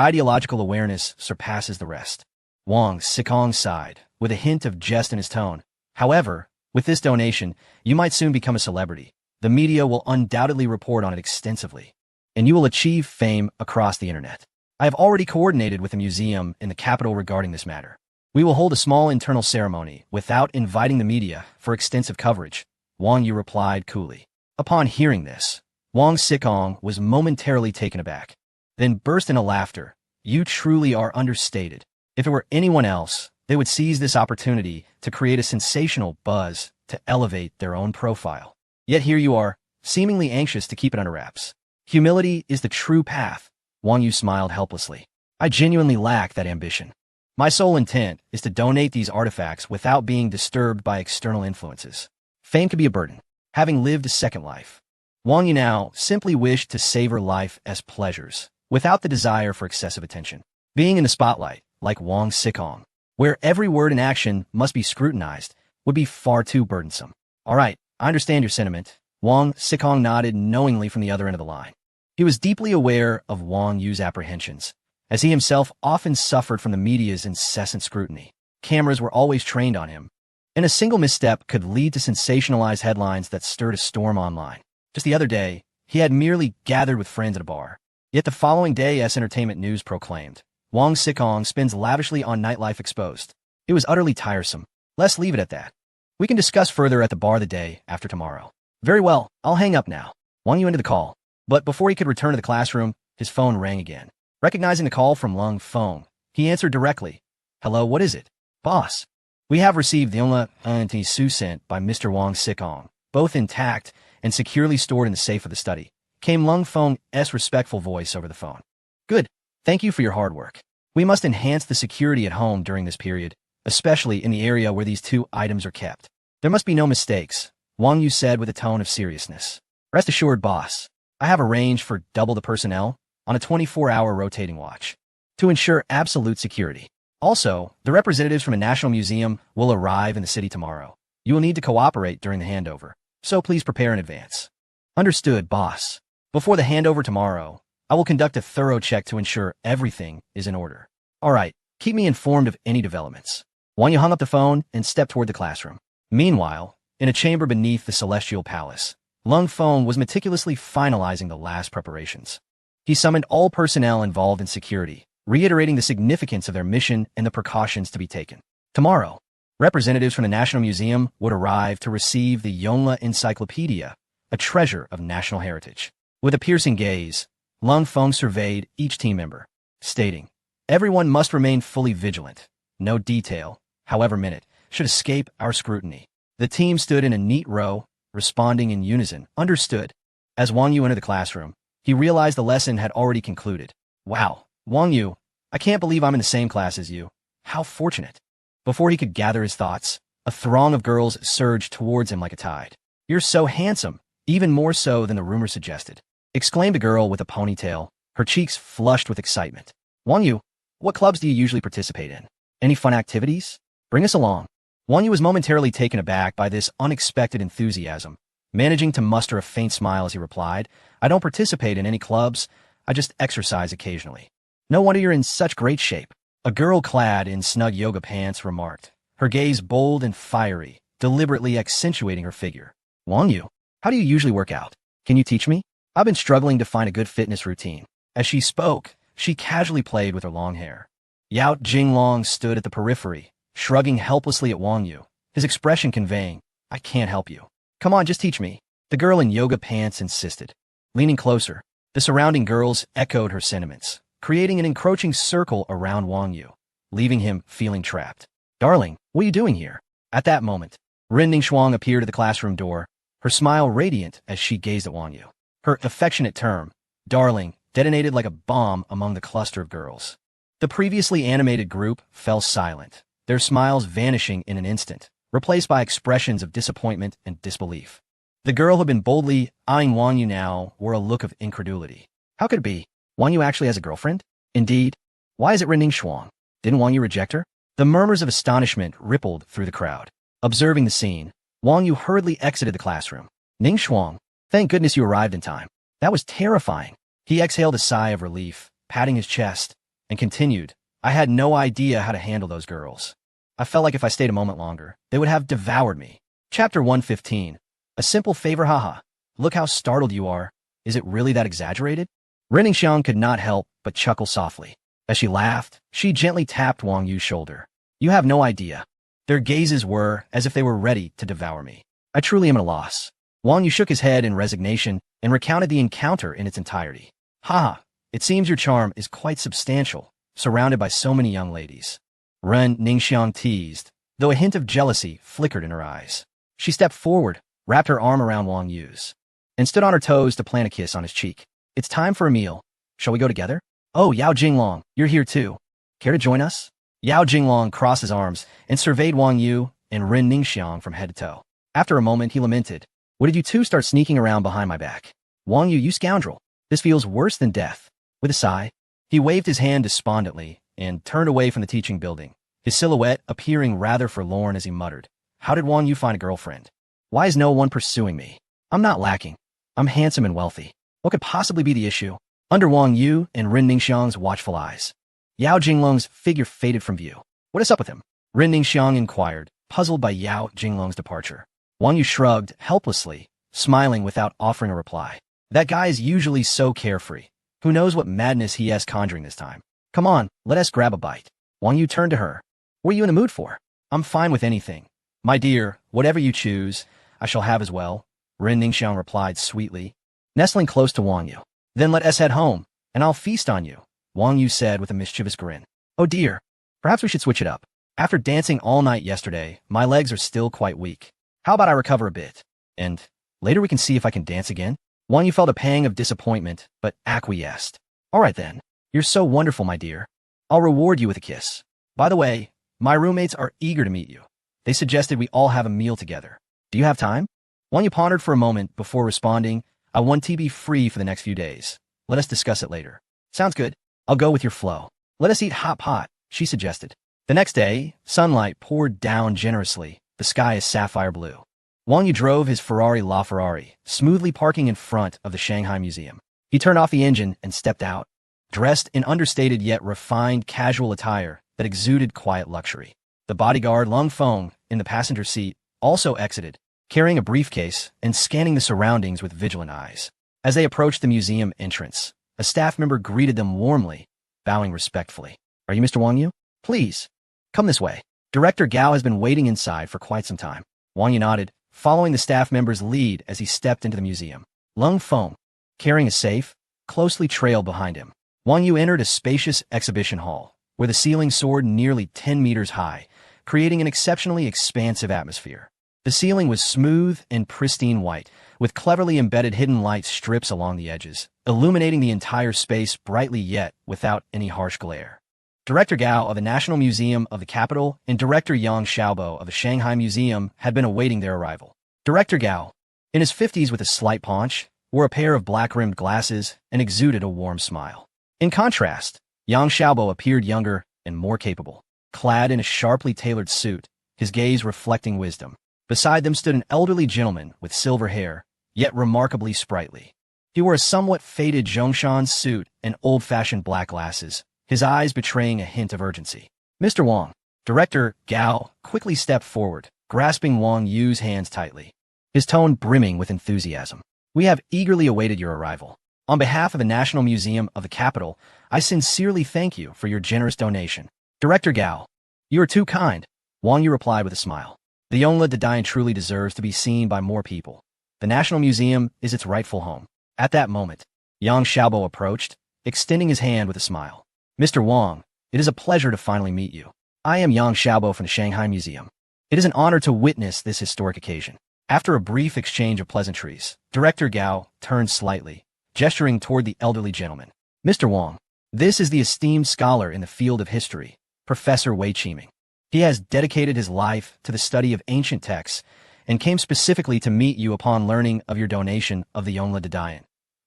ideological awareness surpasses the rest. Wang Xikong sighed, with a hint of jest in his tone. However, with this donation, you might soon become a celebrity. The media will undoubtedly report on it extensively, and you will achieve fame across the internet. I have already coordinated with a museum in the capital regarding this matter. We will hold a small internal ceremony without inviting the media for extensive coverage, Wang Yu replied coolly. Upon hearing this, Wang Xikong was momentarily taken aback, then burst into laughter. You truly are understated. If it were anyone else, they would seize this opportunity to create a sensational buzz to elevate their own profile. Yet here you are, seemingly anxious to keep it under wraps. Humility is the true path. Wang Yu smiled helplessly. I genuinely lack that ambition. My sole intent is to donate these artifacts without being disturbed by external influences. Fame could be a burden. Having lived a second life, Wang Yu now simply wished to savor life as pleasures, without the desire for excessive attention. Being in the spotlight, like Wang Xikong, where every word and action must be scrutinized, would be far too burdensome. All right, I understand your sentiment. Wang Xikong nodded knowingly from the other end of the line. He was deeply aware of Wang Yu's apprehensions, as he himself often suffered from the media's incessant scrutiny. Cameras were always trained on him, and a single misstep could lead to sensationalized headlines that stirred a storm online. Just the other day, he had merely gathered with friends at a bar. Yet the following day, Entertainment News proclaimed, Wang Xikong spends lavishly on nightlife exposed. It was utterly tiresome. Let's leave it at that. We can discuss further at the bar the day after tomorrow. Very well, I'll hang up now. Wang Yu ended the call. But before he could return to the classroom, his phone rang again. Recognizing the call from Lung Feng, he answered directly. Hello, what is it? Boss. We have received the Yongla Su sent by Mr. Wang Xikong, both intact and securely stored in the safe of the study, came Lung Feng's respectful voice over the phone. Good. Thank you for your hard work. We must enhance the security at home during this period, especially in the area where these two items are kept. There must be no mistakes, Wang Yu said with a tone of seriousness. Rest assured, boss. I have arranged for double the personnel on a 24-hour rotating watch to ensure absolute security. Also, the representatives from a national museum will arrive in the city tomorrow. You will need to cooperate during the handover, so please prepare in advance. Understood, boss. Before the handover tomorrow, I will conduct a thorough check to ensure everything is in order. All right, keep me informed of any developments. Wang Yu hung up the phone and stepped toward the classroom. Meanwhile, in a chamber beneath the Celestial Palace, Lung Feng was meticulously finalizing the last preparations. He summoned all personnel involved in security, reiterating the significance of their mission and the precautions to be taken. Tomorrow, representatives from the National Museum would arrive to receive the Yongla Encyclopedia, a treasure of national heritage. With a piercing gaze, Lung Feng surveyed each team member, stating, everyone must remain fully vigilant. No detail, however minute, should escape our scrutiny. The team stood in a neat row, responding in unison. Understood. As Wang Yu entered the classroom, he realized the lesson had already concluded. Wow, Wang Yu, I can't believe I'm in the same class as you. How fortunate. Before he could gather his thoughts, a throng of girls surged towards him like a tide. You're so handsome, even more so than the rumor suggested, exclaimed a girl with a ponytail, her cheeks flushed with excitement. Wang Yu, what clubs do you usually participate in? Any fun activities? Bring us along. Wang Yu was momentarily taken aback by this unexpected enthusiasm. Managing to muster a faint smile as he replied, I don't participate in any clubs, I just exercise occasionally. No wonder you're in such great shape. A girl clad in snug yoga pants remarked, her gaze bold and fiery, deliberately accentuating her figure. Wang Yu, how do you usually work out? Can you teach me? I've been struggling to find a good fitness routine. As she spoke, she casually played with her long hair. Yao Jinglong stood at the periphery, shrugging helplessly at Wang Yu, his expression conveying, I can't help you. Come on, just teach me. The girl in yoga pants insisted. Leaning closer, the surrounding girls echoed her sentiments, creating an encroaching circle around Wang Yu, leaving him feeling trapped. Darling, what are you doing here? At that moment, Ren Ningxuang appeared at the classroom door, her smile radiant as she gazed at Wang Yu. Her affectionate term, darling, detonated like a bomb among the cluster of girls. The previously animated group fell silent, their smiles vanishing in an instant, replaced by expressions of disappointment and disbelief. The girl who had been boldly eyeing Wang Yu now wore a look of incredulity. How could it be? Wang Yu actually has a girlfriend? Indeed. Why is it Ren Ningxuang? Didn't Wang Yu reject her? The murmurs of astonishment rippled through the crowd. Observing the scene, Wang Yu hurriedly exited the classroom. Ning Shuang, thank goodness you arrived in time. That was terrifying. He exhaled a sigh of relief, patting his chest, and continued, I had no idea how to handle those girls. I felt like if I stayed a moment longer, they would have devoured me. Chapter 115. A simple favor, haha. Look how startled you are. Is it really that exaggerated? Ren Ningxiang could not help but chuckle softly. As she laughed, she gently tapped Wang Yu's shoulder. You have no idea. Their gazes were as if they were ready to devour me. I truly am at a loss. Wang Yu shook his head in resignation and recounted the encounter in its entirety. Haha, it seems your charm is quite substantial, surrounded by so many young ladies. Ren Ningxiang teased, though a hint of jealousy flickered in her eyes. She stepped forward, wrapped her arm around Wang Yu's, and stood on her toes to plant a kiss on his cheek. It's time for a meal. Shall we go together? Oh, Yao Jinglong, you're here too. Care to join us? Yao Jinglong crossed his arms and surveyed Wang Yu and Ren Ningxiang from head to toe. After a moment, he lamented, what did you two start sneaking around behind my back? Wang Yu, you scoundrel. This feels worse than death. With a sigh, he waved his hand despondently and turned away from the teaching building, his silhouette appearing rather forlorn as he muttered, how did Wang Yu find a girlfriend? Why is no one pursuing me? I'm not lacking. I'm handsome and wealthy. What could possibly be the issue? Under Wang Yu and Ren Ningxiang's watchful eyes, Yao Jinglong's figure faded from view. What is up with him? Ren Ningxiang inquired, puzzled by Yao Jinglong's departure. Wang Yu shrugged helplessly, smiling without offering a reply. That guy is usually so carefree. Who knows what madness he has conjuring this time? Come on, let us grab a bite. Wang Yu turned to her. What are you in the mood for? I'm fine with anything. My dear, whatever you choose, I shall have as well, Ren Ningxiang replied sweetly, nestling close to Wang Yu. Then let us head home, and I'll feast on you, Wang Yu said with a mischievous grin. Oh dear, perhaps we should switch it up. After dancing all night yesterday, my legs are still quite weak. How about I recover a bit? And later we can see if I can dance again? Wang Yu felt a pang of disappointment, but acquiesced. All right then, you're so wonderful, my dear. I'll reward you with a kiss. By the way, my roommates are eager to meet you. They suggested we all have a meal together. Do you have time? Wang Yu pondered for a moment before responding, I want to be free for the next few days. Let us discuss it later. Sounds good. I'll go with your flow. Let us eat hot pot, she suggested. The next day, sunlight poured down generously. The sky is sapphire blue. Wang Yu drove his Ferrari LaFerrari, smoothly parking in front of the Shanghai Museum. He turned off the engine and stepped out, dressed in understated yet refined casual attire that exuded quiet luxury. The bodyguard Lung Feng, in the passenger seat, also exited, carrying a briefcase and scanning the surroundings with vigilant eyes. As they approached the museum entrance, a staff member greeted them warmly, bowing respectfully. Are you Mr. Wang Yu? Please, come this way. Director Gao has been waiting inside for quite some time. Wang Yu nodded, following the staff member's lead as he stepped into the museum. Lung Feng, carrying a safe, closely trailed behind him. Wang Yu entered a spacious exhibition hall, where the ceiling soared nearly 10 meters high, creating an exceptionally expansive atmosphere. The ceiling was smooth and pristine white, with cleverly embedded hidden light strips along the edges, illuminating the entire space brightly yet without any harsh glare. Director Gao of the National Museum of the Capital and Director Yang Xiaobo of the Shanghai Museum had been awaiting their arrival. Director Gao, in his 50s with a slight paunch, wore a pair of black-rimmed glasses and exuded a warm smile. In contrast, Yang Xiaobo appeared younger and more capable, clad in a sharply tailored suit, his gaze reflecting wisdom. Beside them stood an elderly gentleman with silver hair, yet remarkably sprightly. He wore a somewhat faded Zhongshan suit and old-fashioned black glasses, his eyes betraying a hint of urgency. Mr. Wang, Director Gao quickly stepped forward, grasping Wang Yu's hands tightly, his tone brimming with enthusiasm. We have eagerly awaited your arrival. On behalf of the National Museum of the Capital, I sincerely thank you for your generous donation. Director Gao, you are too kind, Wang Yu replied with a smile. The Yongle Dadian truly deserves to be seen by more people. The National Museum is its rightful home. At that moment, Yang Xiaobo approached, extending his hand with a smile. Mr. Wang, it is a pleasure to finally meet you. I am Yang Xiaobo from the Shanghai Museum. It is an honor to witness this historic occasion. After a brief exchange of pleasantries, Director Gao turned slightly, gesturing toward the elderly gentleman. Mr. Wang, this is the esteemed scholar in the field of history, Professor Wei Qiming. He has dedicated his life to the study of ancient texts and came specifically to meet you upon learning of your donation of the Yongle Dadian.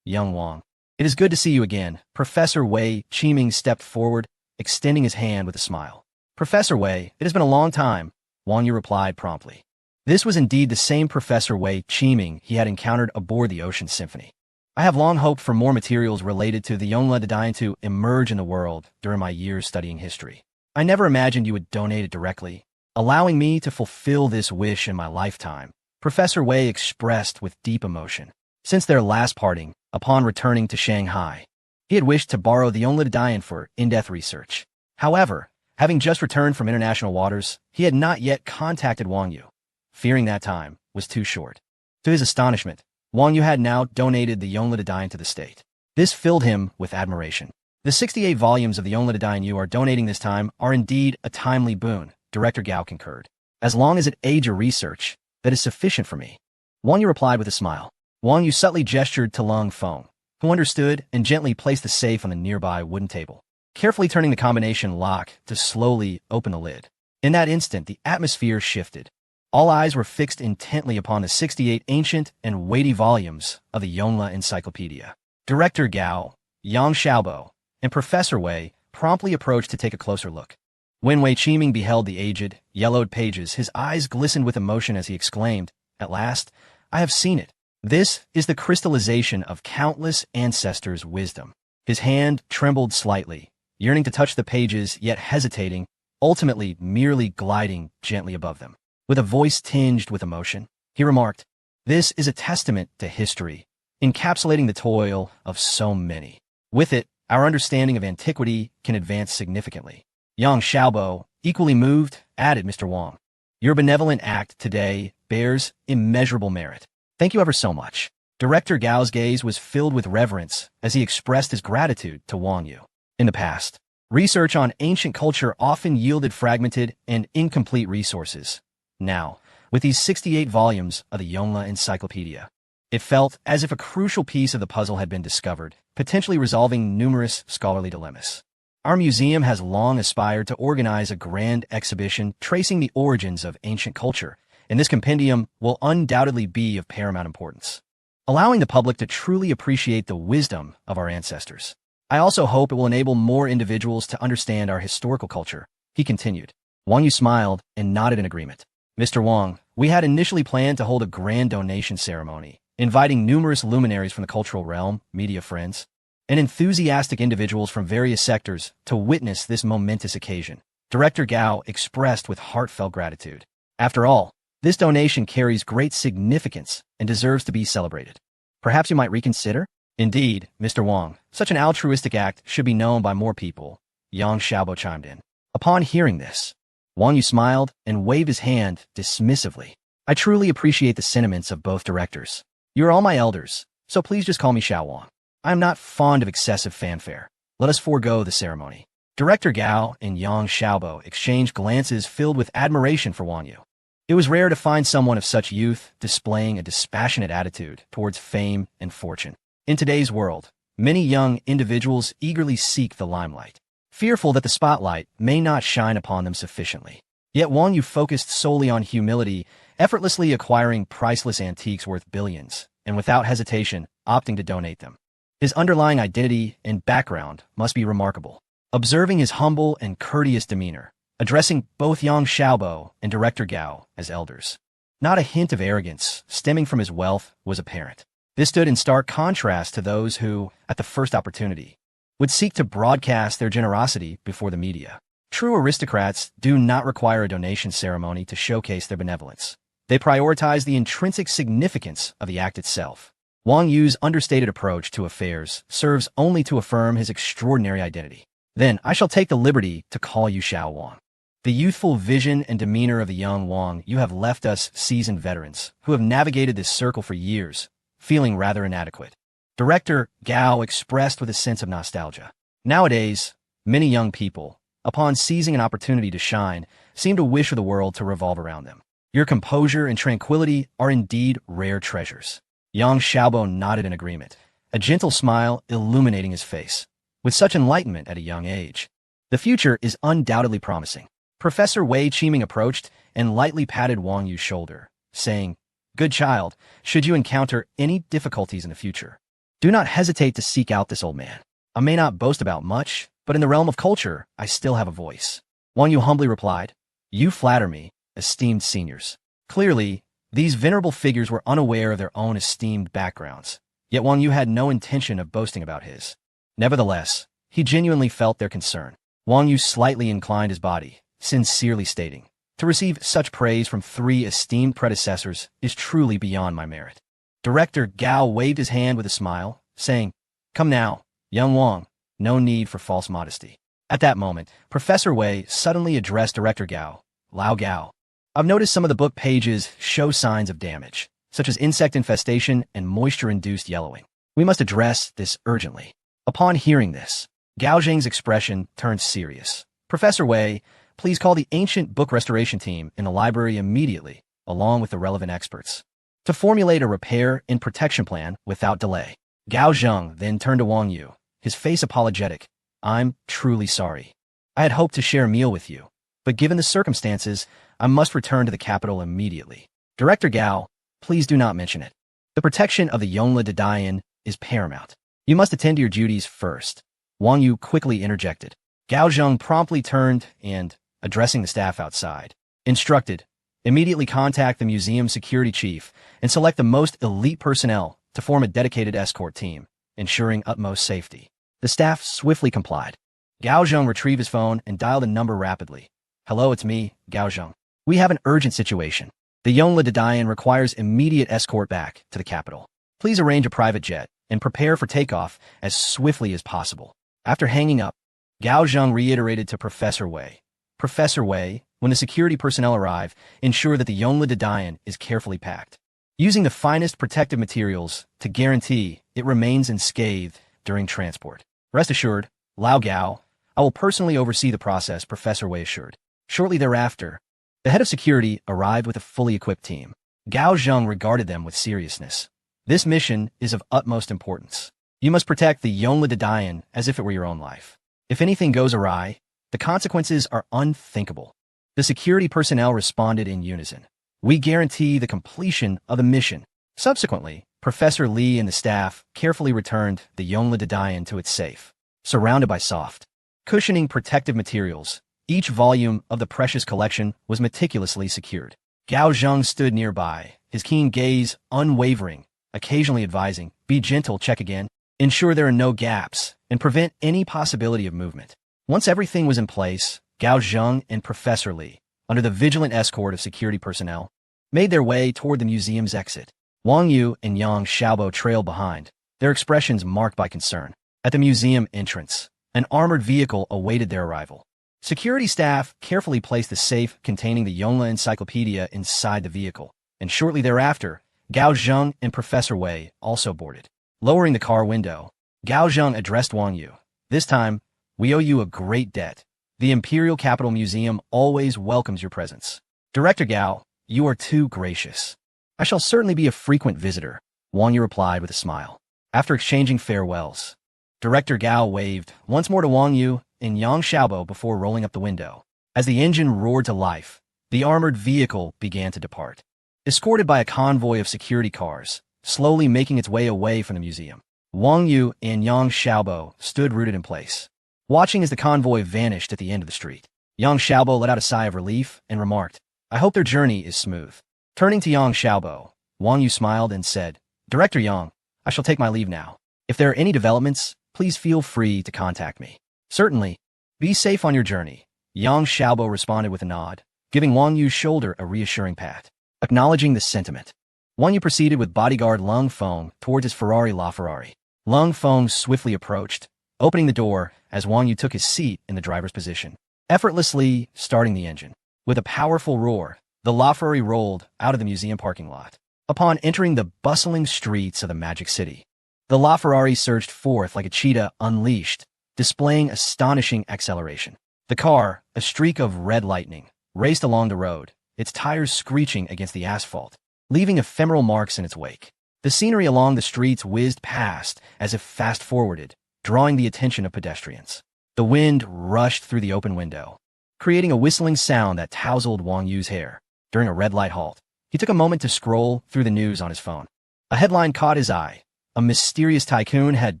Young Wang, it is good to see you again. Professor Wei Qiming stepped forward, extending his hand with a smile. Professor Wei, it has been a long time, Wang Yu replied promptly. This was indeed the same Professor Wei Qiming he had encountered aboard the Ocean Symphony. I have long hoped for more materials related to the Yongle Dadain to emerge in the world during my years studying history. I never imagined you would donate it directly, allowing me to fulfill this wish in my lifetime, Professor Wei expressed with deep emotion. Since their last parting, upon returning to Shanghai, he had wished to borrow the Yongle Dadain for in-depth research. However, having just returned from international waters, he had not yet contacted Wang Yu, fearing that time was too short. To his astonishment, Wang Yu had now donated the Yongle Dadain to the state. This filled him with admiration. The 68 volumes of the Yongle Dadain you are donating this time are indeed a timely boon, Director Gao concurred. As long as it aids your research, that is sufficient for me. Wang Yu replied with a smile. Wang Yu subtly gestured to Lung Feng, who understood and gently placed the safe on the nearby wooden table, carefully turning the combination lock to slowly open the lid. In that instant, the atmosphere shifted. All eyes were fixed intently upon the 68 ancient and weighty volumes of the Yongle Encyclopedia. Director Gao, Yang Xiaobo, and Professor Wei promptly approached to take a closer look. When Wei Qiming beheld the aged, yellowed pages, his eyes glistened with emotion as he exclaimed, "At last, I have seen it. This is the crystallization of countless ancestors' wisdom." His hand trembled slightly, yearning to touch the pages, yet hesitating, ultimately merely gliding gently above them. With a voice tinged with emotion, he remarked, "This is a testament to history, encapsulating the toil of so many. With it, our understanding of antiquity can advance significantly." Yang Xiaobo, equally moved, added, "Mr. Wang, your benevolent act today bears immeasurable merit. Thank you ever so much." Director Gao's gaze was filled with reverence as he expressed his gratitude to Wang Yu. In the past, research on ancient culture often yielded fragmented and incomplete resources. Now, with these 68 volumes of the Yongle Encyclopedia, it felt as if a crucial piece of the puzzle had been discovered, potentially resolving numerous scholarly dilemmas. Our museum has long aspired to organize a grand exhibition tracing the origins of ancient culture, and this compendium will undoubtedly be of paramount importance, allowing the public to truly appreciate the wisdom of our ancestors. I also hope it will enable more individuals to understand our historical culture, he continued. Wang Yu smiled and nodded in agreement. Mr. Wang, we had initially planned to hold a grand donation ceremony, inviting numerous luminaries from the cultural realm, media friends, and enthusiastic individuals from various sectors to witness this momentous occasion. Director Gao expressed with heartfelt gratitude. After all, this donation carries great significance and deserves to be celebrated. Perhaps you might reconsider? Indeed, Mr. Wang, such an altruistic act should be known by more people, Yang Xiaobo chimed in. Upon hearing this, Wang Yu smiled and waved his hand dismissively. I truly appreciate the sentiments of both directors. You are all my elders, so please just call me Xiao Wang. I am not fond of excessive fanfare. Let us forego the ceremony. Director Gao and Yang Xiaobo exchanged glances filled with admiration for Wang Yu. It was rare to find someone of such youth displaying a dispassionate attitude towards fame and fortune. In today's world, many young individuals eagerly seek the limelight, fearful that the spotlight may not shine upon them sufficiently. Yet Wang Yu focused solely on humility, effortlessly acquiring priceless antiques worth billions, and without hesitation, opting to donate them. His underlying identity and background must be remarkable. Observing his humble and courteous demeanor, addressing both Yang Xiaobo and Director Gao as elders, not a hint of arrogance stemming from his wealth was apparent. This stood in stark contrast to those who, at the first opportunity, would seek to broadcast their generosity before the media. True aristocrats do not require a donation ceremony to showcase their benevolence. They prioritize the intrinsic significance of the act itself. Wang Yu's understated approach to affairs serves only to affirm his extraordinary identity. Then I shall take the liberty to call you Xiao Wang. The youthful vision and demeanor of the young Wang Yu have left us seasoned veterans who have navigated this circle for years, feeling rather inadequate. Director Gao expressed with a sense of nostalgia. Nowadays, many young people, upon seizing an opportunity to shine, seem to wish for the world to revolve around them. Your composure and tranquility are indeed rare treasures. Yang Xiaobo nodded in agreement, a gentle smile illuminating his face. With such enlightenment at a young age, the future is undoubtedly promising. Professor Wei Qiming approached and lightly patted Wang Yu's shoulder, saying, "Good child, should you encounter any difficulties in the future, do not hesitate to seek out this old man. I may not boast about much, but in the realm of culture, I still have a voice. Wang Yu humbly replied, "You flatter me, esteemed seniors." Clearly, these venerable figures were unaware of their own esteemed backgrounds, yet Wang Yu had no intention of boasting about his. Nevertheless, he genuinely felt their concern. Wang Yu slightly inclined his body, sincerely stating, "To receive such praise from 3 esteemed predecessors is truly beyond my merit." Director Gao waved his hand with a smile, saying, "Come now, young Wang, no need for false modesty." At that moment, Professor Wei suddenly addressed Director Gao, "Lao Gao, I've noticed some of the book pages show signs of damage, such as insect infestation and moisture-induced yellowing. We must address this urgently." Upon hearing this, Gao Zheng's expression turned serious. "Professor Wei, please call the ancient book restoration team in the library immediately, along with the relevant experts, to formulate a repair and protection plan without delay." Gao Zheng then turned to Wang Yu, his face apologetic. "I'm truly sorry. I had hoped to share a meal with you, but given the circumstances, I must return to the capital immediately. Director Gao, please do not mention it. The protection of the Yongle de Dian is paramount. You must attend to your duties first." Wang Yu quickly interjected. Gao Zheng promptly turned and, addressing the staff outside, instructed, "Immediately contact the museum security chief and select the most elite personnel to form a dedicated escort team, ensuring utmost safety." The staff swiftly complied. Gao Zheng retrieved his phone and dialed a number rapidly. "Hello, it's me, Gao Zheng. We have an urgent situation. The Yongle de Dian requires immediate escort back to the capital. Please arrange a private jet and prepare for takeoff as swiftly as possible." After hanging up, Gao Zheng reiterated to Professor Wei, "Professor Wei, when the security personnel arrive, ensure that the Yongle de Dian is carefully packed, using the finest protective materials to guarantee it remains unscathed during transport. Rest assured, Lao Gao, I will personally oversee the process," Professor Wei assured. Shortly thereafter, the head of security arrived with a fully equipped team. Gao Zheng regarded them with seriousness. "This mission is of utmost importance. You must protect the Yongle de Dian as if it were your own life. If anything goes awry, the consequences are unthinkable." The security personnel responded in unison. "We guarantee the completion of the mission." Subsequently, Professor Li and the staff carefully returned the Yongle de Dian to its safe. Surrounded by soft, cushioning protective materials, each volume of the precious collection was meticulously secured. Gao Zheng stood nearby, his keen gaze unwavering, occasionally advising, "Be gentle, check again. Ensure there are no gaps, and prevent any possibility of movement." Once everything was in place, Gao Zheng and Professor Li, under the vigilant escort of security personnel, made their way toward the museum's exit. Wang Yu and Yang Xiaobo trailed behind, their expressions marked by concern. At the museum entrance, an armored vehicle awaited their arrival. Security staff carefully placed the safe containing the Yongle Encyclopedia inside the vehicle, and shortly thereafter, Gao Zheng and Professor Wei also boarded. Lowering the car window, Gao Zheng addressed Wang Yu. "This time, we owe you a great debt. The Imperial Capital Museum always welcomes your presence." "Director Gao, you are too gracious. I shall certainly be a frequent visitor," Wang Yu replied with a smile. After exchanging farewells, Director Gao waved once more to Wang Yu and Yang Xiaobo before rolling up the window. As the engine roared to life, the armored vehicle began to depart, escorted by a convoy of security cars, slowly making its way away from the museum. Wang Yu and Yang Xiaobo stood rooted in place, watching as the convoy vanished at the end of the street. Yang Xiaobo let out a sigh of relief and remarked, "I hope their journey is smooth." Turning to Yang Xiaobo, Wang Yu smiled and said, "Director Yang, I shall take my leave now. If there are any developments, please feel free to contact me." "Certainly. Be safe on your journey," Yang Xiaobo responded with a nod, giving Wang Yu's shoulder a reassuring pat. Acknowledging the sentiment, Wang Yu proceeded with bodyguard Lung Feng towards his Ferrari LaFerrari. Lung Feng swiftly approached, opening the door as Wang Yu took his seat in the driver's position, effortlessly starting the engine. With a powerful roar, the LaFerrari rolled out of the museum parking lot. Upon entering the bustling streets of the Magic City, the LaFerrari surged forth like a cheetah unleashed, displaying astonishing acceleration. The car, a streak of red lightning, raced along the road, its tires screeching against the asphalt, leaving ephemeral marks in its wake. The scenery along the streets whizzed past as if fast-forwarded, drawing the attention of pedestrians. The wind rushed through the open window, creating a whistling sound that tousled Wang Yu's hair. During a red light halt, he took a moment to scroll through the news on his phone. A headline caught his eye. A mysterious tycoon had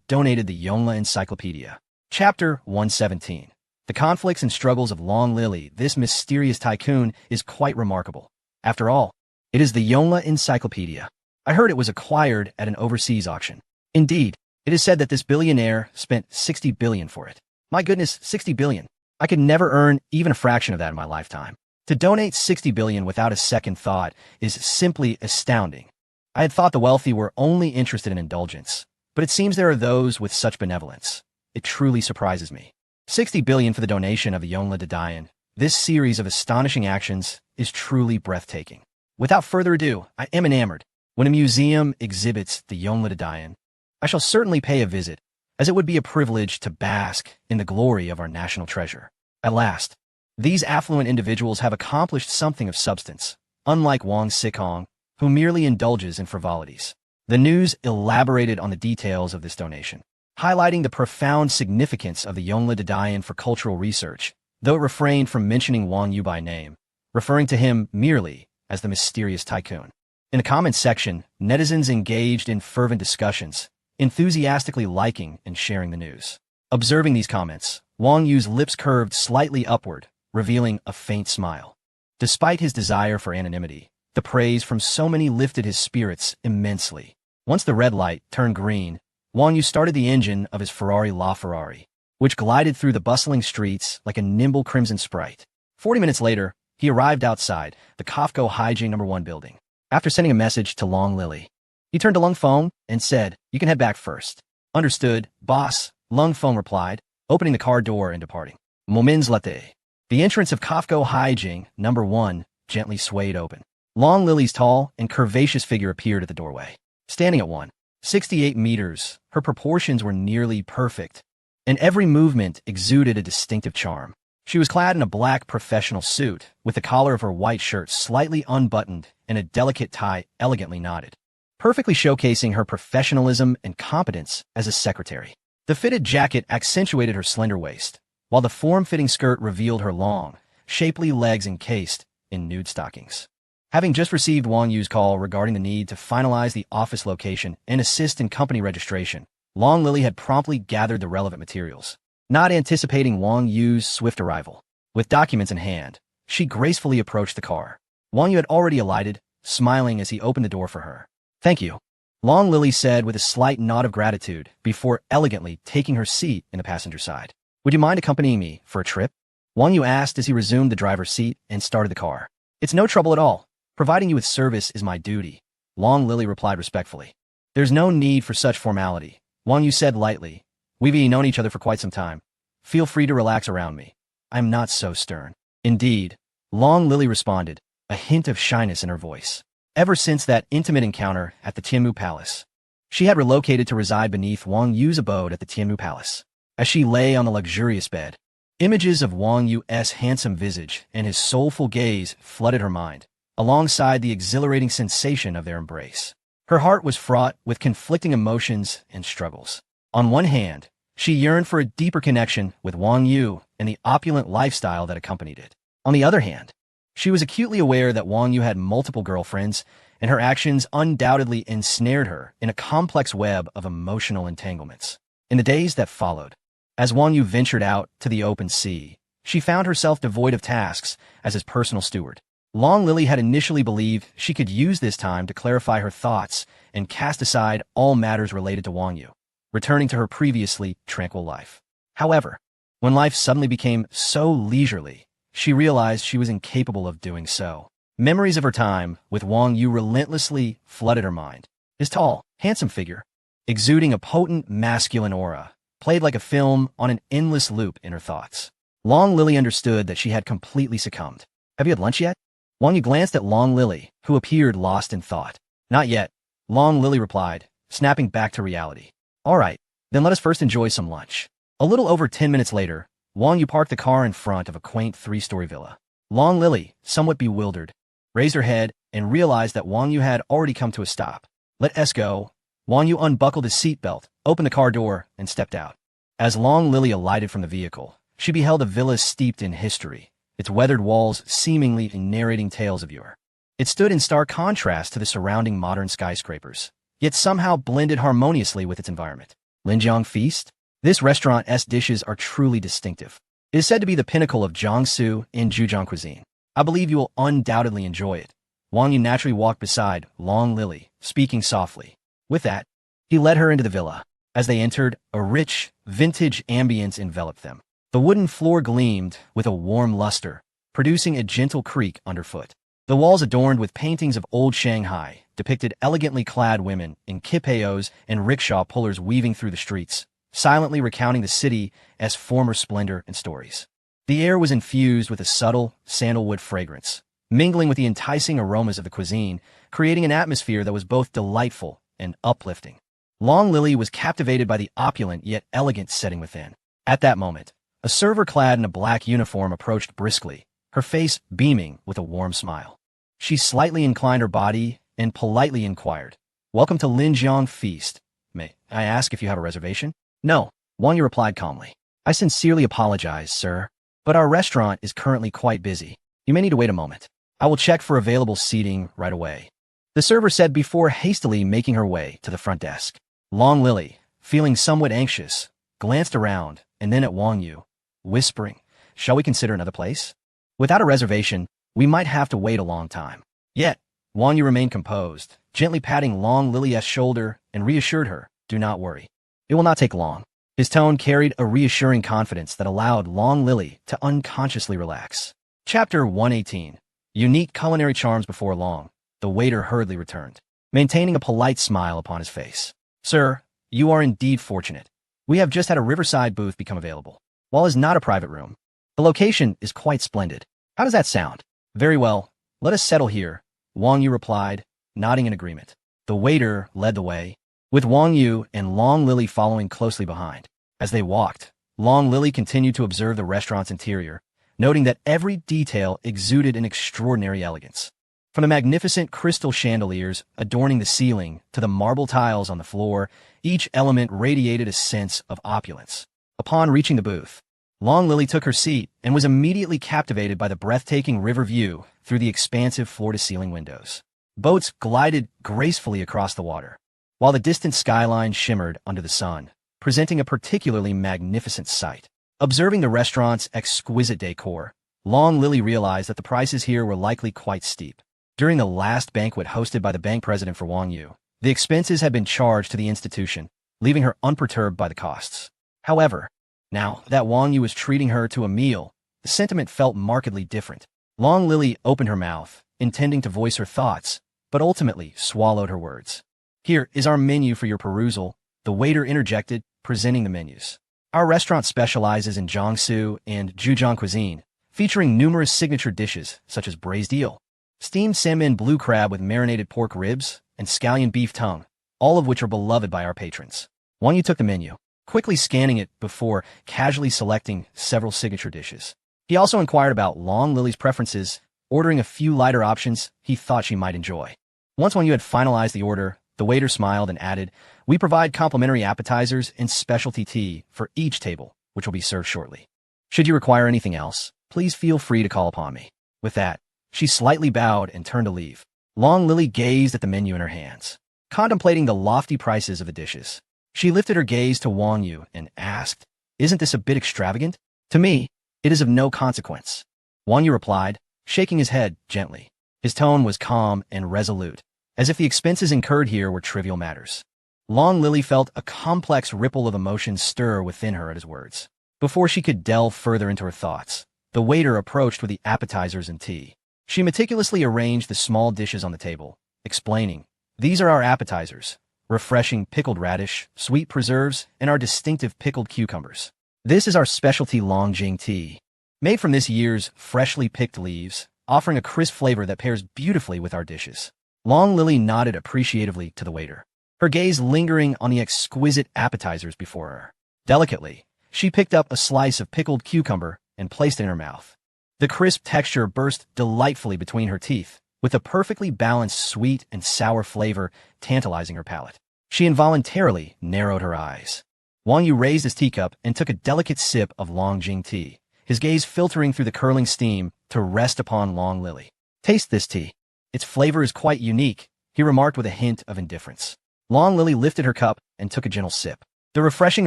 donated the Yongle Encyclopedia. Chapter 117. The conflicts and struggles of Long Lily, this mysterious tycoon, is quite remarkable. After all, it is the Yonhla Encyclopedia. I heard it was acquired at an overseas auction. Indeed, it is said that this billionaire spent 60 billion for it. My goodness, 60 billion. I could never earn even a fraction of that in my lifetime. To donate 60 billion without a second thought is simply astounding. I had thought the wealthy were only interested in indulgence, but it seems there are those with such benevolence. It truly surprises me. 60 billion for the donation of the Yonhla Dedayan. This series of astonishing actions is truly breathtaking. Without further ado, I am enamored. When a museum exhibits the Yonhla Dedayan, I shall certainly pay a visit, as it would be a privilege to bask in the glory of our national treasure. At last, these affluent individuals have accomplished something of substance, unlike Wang Xikong, who merely indulges in frivolities. The news elaborated on the details of this donation, highlighting the profound significance of the Yonhla Dedayan for cultural research, though it refrained from mentioning Wang Yu by name, referring to him merely as the mysterious tycoon. In the comments section, netizens engaged in fervent discussions, enthusiastically liking and sharing the news. Observing these comments, Wang Yu's lips curved slightly upward, revealing a faint smile. Despite his desire for anonymity, the praise from so many lifted his spirits immensely. Once the red light turned green, Wang Yu started the engine of his Ferrari LaFerrari, which glided through the bustling streets like a nimble crimson sprite. 40 minutes later, he arrived outside the Kafko Hygiene No. 1 building. After sending a message to Long Lily, he turned to Lung Feng and said, "You can head back first." "Understood, boss," Lung Feng replied, opening the car door and departing. Moments later, the entrance of Kafko Hygiene No. 1 gently swayed open. Long Lily's tall and curvaceous figure appeared at the doorway. Standing at 168 meters, her proportions were nearly perfect, and every movement exuded a distinctive charm. She was clad in a black professional suit, with the collar of her white shirt slightly unbuttoned and a delicate tie elegantly knotted, perfectly showcasing her professionalism and competence as a secretary. The fitted jacket accentuated her slender waist, while the form-fitting skirt revealed her long, shapely legs encased in nude stockings. Having just received Wang Yu's call regarding the need to finalize the office location and assist in company registration, Long Lily had promptly gathered the relevant materials. Not anticipating Wang Yu's swift arrival, with documents in hand, she gracefully approached the car. Wang Yu had already alighted, smiling as he opened the door for her. "Thank you," Long Lily said with a slight nod of gratitude before elegantly taking her seat in the passenger side. "Would you mind accompanying me for a trip?" Wang Yu asked as he resumed the driver's seat and started the car. "It's no trouble at all. Providing you with service is my duty," Long Lily replied respectfully. "There's no need for such formality," Wang Yu said lightly. "We've known each other for quite some time. Feel free to relax around me. I'm not so stern." "Indeed," Long Lily responded, a hint of shyness in her voice. Ever since that intimate encounter at the Tianmu Palace, she had relocated to reside beneath Wang Yu's abode at the Tianmu Palace. As she lay on the luxurious bed, images of Wang Yu's handsome visage and his soulful gaze flooded her mind, alongside the exhilarating sensation of their embrace. Her heart was fraught with conflicting emotions and struggles. On one hand, she yearned for a deeper connection with Wang Yu and the opulent lifestyle that accompanied it. On the other hand, she was acutely aware that Wang Yu had multiple girlfriends, and her actions undoubtedly ensnared her in a complex web of emotional entanglements. In the days that followed, as Wang Yu ventured out to the open sea, she found herself devoid of tasks as his personal steward. Long Lily had initially believed she could use this time to clarify her thoughts and cast aside all matters related to Wang Yu, returning to her previously tranquil life. However, when life suddenly became so leisurely, she realized she was incapable of doing so. Memories of her time with Wang Yu relentlessly flooded her mind. His tall, handsome figure, exuding a potent masculine aura, played like a film on an endless loop in her thoughts. Long Lily understood that she had completely succumbed. "Have you had lunch yet?" Wang Yu glanced at Long Lily, who appeared lost in thought. "Not yet," Long Lily replied, snapping back to reality. "All right, then let us first enjoy some lunch." A little over 10 minutes later, Wang Yu parked the car in front of a quaint 3-story villa. Long Lily, somewhat bewildered, raised her head and realized that Wang Yu had already come to a stop. "Let us go." Wang Yu unbuckled his seatbelt, opened the car door, and stepped out. As Long Lily alighted from the vehicle, she beheld a villa steeped in history, its weathered walls seemingly narrating tales of yore. It stood in stark contrast to the surrounding modern skyscrapers, yet somehow blended harmoniously with its environment. Linjiang Feast? This restaurant's dishes are truly distinctive. It is said to be the pinnacle of Jiangsu and Zhejiang cuisine. I believe you will undoubtedly enjoy it. Wang Yu naturally walked beside Long Lily, speaking softly. With that, he led her into the villa. As they entered, a rich, vintage ambience enveloped them. The wooden floor gleamed with a warm luster, producing a gentle creak underfoot. The walls adorned with paintings of old Shanghai depicted elegantly clad women in kipayos and rickshaw pullers weaving through the streets, silently recounting the city's former splendor and stories. The air was infused with a subtle sandalwood fragrance, mingling with the enticing aromas of the cuisine, creating an atmosphere that was both delightful and uplifting. Long Lily was captivated by the opulent yet elegant setting within. At that moment, a server clad in a black uniform approached briskly, her face beaming with a warm smile. She slightly inclined her body and politely inquired, "Welcome to Linjiang Feast. May I ask if you have a reservation?" "No," Wang Yu replied calmly. "I sincerely apologize, sir, but our restaurant is currently quite busy. You may need to wait a moment. I will check for available seating right away," the server said before hastily making her way to the front desk. Long Lily, feeling somewhat anxious, glanced around and then at Wang Yu, whispering, "Shall we consider another place? Without a reservation, we might have to wait a long time." Yet, Wang Yu remained composed, gently patting Long Lily's shoulder and reassured her, "Do not worry. It will not take long." His tone carried a reassuring confidence that allowed Long Lily to unconsciously relax. Chapter 118. Unique culinary charms. Before long, the waiter hurriedly returned, maintaining a polite smile upon his face. "Sir, you are indeed fortunate. We have just had a riverside booth become available. While it is not a private room, the location is quite splendid. How does that sound?" "Very well. Let us settle here," Wang Yu replied, nodding in agreement. The waiter led the way, with Wang Yu and Long Lily following closely behind. As they walked, Long Lily continued to observe the restaurant's interior, noting that every detail exuded an extraordinary elegance. From the magnificent crystal chandeliers adorning the ceiling to the marble tiles on the floor, each element radiated a sense of opulence. Upon reaching the booth, Long Lily took her seat and was immediately captivated by the breathtaking river view through the expansive floor-to-ceiling windows. Boats glided gracefully across the water, while the distant skyline shimmered under the sun, presenting a particularly magnificent sight. Observing the restaurant's exquisite decor, Long Lily realized that the prices here were likely quite steep. During the last banquet hosted by the bank president for Wang Yu, the expenses had been charged to the institution, leaving her unperturbed by the costs. However, now that Wang Yu was treating her to a meal, the sentiment felt markedly different. Long Lily opened her mouth, intending to voice her thoughts, but ultimately swallowed her words. "Here is our menu for your perusal," the waiter interjected, presenting the menus. "Our restaurant specializes in Jiangsu and Zhejiang cuisine, featuring numerous signature dishes such as braised eel, steamed salmon, blue crab with marinated pork ribs, and scallion beef tongue, all of which are beloved by our patrons." Wang Yu took the menu, quickly scanning it before casually selecting several signature dishes. He also inquired about Long Lily's preferences, ordering a few lighter options he thought she might enjoy. Once Wang Yu had finalized the order, the waiter smiled and added, "We provide complimentary appetizers and specialty tea for each table, which will be served shortly. Should you require anything else, please feel free to call upon me." With that, she slightly bowed and turned to leave. Long Lily gazed at the menu in her hands, contemplating the lofty prices of the dishes. She lifted her gaze to Wang Yu and asked, "Isn't this a bit extravagant?" "To me, it is of no consequence," Wang Yu replied, shaking his head gently. His tone was calm and resolute, as if the expenses incurred here were trivial matters. Long Lily felt a complex ripple of emotion stir within her at his words. Before she could delve further into her thoughts, the waiter approached with the appetizers and tea. She meticulously arranged the small dishes on the table, explaining, "These are our appetizers: refreshing pickled radish, sweet preserves, and our distinctive pickled cucumbers. This is our specialty Longjing tea, made from this year's freshly picked leaves, offering a crisp flavor that pairs beautifully with our dishes." Long Lily nodded appreciatively to the waiter, her gaze lingering on the exquisite appetizers before her. Delicately, she picked up a slice of pickled cucumber and placed it in her mouth. The crisp texture burst delightfully between her teeth, with a perfectly balanced sweet and sour flavor tantalizing her palate. She involuntarily narrowed her eyes. Wang Yu raised his teacup and took a delicate sip of Longjing tea, his gaze filtering through the curling steam to rest upon Long Lily. "Taste this tea. Its flavor is quite unique," he remarked with a hint of indifference. Long Lily lifted her cup and took a gentle sip. The refreshing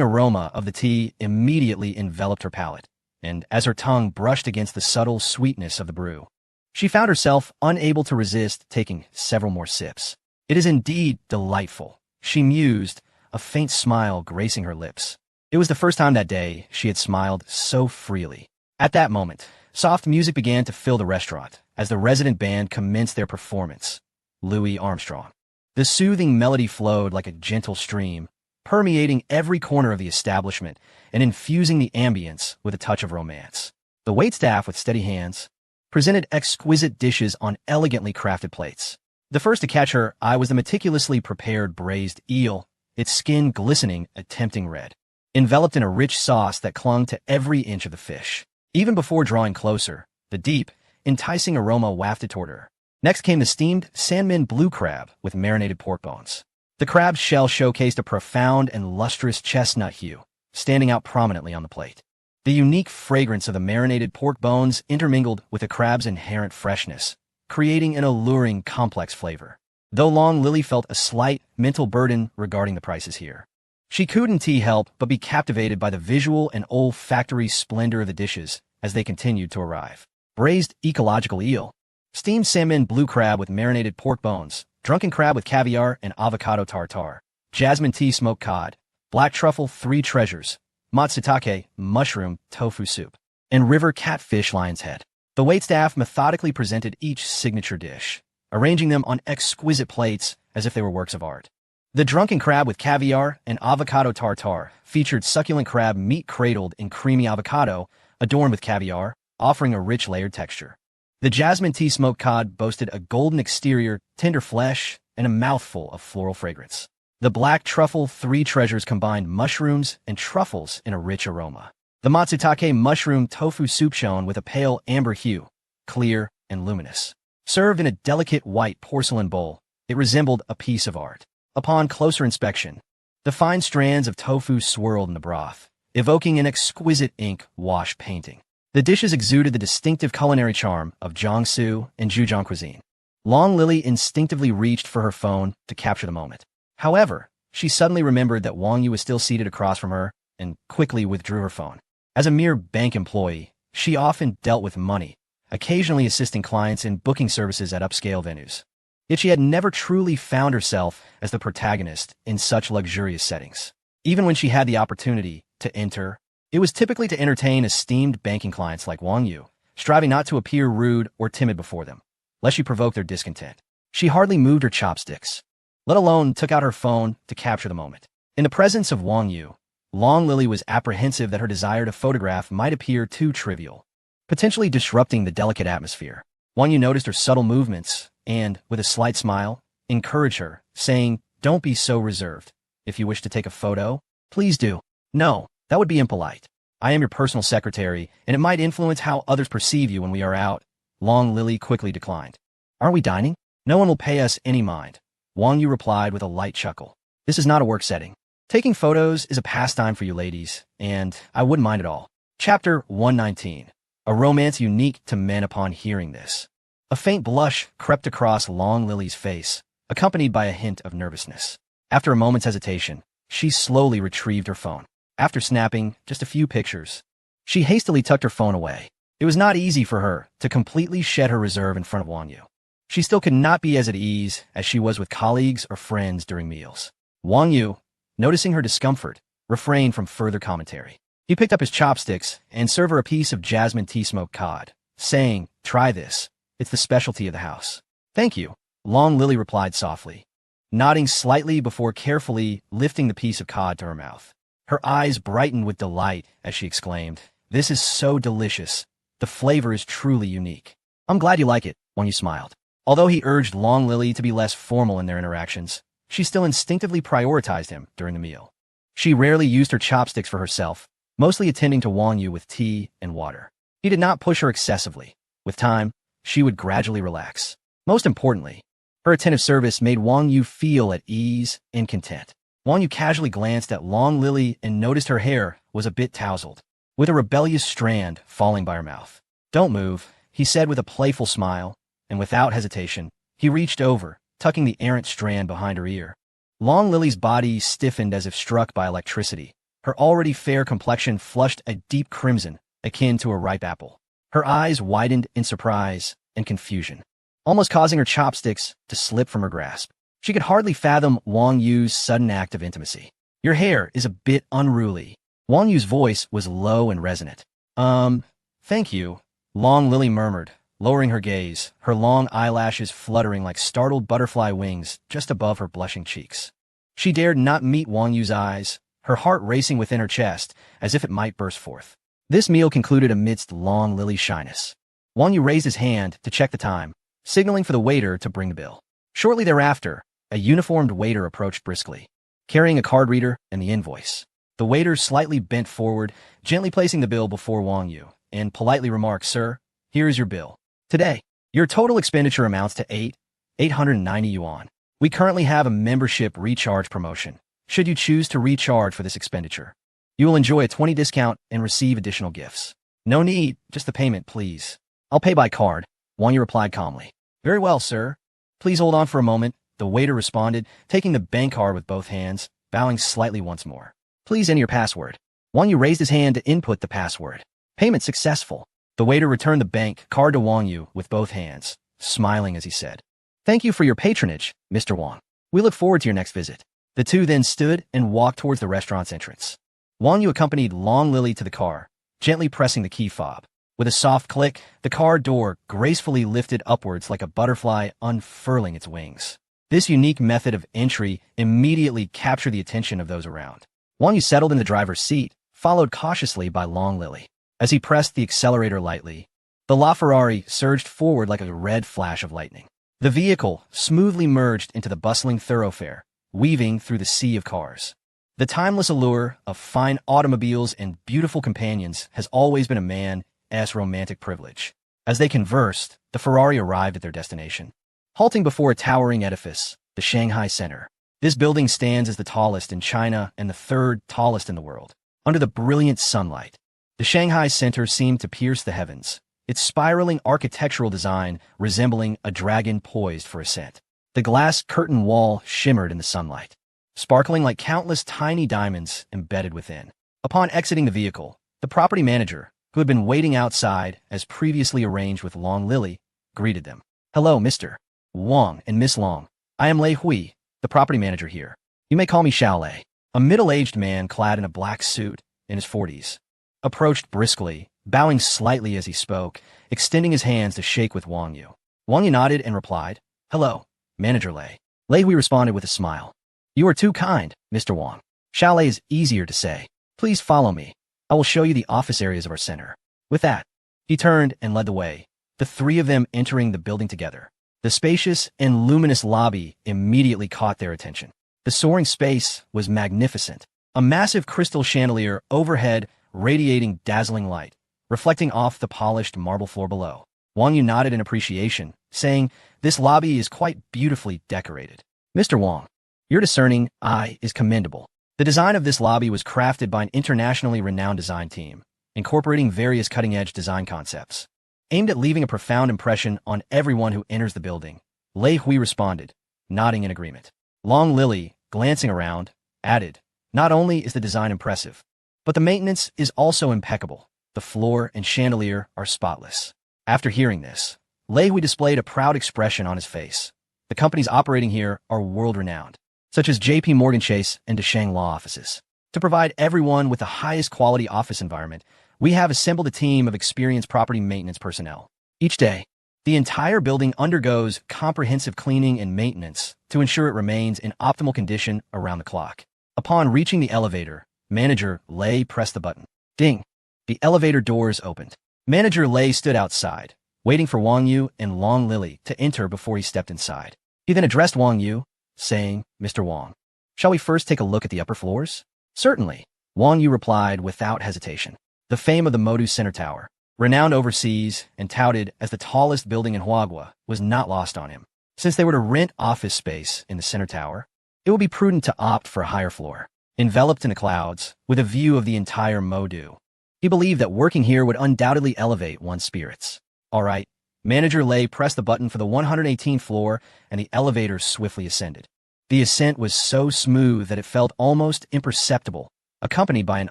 aroma of the tea immediately enveloped her palate, and as her tongue brushed against the subtle sweetness of the brew, she found herself unable to resist taking several more sips. It is indeed delightful, she mused, a faint smile gracing her lips. It was the first time that day she had smiled so freely. At that moment, soft music began to fill the restaurant as the resident band commenced their performance, Louis Armstrong. The soothing melody flowed like a gentle stream, permeating every corner of the establishment and infusing the ambience with a touch of romance. The waitstaff, with steady hands, presented exquisite dishes on elegantly crafted plates. The first to catch her eye was the meticulously prepared braised eel, its skin glistening a tempting red, enveloped in a rich sauce that clung to every inch of the fish. Even before drawing closer, the deep, enticing aroma wafted toward her. Next came the steamed salmon blue crab with marinated pork bones. The crab's shell showcased a profound and lustrous chestnut hue, standing out prominently on the plate. The unique fragrance of the marinated pork bones intermingled with the crab's inherent freshness, creating an alluring, complex flavor. Though Long Lily felt a slight mental burden regarding the prices here, she couldn't help but be captivated by the visual and olfactory splendor of the dishes as they continued to arrive. Braised ecological eel, steamed salmon blue crab with marinated pork bones, drunken crab with caviar and avocado tartare, jasmine tea smoked cod, black truffle three treasures, matsutake mushroom tofu soup, and river catfish lion's head. The waitstaff methodically presented each signature dish, arranging them on exquisite plates as if they were works of art. The drunken crab with caviar and avocado tartare featured succulent crab meat cradled in creamy avocado, adorned with caviar, offering a rich layered texture. The jasmine tea smoked cod boasted a golden exterior, tender flesh, and a mouthful of floral fragrance. The black truffle three treasures combined mushrooms and truffles in a rich aroma. The matsutake mushroom tofu soup shone with a pale amber hue, clear and luminous. Served in a delicate white porcelain bowl, it resembled a piece of art. Upon closer inspection, the fine strands of tofu swirled in the broth, evoking an exquisite ink wash painting. The dishes exuded the distinctive culinary charm of Jiangsu and Zhejiang cuisine. Long Lily instinctively reached for her phone to capture the moment. However, she suddenly remembered that Wang Yu was still seated across from her and quickly withdrew her phone. As a mere bank employee, she often dealt with money, occasionally assisting clients in booking services at upscale venues. Yet she had never truly found herself as the protagonist in such luxurious settings. Even when she had the opportunity to enter, it was typically to entertain esteemed banking clients like Wang Yu, striving not to appear rude or timid before them, lest she provoke their discontent. She hardly moved her chopsticks, let alone took out her phone to capture the moment. In the presence of Wang Yu, Long Lily was apprehensive that her desire to photograph might appear too trivial, potentially disrupting the delicate atmosphere. Wang Yu noticed her subtle movements and, with a slight smile, encouraged her, saying, "Don't be so reserved. If you wish to take a photo, please do." "No, that would be impolite. I am your personal secretary, and it might influence how others perceive you when we are out." Long Lily quickly declined. "Aren't we dining? No one will pay us any mind," Wang Yu replied with a light chuckle. "This is not a work setting. Taking photos is a pastime for you ladies, and I wouldn't mind at all." Chapter 119. A romance unique to men. Upon hearing this, a faint blush crept across Long Lily's face, accompanied by a hint of nervousness. After a moment's hesitation, she slowly retrieved her phone. After snapping just a few pictures, she hastily tucked her phone away. It was not easy for her to completely shed her reserve in front of Wang Yu. She still could not be as at ease as she was with colleagues or friends during meals. Wang Yu, noticing her discomfort, refrained from further commentary. He picked up his chopsticks and served her a piece of jasmine tea smoked cod, saying, "Try this. It's the specialty of the house." "Thank you," Long Lily replied softly, nodding slightly before carefully lifting the piece of cod to her mouth. Her eyes brightened with delight as she exclaimed, "This is so delicious. The flavor is truly unique." "I'm glad you like it," Wang Yu smiled. Although he urged Long Lily to be less formal in their interactions, she still instinctively prioritized him during the meal. She rarely used her chopsticks for herself, mostly attending to Wang Yu with tea and water. He did not push her excessively. With time, she would gradually relax. Most importantly, her attentive service made Wang Yu feel at ease and content. Wang Yu casually glanced at Long Lily and noticed her hair was a bit tousled, with a rebellious strand falling by her mouth. "Don't move," he said with a playful smile, and without hesitation, he reached over, tucking the errant strand behind her ear. Long Lily's body stiffened as if struck by electricity. Her already fair complexion flushed a deep crimson, akin to a ripe apple. Her eyes widened in surprise and confusion, almost causing her chopsticks to slip from her grasp. She could hardly fathom Wang Yu's sudden act of intimacy. Your hair is a bit unruly. Wang Yu's voice was low and resonant. Thank you, Long Lily murmured, lowering her gaze, her long eyelashes fluttering like startled butterfly wings just above her blushing cheeks. She dared not meet Wang Yu's eyes, her heart racing within her chest as if it might burst forth. This meal concluded amidst Long Lily's shyness. Wang Yu raised his hand to check the time, signaling for the waiter to bring the bill. Shortly thereafter, a uniformed waiter approached briskly, carrying a card reader and the invoice. The waiter slightly bent forward, gently placing the bill before Wang Yu, and politely remarked, "Sir, here is your bill. Today, your total expenditure amounts to 890 yuan. We currently have a membership recharge promotion. Should you choose to recharge for this expenditure, you will enjoy a 20% discount and receive additional gifts. No need, just the payment, please." "I'll pay by card," Wang Yu replied calmly. "Very well, sir. Please hold on for a moment," the waiter responded, taking the bank card with both hands, bowing slightly once more. "Please enter your password." Wang Yu raised his hand to input the password. Payment successful. The waiter returned the bank card to Wang Yu with both hands, smiling as he said, "Thank you for your patronage, Mr. Wang. We look forward to your next visit." The two then stood and walked towards the restaurant's entrance. Wang Yu accompanied Long Lily to the car, gently pressing the key fob. With a soft click, the car door gracefully lifted upwards like a butterfly unfurling its wings. This unique method of entry immediately captured the attention of those around. Wang Yu settled in the driver's seat, followed cautiously by Long Lily. As he pressed the accelerator lightly, the LaFerrari surged forward like a red flash of lightning. The vehicle smoothly merged into the bustling thoroughfare, weaving through the sea of cars. The timeless allure of fine automobiles and beautiful companions has always been a man's romantic privilege. As they conversed, the Ferrari arrived at their destination, halting before a towering edifice, the Shanghai Center. This building stands as the tallest in China and the third tallest in the world. Under the brilliant sunlight, the Shanghai Center seemed to pierce the heavens, its spiraling architectural design resembling a dragon poised for ascent. The glass curtain wall shimmered in the sunlight, sparkling like countless tiny diamonds embedded within. Upon exiting the vehicle, the property manager, who had been waiting outside as previously arranged with Long Lily, greeted them. "Hello, Mr. Wang and Miss Long. I am Lei Hui, the property manager here. You may call me Xiao Lei." A middle-aged man clad in a black suit, in his 40s, approached briskly, bowing slightly as he spoke, extending his hands to shake with Wang Yu. Wang Yu nodded and replied, "Hello, Manager Lei." Lei Hui responded with a smile. "You are too kind, Mr. Wang." Xiao Lei is easier to say. "Please follow me. I will show you the office areas of our center." With that, he turned and led the way, the three of them entering the building together. The spacious and luminous lobby immediately caught their attention. The soaring space was magnificent, a massive crystal chandelier overhead radiating dazzling light, reflecting off the polished marble floor below. Wang Yu nodded in appreciation, saying, "This lobby is quite beautifully decorated. Mr. Wang, your discerning eye is commendable." The design of this lobby was crafted by an internationally renowned design team, incorporating various cutting-edge design concepts, aimed at leaving a profound impression on everyone who enters the building. Lei Hui responded, nodding in agreement. Long Lily, glancing around, added, "Not only is the design impressive, but the maintenance is also impeccable. The floor and chandelier are spotless." After hearing this, Lei Hui displayed a proud expression on his face. The companies operating here are world-renowned, such as JP Morgan Chase and Desheng Law offices. To provide everyone with the highest quality office environment, we have assembled a team of experienced property maintenance personnel. Each day, the entire building undergoes comprehensive cleaning and maintenance to ensure it remains in optimal condition around the clock. Upon reaching the elevator, Manager Lei pressed the button. Ding! The elevator doors opened. Manager Lei stood outside, waiting for Wang Yu and Long Lily to enter before he stepped inside. He then addressed Wang Yu, saying, "Mr. Wang, shall we first take a look at the upper floors?" "Certainly," Wang Yu replied without hesitation. The fame of the Modus Center Tower, renowned overseas and touted as the tallest building in Huagua, was not lost on him. Since they were to rent office space in the center tower, it would be prudent to opt for a higher floor, enveloped in the clouds, with a view of the entire Modu. He believed that working here would undoubtedly elevate one's spirits. All right, Manager Lei pressed the button for the 118th floor, and the elevator swiftly ascended. The ascent was so smooth that it felt almost imperceptible, accompanied by an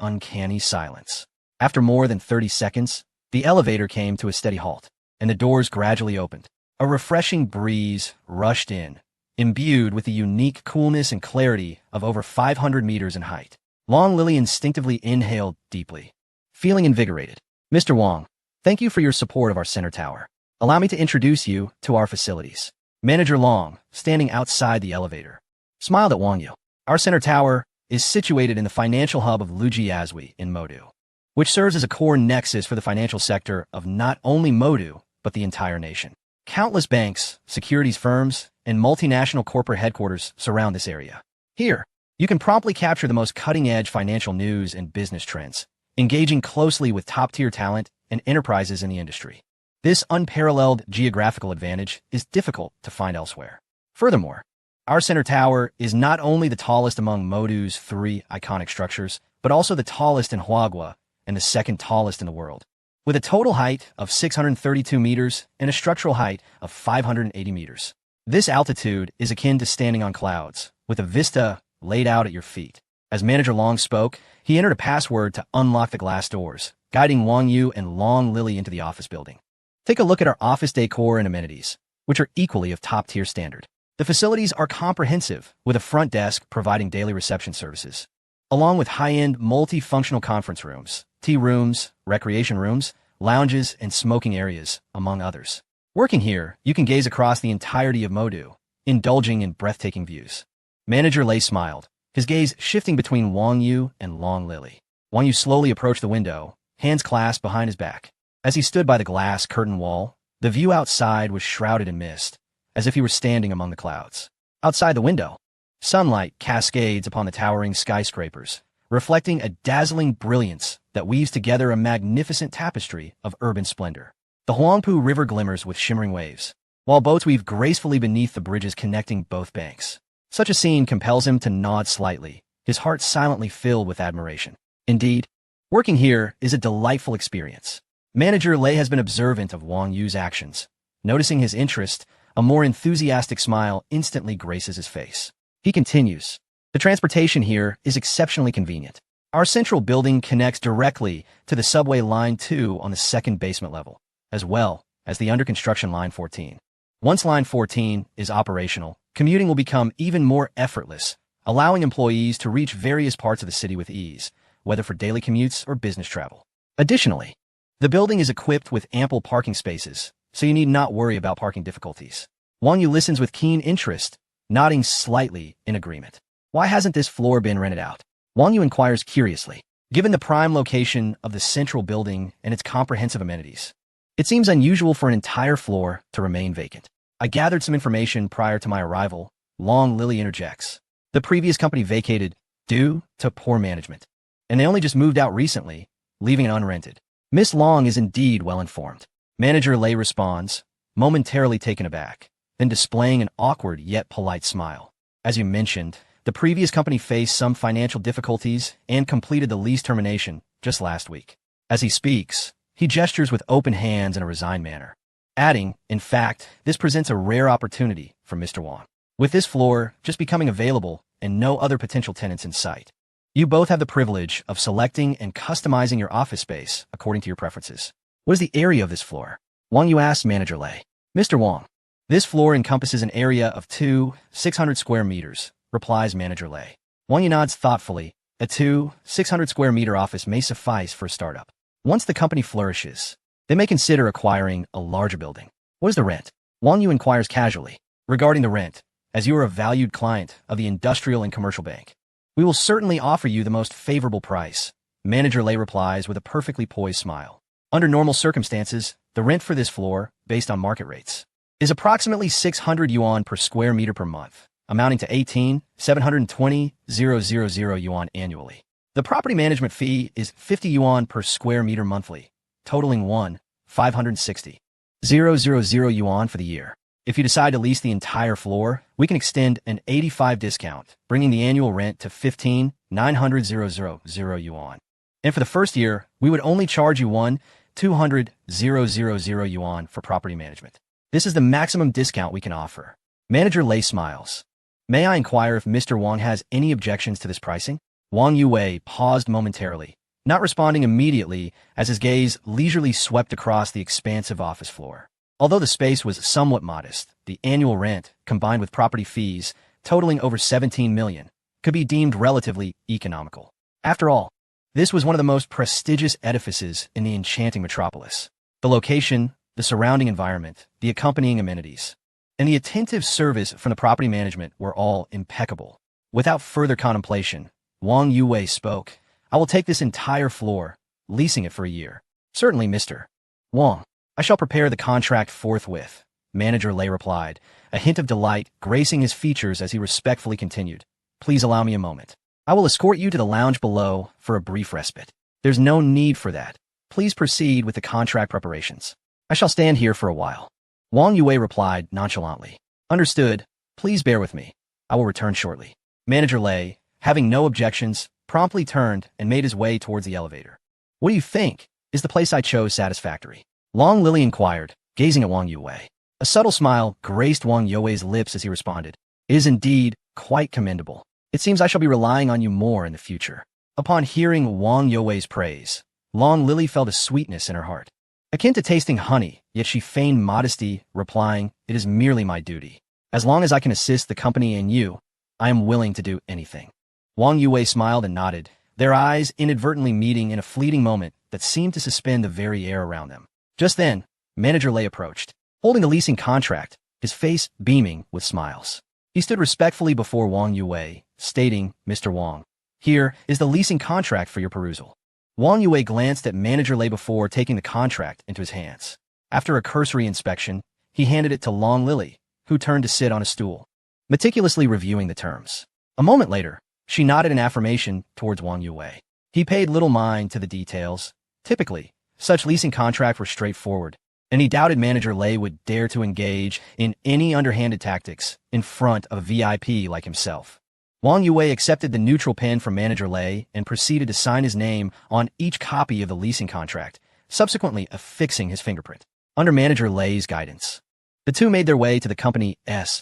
uncanny silence. After more than 30 seconds, the elevator came to a steady halt, and the doors gradually opened. A refreshing breeze rushed in, imbued with the unique coolness and clarity of over 500 meters in height. Long Lily instinctively inhaled deeply, feeling invigorated. Mr. Wong, thank you for your support of our center tower. Allow me to introduce you to our facilities. Manager Long, standing outside the elevator, smiled at Wang Yu. Our center tower is situated in the financial hub of Lujiazui in Modu, which serves as a core nexus for the financial sector of not only Modu, but the entire nation. Countless banks, securities firms, and multinational corporate headquarters surround this area. Here, you can promptly capture the most cutting-edge financial news and business trends, engaging closely with top-tier talent and enterprises in the industry. This unparalleled geographical advantage is difficult to find elsewhere. Furthermore, our center tower is not only the tallest among Modu's 3 iconic structures, but also the tallest in Huagua and the second tallest in the world, with a total height of 632 meters and a structural height of 580 meters. This altitude is akin to standing on clouds, with a vista laid out at your feet. As Manager Long spoke, he entered a password to unlock the glass doors, guiding Wang Yu and Long Lily into the office building. Take a look at our office decor and amenities, which are equally of top-tier standard. The facilities are comprehensive, with a front desk providing daily reception services, along with high-end multifunctional conference rooms, tea rooms, recreation rooms, lounges, and smoking areas, among others. Working here, you can gaze across the entirety of Modu, indulging in breathtaking views. Manager Lei smiled, his gaze shifting between Wang Yu and Long Lily. Wang Yu slowly approached the window, hands clasped behind his back. As he stood by the glass curtain wall, the view outside was shrouded in mist, as if he were standing among the clouds. Outside the window, sunlight cascades upon the towering skyscrapers, reflecting a dazzling brilliance that weaves together a magnificent tapestry of urban splendor. The Huangpu River glimmers with shimmering waves, while boats weave gracefully beneath the bridges connecting both banks. Such a scene compels him to nod slightly, his heart silently filled with admiration. Indeed, working here is a delightful experience. Manager Lei has been observant of Wang Yu's actions. Noticing his interest, a more enthusiastic smile instantly graces his face. He continues, the transportation here is exceptionally convenient. Our central building connects directly to the subway Line 2 on the second basement level, as well as the under-construction Line 14. Once Line 14 is operational, commuting will become even more effortless, allowing employees to reach various parts of the city with ease, whether for daily commutes or business travel. Additionally, the building is equipped with ample parking spaces, so you need not worry about parking difficulties. Wang Yu listens with keen interest, nodding slightly in agreement. Why hasn't this floor been rented out? Wang Yu inquires curiously. Given the prime location of the central building and its comprehensive amenities, it seems unusual for an entire floor to remain vacant. I gathered some information prior to my arrival. Long Lily interjects. The previous company vacated due to poor management, and they only just moved out recently, leaving it unrented. Miss Long is indeed well informed. Manager Lei responds, momentarily taken aback, then displaying an awkward yet polite smile. As you mentioned, the previous company faced some financial difficulties and completed the lease termination just last week. As he speaks, he gestures with open hands in a resigned manner, adding, in fact, this presents a rare opportunity for Mr. Wong. With this floor just becoming available and no other potential tenants in sight, you both have the privilege of selecting and customizing your office space according to your preferences. What is the area of this floor? Wang Yu asked Manager Lei. Mr. Wong, this floor encompasses an area of 600 square meters, replies Manager Lei. Wang Yu nods thoughtfully. A 600 square meter office may suffice for a startup. Once the company flourishes, they may consider acquiring a larger building. What is the rent? Wang Yu inquires casually. Regarding the rent, as you are a valued client of the Industrial and Commercial Bank, we will certainly offer you the most favorable price. Manager Lei replies with a perfectly poised smile. Under normal circumstances, the rent for this floor, based on market rates, is approximately 600 yuan per square meter per month, amounting to 18,720,000 yuan annually. The property management fee is 50 yuan per square meter monthly, totaling 1,560,000 yuan for the year. If you decide to lease the entire floor, we can extend an 85 discount, bringing the annual rent to 15,900,000 yuan. And for the first year, we would only charge you 1,200,000 yuan for property management. This is the maximum discount we can offer. Manager Lei smiles. May I inquire if Mr. Wang has any objections to this pricing? Wang Yue paused momentarily, not responding immediately as his gaze leisurely swept across the expansive office floor. Although the space was somewhat modest, the annual rent, combined with property fees, totaling over 17 million, could be deemed relatively economical. After all, this was one of the most prestigious edifices in the enchanting metropolis. The location, the surrounding environment, the accompanying amenities, and the attentive service from the property management were all impeccable. Without further contemplation, Wang Yue spoke. I will take this entire floor, leasing it for a year. Certainly, Mr. Wang. I shall prepare the contract forthwith, Manager Lei replied, a hint of delight gracing his features as he respectfully continued. Please allow me a moment. I will escort you to the lounge below for a brief respite. There's no need for that. Please proceed with the contract preparations. I shall stand here for a while. Wang Yue replied nonchalantly. Understood. Please bear with me. I will return shortly. Manager Lei, having no objections, promptly turned and made his way towards the elevator. What do you think? Is the place I chose satisfactory? Long Lily inquired, gazing at Wang Yue. A subtle smile graced Wang Yue's lips as he responded. It is indeed quite commendable. It seems I shall be relying on you more in the future. Upon hearing Wang Yue's praise, Long Lily felt a sweetness in her heart, akin to tasting honey, yet she feigned modesty, replying, It is merely my duty. As long as I can assist the company and you, I am willing to do anything. Wang Yue smiled and nodded, their eyes inadvertently meeting in a fleeting moment that seemed to suspend the very air around them. Just then, Manager Lei approached, holding the leasing contract, his face beaming with smiles. He stood respectfully before Wang Yue, stating, Mr. Wang, here is the leasing contract for your perusal. Wang Yue glanced at Manager Lei before taking the contract into his hands. After a cursory inspection, he handed it to Long Lily, who turned to sit on a stool, meticulously reviewing the terms. A moment later, she nodded in affirmation towards Wang Yue. He paid little mind to the details. Typically, such leasing contracts were straightforward, and he doubted Manager Lei would dare to engage in any underhanded tactics in front of a VIP like himself. Wang Yue accepted the neutral pen from Manager Lei and proceeded to sign his name on each copy of the leasing contract, subsequently affixing his fingerprint. Under Manager Lei's guidance, the two made their way to the company's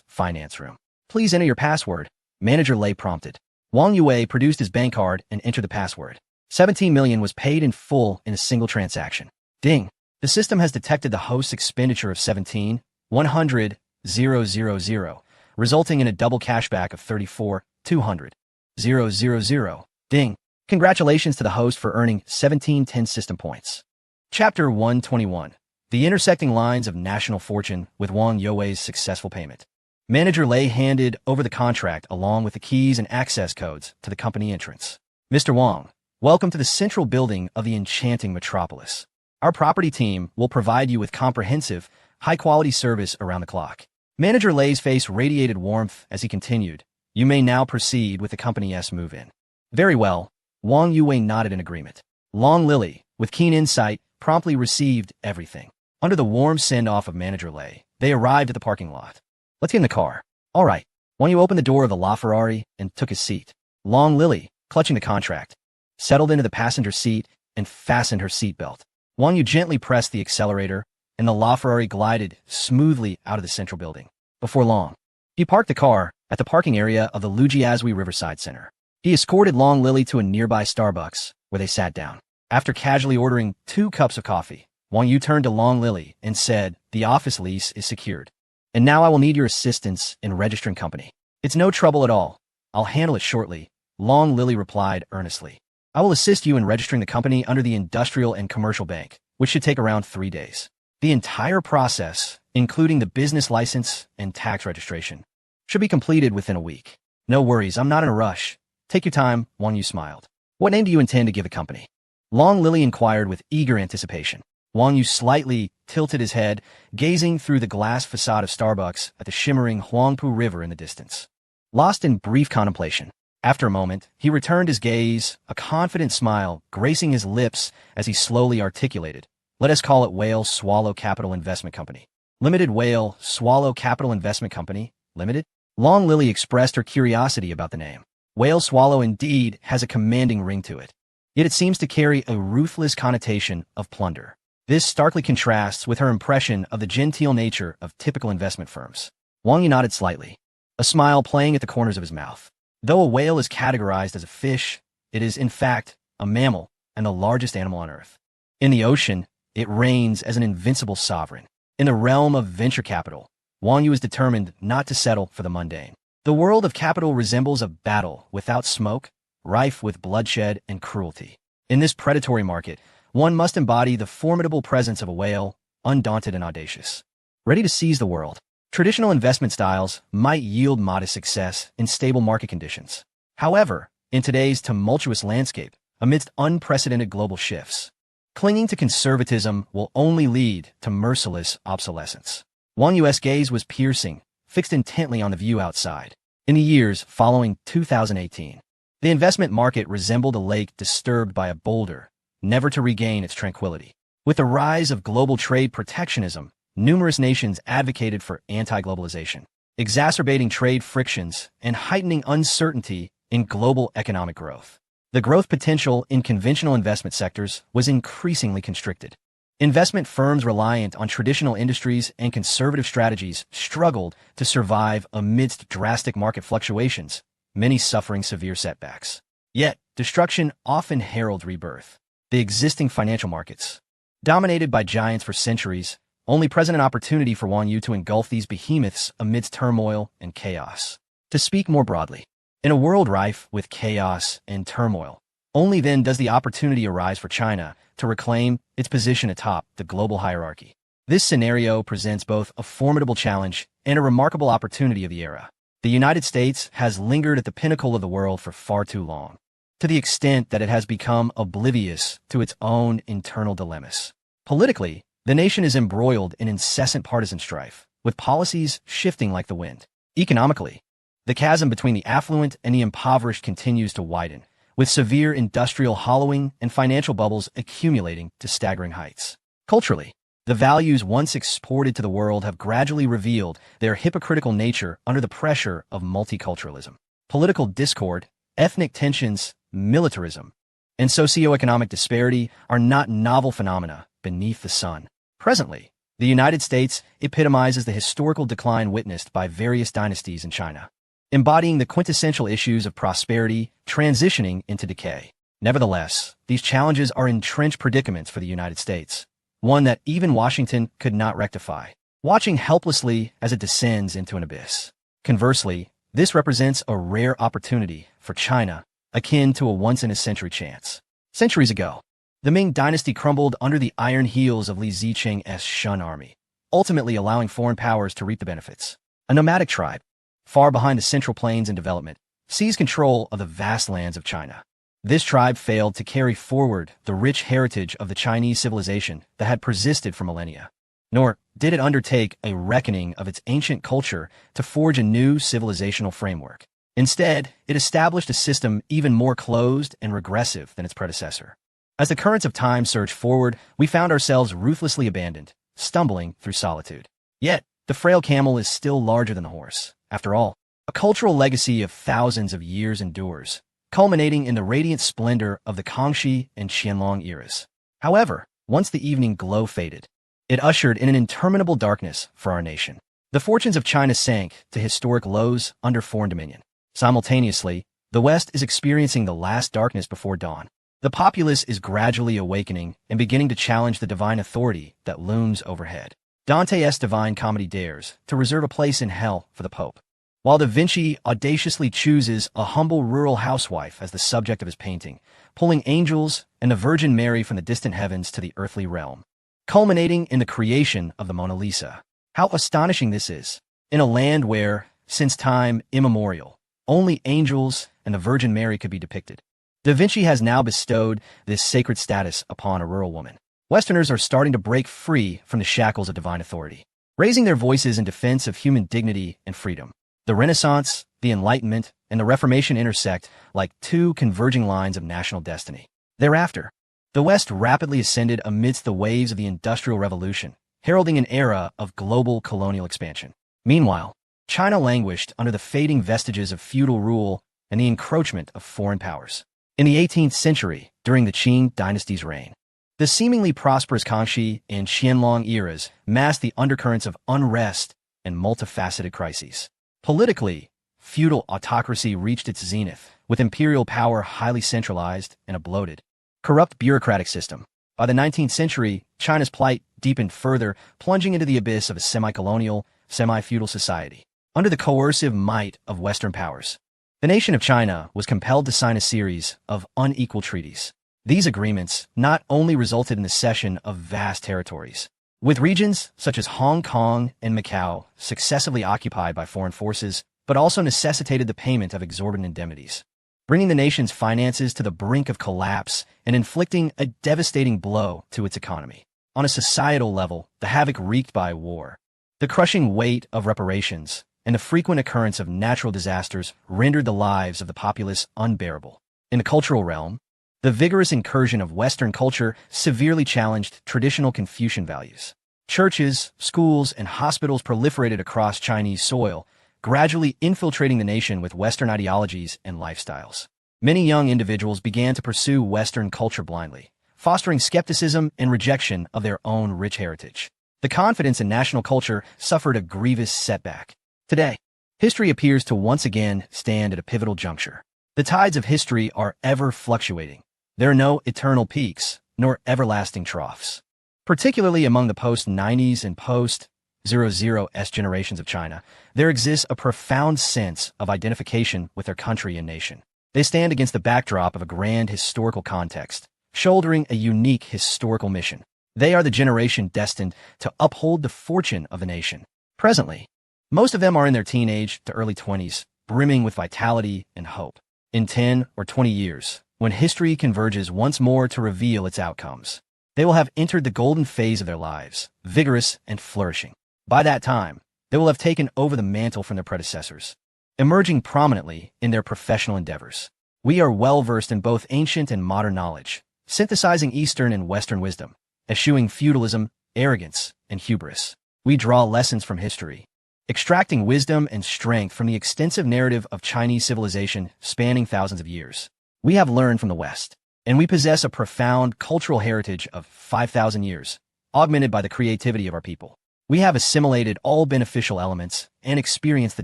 finance room. Please enter your password, Manager Lei prompted. Wang Yue produced his bank card and entered the password. 17 million was paid in full in a single transaction. Ding! The system has detected the host's expenditure of 17,100,000, resulting in a double cashback of 34,200,000. Ding! Congratulations to the host for earning 1710 system points. Chapter 121. The intersecting lines of national fortune with Wang Yue's successful payment. Manager Lei handed over the contract along with the keys and access codes to the company entrance. Mr. Wang, welcome to the central building of the enchanting metropolis. Our property team will provide you with comprehensive, high-quality service around the clock. Manager Lei's face radiated warmth as he continued. You may now proceed with the company's move-in. Very well. Wang Yue nodded in agreement. Long Lily, with keen insight, promptly received everything. Under the warm send-off of Manager Lei, they arrived at the parking lot. Let's get in the car. All right. Wang Yue opened the door of the LaFerrari and took his seat. Long Lily, clutching the contract, settled into the passenger seat and fastened her seatbelt. Wang Yu gently pressed the accelerator, and the LaFerrari glided smoothly out of the central building. Before long, he parked the car at the parking area of the Lujiazui Riverside Center. He escorted Long Lily to a nearby Starbucks, where they sat down. After casually ordering 2 cups of coffee, Wang Yu turned to Long Lily and said, The office lease is secured. And now I will need your assistance in registering company. It's no trouble at all. I'll handle it shortly, Long Lily replied earnestly. I will assist you in registering the company under the Industrial and Commercial Bank, which should take around 3 days. The entire process, including the business license and tax registration, should be completed within a week. No worries, I'm not in a rush. Take your time, Wang Yu smiled. What name do you intend to give the company? Long Lily inquired with eager anticipation. Wang Yu slightly tilted his head, gazing through the glass facade of Starbucks at the shimmering Huangpu River in the distance. Lost in brief contemplation, after a moment, he returned his gaze, a confident smile gracing his lips as he slowly articulated, Let us call it Whale Swallow Capital Investment Company. Limited. Whale Swallow Capital Investment Company, Limited? Long Lily expressed her curiosity about the name. Whale Swallow indeed has a commanding ring to it, yet it seems to carry a ruthless connotation of plunder. This starkly contrasts with her impression of the genteel nature of typical investment firms. Wang Yu nodded slightly. a smile playing at the corners of his mouth. Though a whale is categorized as a fish, it is, in fact, a mammal and the largest animal on Earth. In the ocean, it reigns as an invincible sovereign. In the realm of venture capital, Wang Yu is determined not to settle for the mundane. The world of capital resembles a battle without smoke, rife with bloodshed and cruelty. In this predatory market, one must embody the formidable presence of a whale, undaunted and audacious, ready to seize the world. Traditional investment styles might yield modest success in stable market conditions. However, in today's tumultuous landscape, amidst unprecedented global shifts, clinging to conservatism will only lead to merciless obsolescence. Wang Yu's gaze was piercing, fixed intently on the view outside. In the years following 2018, the investment market resembled a lake disturbed by a boulder, never to regain its tranquility. With the rise of global trade protectionism, numerous nations advocated for anti-globalization, exacerbating trade frictions and heightening uncertainty in global economic growth. The growth potential in conventional investment sectors was increasingly constricted. Investment firms reliant on traditional industries and conservative strategies struggled to survive amidst drastic market fluctuations, many suffering severe setbacks. Yet, destruction often heralded rebirth. The existing financial markets, dominated by giants for centuries, only present an opportunity for Wang Yu to engulf these behemoths amidst turmoil and chaos. To speak more broadly, in a world rife with chaos and turmoil, only then does the opportunity arise for China to reclaim its position atop the global hierarchy. This scenario presents both a formidable challenge and a remarkable opportunity of the era. The United States has lingered at the pinnacle of the world for far too long, to the extent that it has become oblivious to its own internal dilemmas. Politically, the nation is embroiled in incessant partisan strife, with policies shifting like the wind. Economically, the chasm between the affluent and the impoverished continues to widen, with severe industrial hollowing and financial bubbles accumulating to staggering heights. Culturally, the values once exported to the world have gradually revealed their hypocritical nature under the pressure of multiculturalism. Political discord, ethnic tensions, militarism, and socioeconomic disparity are not novel phenomena beneath the sun. Presently, the United States epitomizes the historical decline witnessed by various dynasties in China, embodying the quintessential issues of prosperity transitioning into decay. Nevertheless, these challenges are entrenched predicaments for the United States, one that even Washington could not rectify, watching helplessly as it descends into an abyss. Conversely, this represents a rare opportunity for China, akin to a once-in-a-century chance. Centuries ago, the Ming dynasty crumbled under the iron heels of Li Zicheng's Shun army, ultimately allowing foreign powers to reap the benefits. A nomadic tribe, far behind the Central Plains in development, seized control of the vast lands of China. This tribe failed to carry forward the rich heritage of the Chinese civilization that had persisted for millennia, nor did it undertake a reckoning of its ancient culture to forge a new civilizational framework. Instead, it established a system even more closed and regressive than its predecessor. As the currents of time surged forward, we found ourselves ruthlessly abandoned, stumbling through solitude. Yet, the frail camel is still larger than the horse. After all, a cultural legacy of thousands of years endures, culminating in the radiant splendor of the Kangxi and Qianlong eras. However, once the evening glow faded, it ushered in an interminable darkness for our nation. The fortunes of China sank to historic lows under foreign dominion. Simultaneously, the West is experiencing the last darkness before dawn. The populace is gradually awakening and beginning to challenge the divine authority that looms overhead. Dante's Divine Comedy dares to reserve a place in hell for the Pope, while Da Vinci audaciously chooses a humble rural housewife as the subject of his painting, pulling angels and the Virgin Mary from the distant heavens to the earthly realm, culminating in the creation of the Mona Lisa. How astonishing this is, in a land where, since time immemorial, only angels and the Virgin Mary could be depicted. Da Vinci has now bestowed this sacred status upon a rural woman. Westerners are starting to break free from the shackles of divine authority, raising their voices in defense of human dignity and freedom. The Renaissance, the Enlightenment, and the Reformation intersect like two converging lines of national destiny. Thereafter, the West rapidly ascended amidst the waves of the Industrial Revolution, heralding an era of global colonial expansion. Meanwhile, China languished under the fading vestiges of feudal rule and the encroachment of foreign powers. In the 18th century, during the Qing dynasty's reign, the seemingly prosperous Kangxi and Qianlong eras masked the undercurrents of unrest and multifaceted crises. Politically, feudal autocracy reached its zenith, with imperial power highly centralized and a bloated, corrupt bureaucratic system. By the 19th century, China's plight deepened further, plunging into the abyss of a semi-colonial, semi-feudal society. Under the coercive might of Western powers, the nation of China was compelled to sign a series of unequal treaties. These agreements not only resulted in the cession of vast territories, with regions such as Hong Kong and Macau successively occupied by foreign forces, but also necessitated the payment of exorbitant indemnities, bringing the nation's finances to the brink of collapse and inflicting a devastating blow to its economy. On a societal level, the havoc wreaked by war, the crushing weight of reparations, and the frequent occurrence of natural disasters rendered the lives of the populace unbearable. In the cultural realm, the vigorous incursion of Western culture severely challenged traditional Confucian values. Churches, schools, and hospitals proliferated across Chinese soil, gradually infiltrating the nation with Western ideologies and lifestyles. Many young individuals began to pursue Western culture blindly, fostering skepticism and rejection of their own rich heritage. The confidence in national culture suffered a grievous setback. Today, history appears to once again stand at a pivotal juncture. The tides of history are ever fluctuating. There are no eternal peaks, nor everlasting troughs. Particularly among the post-90s and post-00s generations of China, there exists a profound sense of identification with their country and nation. They stand against the backdrop of a grand historical context, shouldering a unique historical mission. They are the generation destined to uphold the fortune of the nation. Presently, most of them are in their teenage to early 20s, brimming with vitality and hope. In 10 or 20 years, when history converges once more to reveal its outcomes, they will have entered the golden phase of their lives, vigorous and flourishing. By that time, they will have taken over the mantle from their predecessors, emerging prominently in their professional endeavors. We are well-versed in both ancient and modern knowledge, synthesizing Eastern and Western wisdom, eschewing feudalism, arrogance, and hubris. We draw lessons from history, extracting wisdom and strength from the extensive narrative of Chinese civilization spanning thousands of years. We have learned from the West, and we possess a profound cultural heritage of 5,000 years, augmented by the creativity of our people. We have assimilated all beneficial elements and experienced the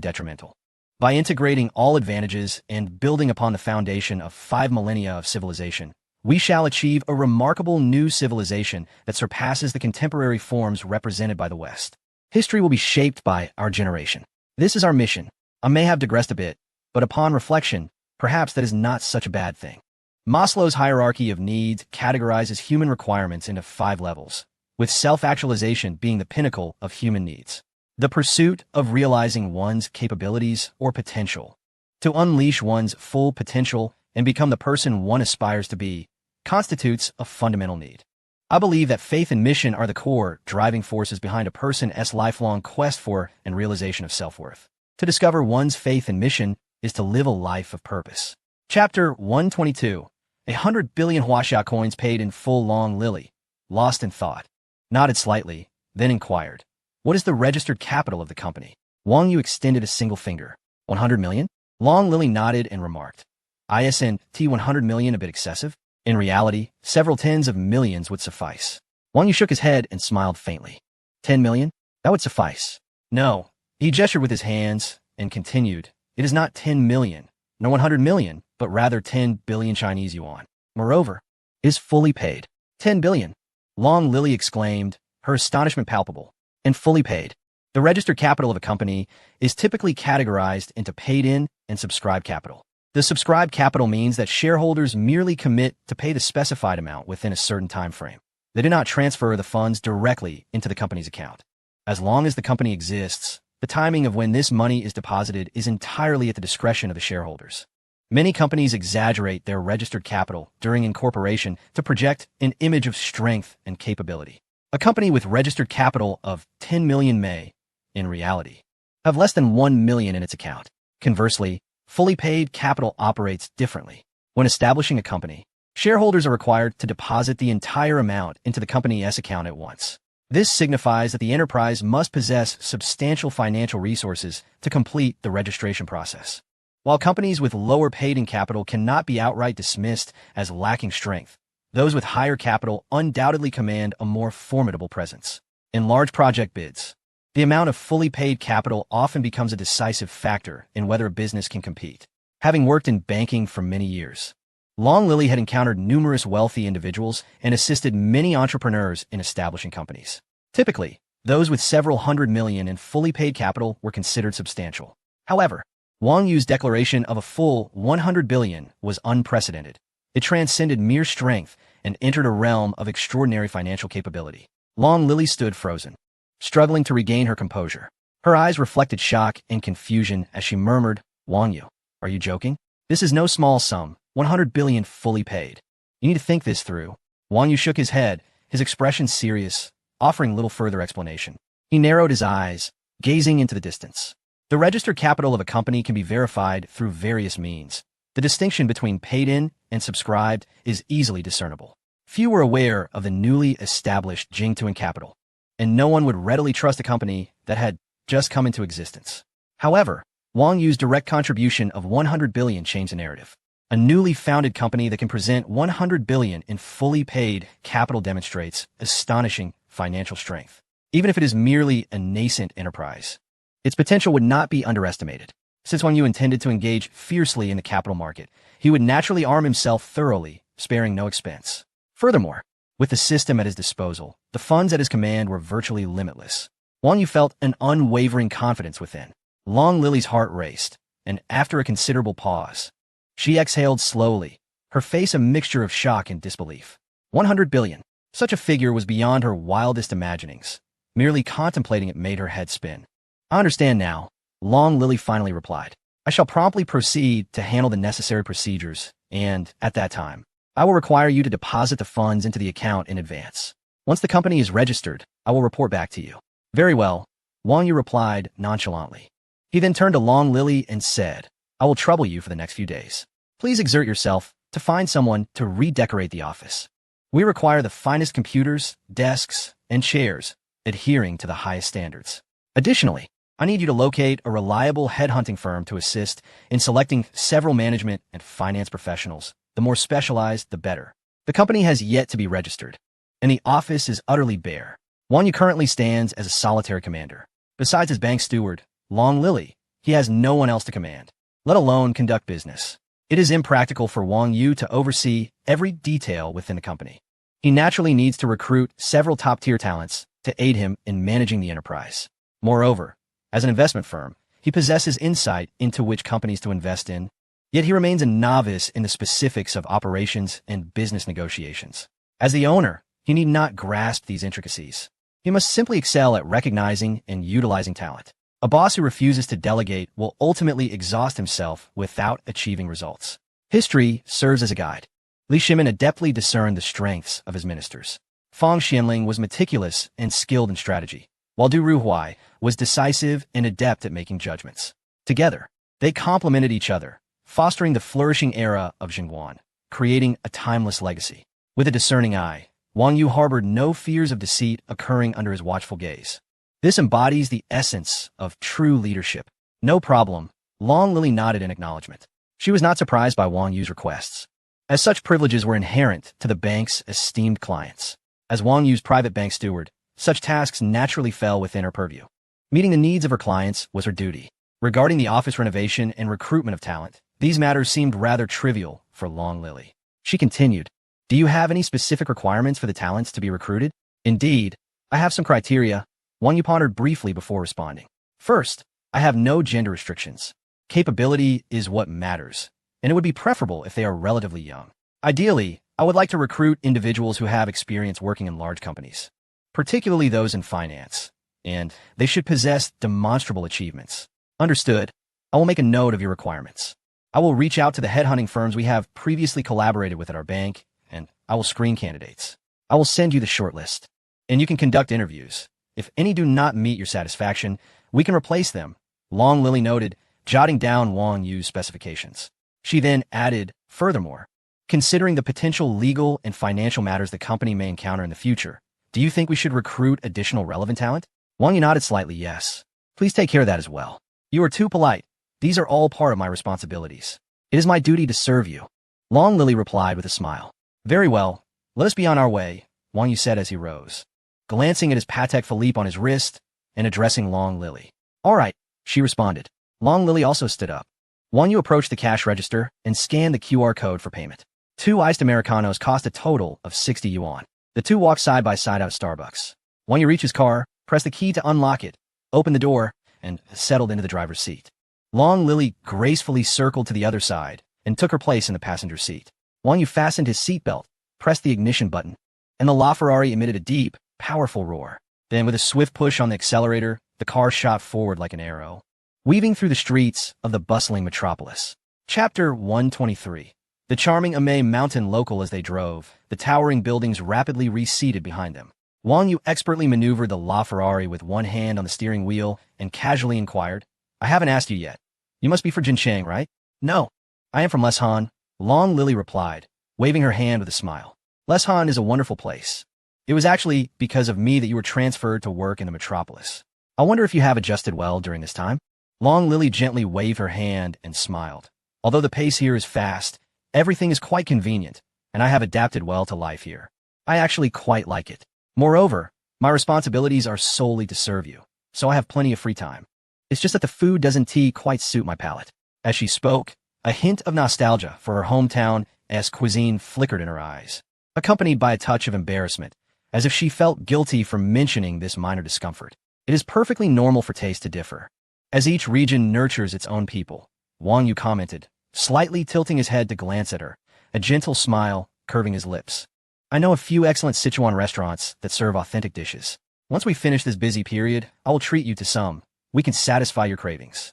detrimental. By integrating all advantages and building upon the foundation of 5 millennia of civilization, we shall achieve a remarkable new civilization that surpasses the contemporary forms represented by the West. History will be shaped by our generation. This is our mission. I may have digressed a bit, but upon reflection, perhaps that is not such a bad thing. Maslow's hierarchy of needs categorizes human requirements into 5 levels, with self-actualization being the pinnacle of human needs. The pursuit of realizing one's capabilities or potential, to unleash one's full potential and become the person one aspires to be, constitutes a fundamental need. I believe that faith and mission are the core driving forces behind a person's lifelong quest for and realization of self-worth. To discover one's faith and mission is to live a life of purpose. Chapter 122. 100 billion Huaxia coins paid in full. Long Lily, lost in thought, nodded slightly, then inquired, "What is the registered capital of the company?" Wang Yu extended a single finger. 100 million? Long Lily nodded and remarked, "Isn't 100 million a bit excessive? In reality, several tens of millions would suffice." Wang Yu shook his head and smiled faintly. 10 million? That would suffice. No. He gestured with his hands and continued, "It is not 10 million, nor 100 million, but rather 10 billion Chinese yuan. Moreover, it is fully paid." 10 billion? Long Lily exclaimed, her astonishment palpable. "And fully paid." The registered capital of a company is typically categorized into paid-in and subscribed capital. The subscribed capital means that shareholders merely commit to pay the specified amount within a certain time frame. They do not transfer the funds directly into the company's account. As long as the company exists, the timing of when this money is deposited is entirely at the discretion of the shareholders. Many companies exaggerate their registered capital during incorporation to project an image of strength and capability. A company with registered capital of 10 million may, in reality, have less than 1 million in its account. Conversely, fully paid capital operates differently. When establishing a company, shareholders are required to deposit the entire amount into the company's account at once. This signifies that the enterprise must possess substantial financial resources to complete the registration process. While companies with lower paid-in capital cannot be outright dismissed as lacking strength, those with higher capital undoubtedly command a more formidable presence. In large project bids, The amount of fully paid capital often becomes a decisive factor in whether a business can compete. Having worked in banking for many years, Long Lily had encountered numerous wealthy individuals and assisted many entrepreneurs in establishing companies. Typically, those with several hundred million in fully paid capital were considered substantial. However, Wang Yu's declaration of a full 100 billion was unprecedented. It transcended mere strength and entered a realm of extraordinary financial capability. Long Lily stood frozen, struggling to regain her composure. Her eyes reflected shock and confusion as she murmured, "Wang Yu, are you joking? This is no small sum, 100 billion fully paid. You need to think this through." Wang Yu shook his head, his expression serious, offering little further explanation. He narrowed his eyes, gazing into the distance. The registered capital of a company can be verified through various means. The distinction between paid-in and subscribed is easily discernible. Few were aware of the newly established Jingtuan capital, and no one would readily trust a company that had just come into existence. However, Wang Yu's direct contribution of 100 billion changed the narrative. A newly founded company that can present 100 billion in fully paid capital demonstrates astonishing financial strength. Even if it is merely a nascent enterprise, its potential would not be underestimated. Since Wang Yu intended to engage fiercely in the capital market, he would naturally arm himself thoroughly, sparing no expense. Furthermore, with the system at his disposal, the funds at his command were virtually limitless. Wang Yu felt an unwavering confidence within. Long Lily's heart raced, and after a considerable pause, she exhaled slowly, her face a mixture of shock and disbelief. 100 billion. Such a figure was beyond her wildest imaginings. Merely contemplating it made her head spin. "I understand now," Long Lily finally replied. "I shall promptly proceed to handle the necessary procedures, and, at that time, I will require you to deposit the funds into the account in advance. Once the company is registered, I will report back to you." "Very well," Wang Yu replied nonchalantly. He then turned to Long Lily and said, "I will trouble you for the next few days. Please exert yourself to find someone to redecorate the office. We require the finest computers, desks, and chairs, adhering to the highest standards. Additionally, I need you to locate a reliable headhunting firm to assist in selecting several management and finance professionals. The more specialized, the better. The company has yet to be registered, and the office is utterly bare. Wang Yu currently stands as a solitary commander. Besides his bank steward, Long Lily, he has no one else to command, let alone conduct business. It is impractical for Wang Yu to oversee every detail within the company. He naturally needs to recruit several top-tier talents to aid him in managing the enterprise. Moreover, as an investment firm, he possesses insight into which companies to invest in, yet he remains a novice in the specifics of operations and business negotiations. As the owner, he need not grasp these intricacies. He must simply excel at recognizing and utilizing talent. A boss who refuses to delegate will ultimately exhaust himself without achieving results. History serves as a guide. Li Shimin adeptly discerned the strengths of his ministers. Fang Xianling was meticulous and skilled in strategy, while Du Ruhuai was decisive and adept at making judgments. Together, they complemented each other, fostering the flourishing era of Jingguan, creating a timeless legacy. With a discerning eye, Wang Yu harbored no fears of deceit occurring under his watchful gaze. This embodies the essence of true leadership. "No problem," Long Lily nodded in acknowledgement. She was not surprised by Wang Yu's requests, as such privileges were inherent to the bank's esteemed clients. As Wang Yu's private bank steward, such tasks naturally fell within her purview. Meeting the needs of her clients was her duty. Regarding the office renovation and recruitment of talent, these matters seemed rather trivial for Long Lily. She continued, "Do you have any specific requirements for the talents to be recruited?" "Indeed, I have some criteria," Wang Yu pondered briefly before responding. "First, I have no gender restrictions. Capability is what matters, and it would be preferable if they are relatively young. Ideally, I would like to recruit individuals who have experience working in large companies, particularly those in finance, and they should possess demonstrable achievements." "Understood. I will make a note of your requirements. I will reach out to the headhunting firms we have previously collaborated with at our bank, and I will screen candidates. I will send you the shortlist, and you can conduct interviews. If any do not meet your satisfaction, we can replace them," Long Lily noted, jotting down Wang Yu's specifications. She then added, "Furthermore, considering the potential legal and financial matters the company may encounter in the future, do you think we should recruit additional relevant talent?" Wang Yu nodded slightly, "Yes. Please take care of that as well. You are too polite. These are all part of my responsibilities. It is my duty to serve you," Long Lily replied with a smile. "Very well. Let us be on our way," Wang Yu said as he rose. Glancing at his Patek Philippe on his wrist and addressing Long Lily. All right, she responded. Long Lily also stood up. Wang Yu approached the cash register and scanned the QR code for payment. 2 iced Americanos cost a total of 60 yuan. The two walked side by side out of Starbucks. Wang Yu reached his car, pressed the key to unlock it, opened the door, and settled into the driver's seat. Long Lily gracefully circled to the other side and took her place in the passenger seat. Wang Yu fastened his seatbelt, pressed the ignition button, and the LaFerrari emitted a deep, powerful roar. Then, with a swift push on the accelerator, the car shot forward like an arrow, weaving through the streets of the bustling metropolis. Chapter 123. The charming Amay Mountain local as they drove, the towering buildings rapidly receded behind them. Wang Yu expertly maneuvered the LaFerrari with one hand on the steering wheel and casually inquired, I haven't asked you yet. You must be for Jincheng, right? No. I am from Leshan, Long Lily replied, waving her hand with a smile. Leshan is a wonderful place. It was actually because of me that you were transferred to work in the metropolis. I wonder if you have adjusted well during this time? Long Lily gently waved her hand and smiled. Although the pace here is fast, everything is quite convenient, and I have adapted well to life here. I actually quite like it. Moreover, my responsibilities are solely to serve you, so I have plenty of free time. It's just that the food doesn't quite suit my palate. As she spoke, a hint of nostalgia for her hometown-esque cuisine flickered in her eyes, accompanied by a touch of embarrassment, as if she felt guilty for mentioning this minor discomfort. It is perfectly normal for taste to differ, as each region nurtures its own people, Wang Yu commented, slightly tilting his head to glance at her, a gentle smile curving his lips. I know a few excellent Sichuan restaurants that serve authentic dishes. Once we finish this busy period, I will treat you to some. We can satisfy your cravings.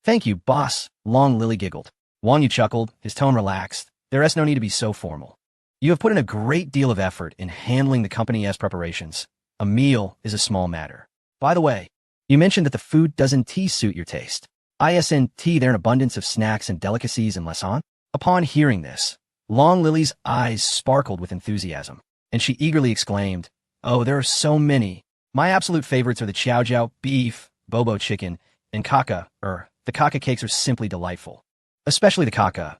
Thank you, boss, Long Lily giggled. Wang Yu chuckled, his tone relaxed. There is no need to be so formal. You have put in a great deal of effort in handling the company's preparations. A meal is a small matter. By the way, you mentioned that the food doesn't suit your taste. Isn't there an abundance of snacks and delicacies in Leshan? Upon hearing this, Long Lily's eyes sparkled with enthusiasm, and she eagerly exclaimed, Oh, there are so many. My absolute favorites are the chow chow, beef, bobo chicken, and the kaka cakes are simply delightful. Especially the kaka.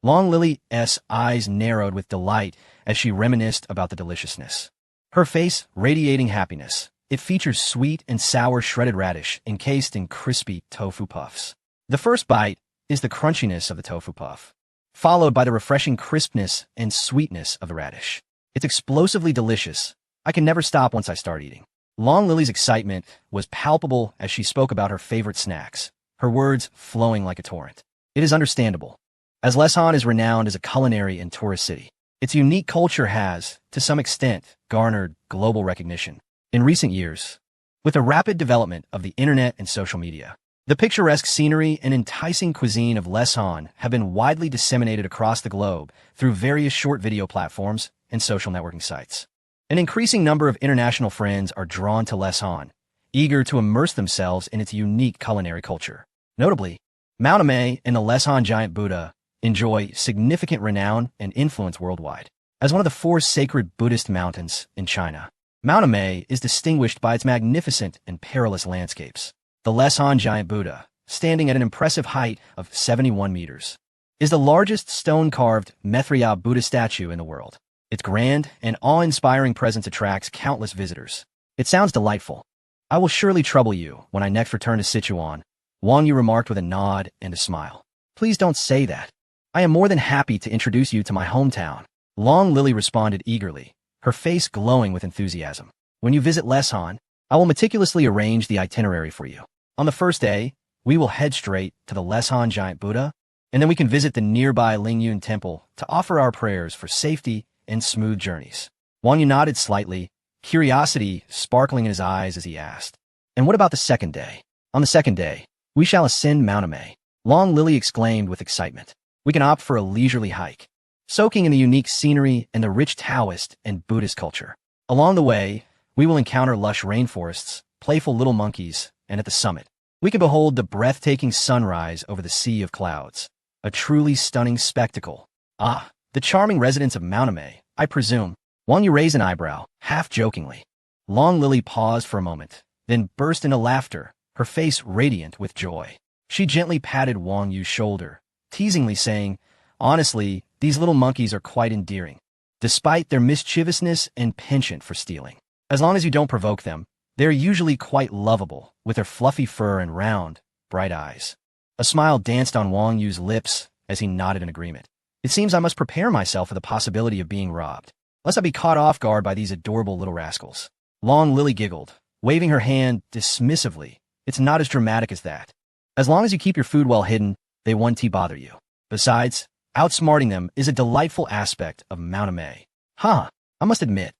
Long Lily's eyes narrowed with delight as she reminisced about the deliciousness. Her face radiating happiness. It features sweet and sour shredded radish encased in crispy tofu puffs. The first bite is the crunchiness of the tofu puff, followed by the refreshing crispness and sweetness of the radish. It's explosively delicious. I can never stop once I start eating. Long Lily's excitement was palpable as she spoke about her favorite snacks, her words flowing like a torrent. It is understandable, as Leshan is renowned as a culinary and tourist city. Its unique culture has, to some extent, garnered global recognition. In recent years, with the rapid development of the internet and social media, the picturesque scenery and enticing cuisine of Leshan have been widely disseminated across the globe through various short video platforms and social networking sites. An increasing number of international friends are drawn to Leshan, eager to immerse themselves in its unique culinary culture. Notably, Mount Amay and the Leshan Giant Buddha enjoy significant renown and influence worldwide. As one of the 4 sacred Buddhist mountains in China, Mount Amay is distinguished by its magnificent and perilous landscapes. The Leshan Giant Buddha, standing at an impressive height of 71 meters, is the largest stone-carved Maitreya Buddha statue in the world. Its grand and awe-inspiring presence attracts countless visitors. It sounds delightful. I will surely trouble you when I next return to Sichuan, Wang Yu remarked with a nod and a smile. Please don't say that. I am more than happy to introduce you to my hometown. Long Lily responded eagerly, her face glowing with enthusiasm. When you visit Leshan, I will meticulously arrange the itinerary for you. On the first day, we will head straight to the Leshan Giant Buddha, and then we can visit the nearby Lingyun Temple to offer our prayers for safety and smooth journeys. Wang Yu nodded slightly, curiosity sparkling in his eyes as he asked, And what about the second day? On the second day, we shall ascend Mount Amay. Long Lily exclaimed with excitement. We can opt for a leisurely hike, soaking in the unique scenery and the rich Taoist and Buddhist culture. Along the way, we will encounter lush rainforests, playful little monkeys, and at the summit, we can behold the breathtaking sunrise over the sea of clouds. A truly stunning spectacle. Ah, the charming residents of Mount Amay, I presume. Wang Yu raised an eyebrow, half jokingly. Long Lily paused for a moment, then burst into laughter, her face radiant with joy. She gently patted Wang Yu's shoulder, teasingly saying, Honestly, these little monkeys are quite endearing, despite their mischievousness and penchant for stealing. As long as you don't provoke them, They are usually quite lovable, with their fluffy fur and round, bright eyes. A smile danced on Wang Yu's lips as he nodded in agreement. It seems I must prepare myself for the possibility of being robbed, lest I be caught off guard by these adorable little rascals. Long Lily giggled, waving her hand dismissively. It's not as dramatic as that. As long as you keep your food well hidden, they won't bother you. Besides, outsmarting them is a delightful aspect of Mount May. I must admit,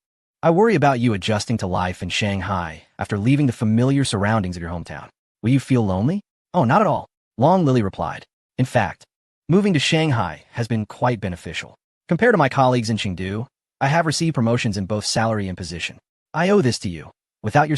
I worry about you adjusting to life in Shanghai after leaving the familiar surroundings of your hometown. Will you feel lonely? Oh, not at all, Long Lily replied. In fact, moving to Shanghai has been quite beneficial. Compared to my colleagues in Chengdu, I have received promotions in both salary and position. I owe this to you. Without your